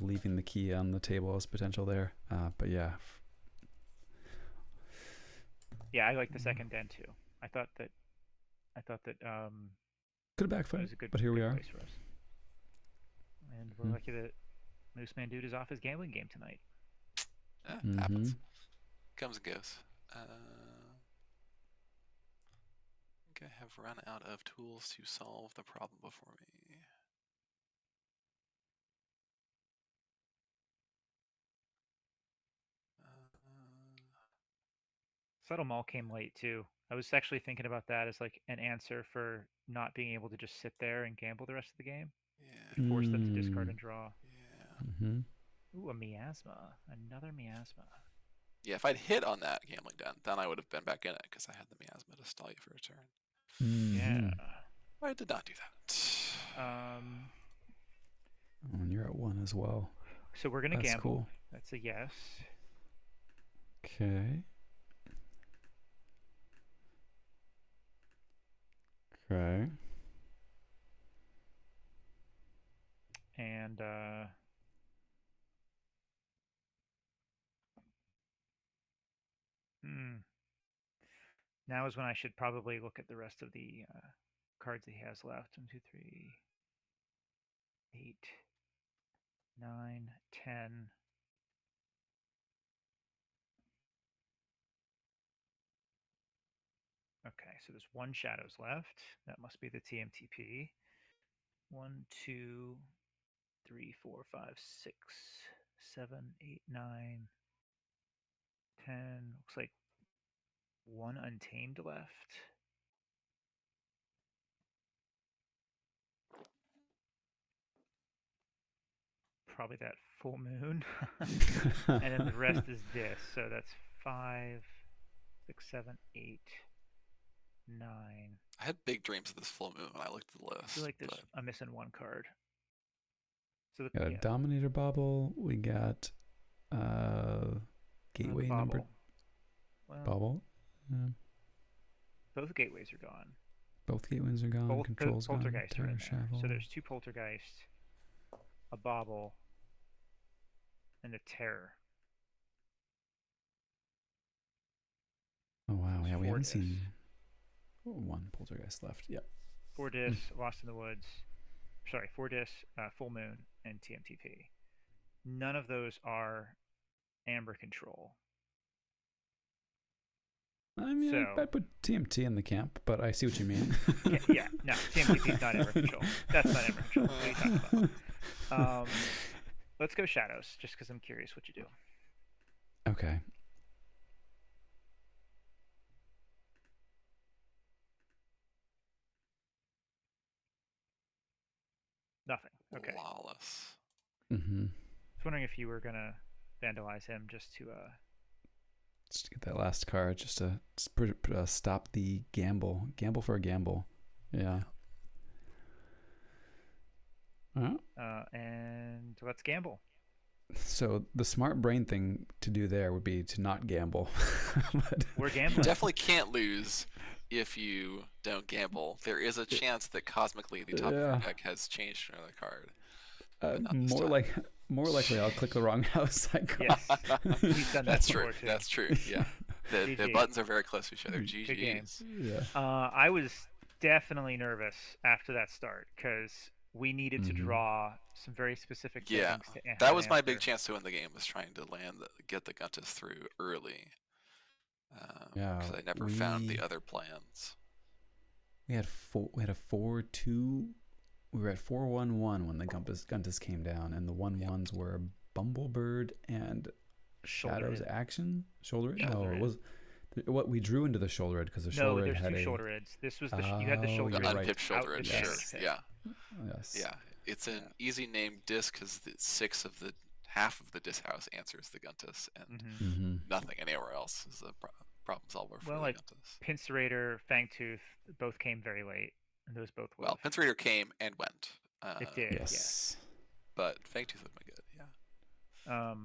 leaving the key on the table as potential there. But yeah. Yeah, I like the second den too. I thought that could have backfired, was a good, but here we are. Place for us. And we're lucky that Moosemandude is off his gambling game tonight. Happens. Comes and goes. I think I have run out of tools to solve the problem before me. Subtle Maul came late too. I was actually thinking about that as like an answer for not being able to just sit there and gamble the rest of the game. Yeah. Force them to discard and draw. Yeah. Ooh, a miasma. Another miasma. Yeah, if I'd hit on that Gambling Den, then I would have been back in it because I had the miasma to stall you for a turn. Yeah. I did not do that. And you're at 1 as well. So we're gonna gamble. Cool. That's a yes. Okay. And now is when I should probably look at the rest of the cards he has left. 1, 2, 3, 8, 9, 10. Okay, so there's 1 Shadows left. That must be the TMTP. 1, 2, 3, 4, 5, 6, 7, 8, 9, 10. Looks like one untamed left. Probably that full moon. And then the rest is this. So that's 5, 6, 7, 8, 9. I had big dreams of this full moon when I looked at the I feel list, like but I'm missing one card. So got a yeah, Dominator bobble. We got gateway number well, bobble. both gateways are gone. Both gateways are gone. Both Control's gone. poltergeists are in Terror there. Shackle. So there's 2 poltergeists, a bobble, and a terror. Oh wow, yeah, we 4 haven't discs. seen one poltergeist left. Yep. 4 discs, Lost in the Woods. Sorry, 4 discs, Full Moon, and TMTP. None of those are Amber Control. I mean, So, I'd put TMT in the camp, but I see what you mean. yeah, no, TMTP is not Amber Control. That's not Amber Control. What are you talking about? Let's go Shadows, just because I'm curious what you do. Okay. Nothing. Okay. Lawless. Mm-hmm. I was wondering if you were gonna vandalize him just to Just to get that last card, just to stop the gamble. Gamble for a gamble. Yeah. and let's gamble. So the smart brain thing to do there would be to not gamble. But We're You gambling. definitely can't lose if you don't gamble. There is a chance that cosmically the top of your deck has changed to another card. But not this time. more likely I'll click the wrong house. Yes, he's done that That's before true. too. That's true. Yeah. The GG. buttons are very close to each other. Good game. GG's. Yeah. I was definitely nervous after that start because we needed to draw some very specific things. Yeah. To That was my answer. big chance to win the game, was trying to get the Guntus through early. Yeah. Because I never found the other plans. We had a 4-2. We were at 4-1-1 when the Guntus came down, and the 1-1s were Bumblebird and Shadow's Action. Shoulder. Yeah. No, it was what we drew into the shoulder red because the shoulder red had there's 2 shoulder reds. This was you had the shoulder The red. right. unpipped shoulder red, sure. Yes. Yeah. Yes. Yeah. It's an easy named disc because half of the disc house answers the Guntus, and nothing anywhere else is a problem solver for the Guntus. Pincerator, Fangtooth, both came very late, and those both will. Well, Pincerator came and went. It did. Yes. But Fangtooth would have been good. Yeah.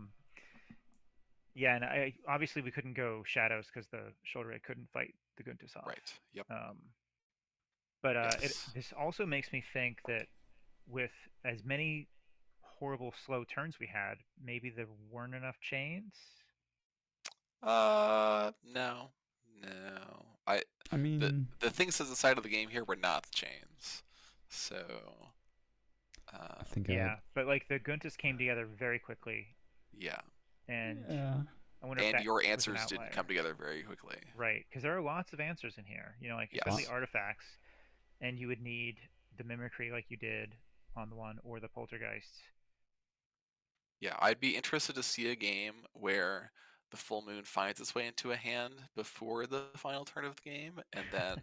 Yeah, and obviously we couldn't go Shadows because the shoulder red couldn't fight the Guntus off. Right. Yep. But Yes. this also makes me think that with as many horrible slow turns we had, maybe there weren't enough chains. No. I mean, the things at the side of the game here were not the chains. So. I think. But like the Guntus came together very quickly. Yeah. And I wonder and if your answers didn't come together very quickly. Right, because there are lots of answers in here. You know, like especially artifacts, and you would need the mimicry like you did on the one, or the poltergeists. Yeah, I'd be interested to see a game where the full moon finds its way into a hand before the final turn of the game, and then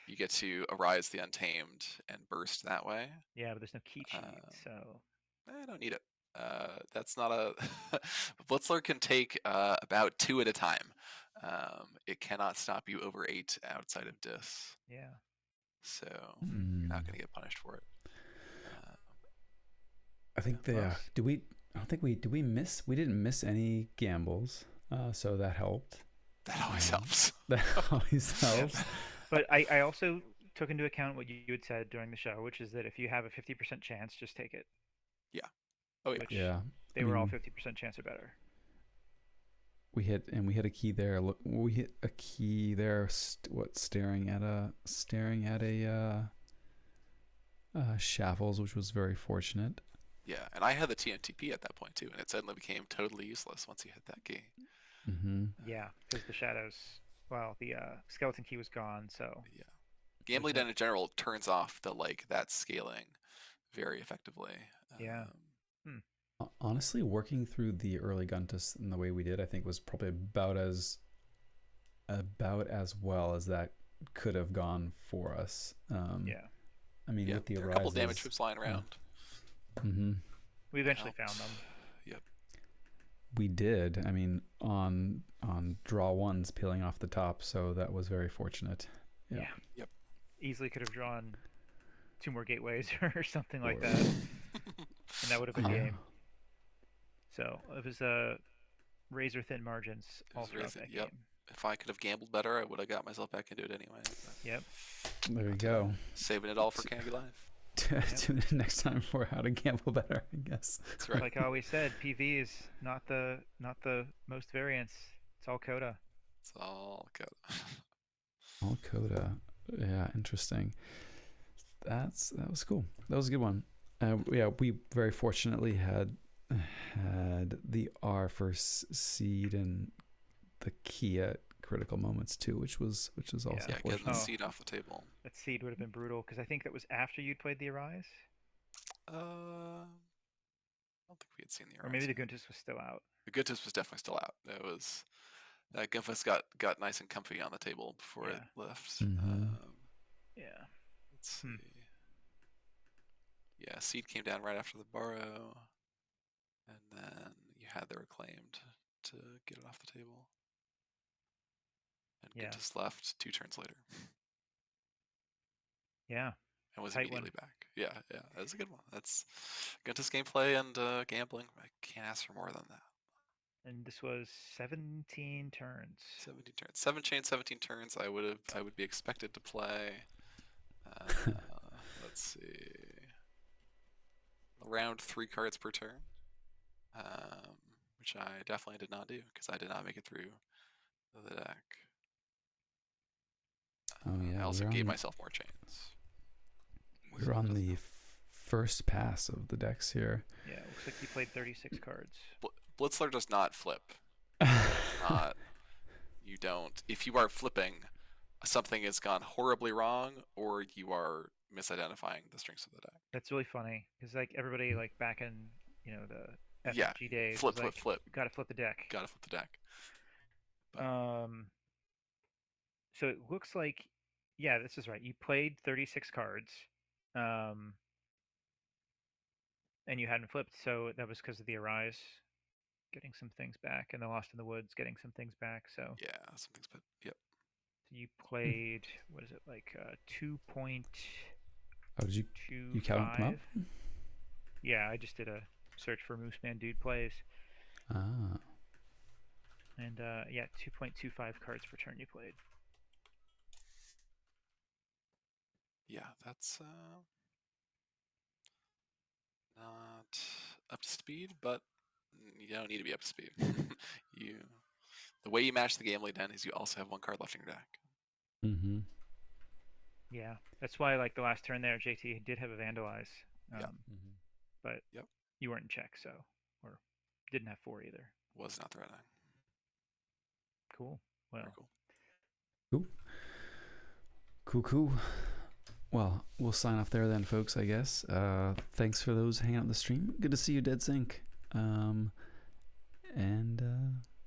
you get to Arise the Untamed and burst that way. Yeah, but there's no key cheat, so I don't need it. That's not a Blitzler can take about 2 at a time. It cannot stop you over 8 outside of Dis. Yeah. So you're not going to get punished for it. I think did we miss? We didn't miss any gambles, so that helped. That always helps. That always helps. But I also took into account what you had said during the show, which is that if you have a 50% chance, just take it. Yeah. Oh yeah. Yeah. They were all 50% chance or better. We hit a key there. Look, we hit a key there. Staring at a Shaffles, which was very fortunate. Yeah, and I had the TNTP at that point too, and it suddenly became totally useless once you hit that key. Yeah, because the shadows. Well, the skeleton key was gone, so. Yeah, Gambling Den in general turns off that scaling very effectively. Yeah. Honestly, working through the early Guntus in the way we did, I think was probably about as well as that could have gone for us. Yeah, I mean, Yeah, with the there are a couple damage arises, troops lying yeah. around. Mm-hmm. we eventually Helped. found them. Yep. We did. I mean, on draw ones peeling off the top, so that was very fortunate. Yeah. Yeah, Yep. easily could have drawn 2 more gateways or something like Or that, and that would have been yeah. game. So it was razor thin margins It all was very throughout that yep. game. If I could have gambled better, I would have got myself back into it anyway. But Yep. There you not today. go. Saving it all for Candy Live. Tune in next time for how to gamble better, I guess. That's right. Like I always said, PV is not the most variance. It's all coda. It's all good. All coda. Yeah, interesting. That was cool. That was a good one. Yeah, we very fortunately had our first seed and the key at critical moments too, which was also Yeah. Yeah, getting the fortunate. Oh. seed off the table. That seed would have been brutal because I think that was after you'd played the Arise, I don't think we had seen the or maybe the Horizon. Guntus was still out. The Goodness was definitely still out. It was Gunfus got nice and comfy on the table before it Yeah. left. Mm-hmm. Yeah. Let's see. Yeah, seed came down right after the borrow, and then you had the reclaimed to get it off the table. And Yeah. Guntus left 2 turns later Yeah. and was Tight immediately one. back. Yeah, that was a good one. That's Guntus gameplay and gambling. I can't ask for more than that. And this was 17 turns. 17 turns, 7 chain, 17 turns. I would be expected to play. Let's see, around 3 cards per turn, which I definitely did not do because I did not make it through the deck. Oh yeah, I also we gave myself more chains. were on the first pass of the decks here. Yeah, it looks like you played 36 cards. Blitzler does not flip. You don't. If you are flipping, something has gone horribly wrong, or you are misidentifying the strengths of the deck. That's really funny because like everybody like back in the Yeah, FFG days flip, was like, flip. gotta flip the deck. Gotta flip the deck. But So it looks like, yeah, this is right. You played 36 cards, and you hadn't flipped, so that was because of the Arise getting some things back, and the Lost in the Woods getting some things back. So yeah, something's but yep. you played, what is it, like 2.25? Oh, did you count them up? Yeah, I just did a search for Moosemandude plays, Ah. and yeah, 2.25 cards per turn you played. Yeah, that's not up to speed, but you don't need to be up to speed. The way you match the game lead then is you also have 1 card left in your deck. Mm-hmm. Yeah, that's why like the last turn there, JT did have a Vandalize, but Yep. you weren't in check, so, or didn't have 4 either. Was not threatening. Cool. Well, Very cool. Cool. Well, we'll sign off there then, folks, I guess. Thanks for those hanging out in the stream. Good to see you, Dead Sync.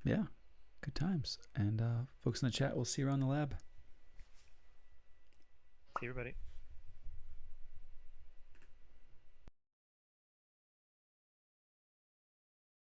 Yeah, good times. And folks in the chat, we'll see you around the lab. see everybody.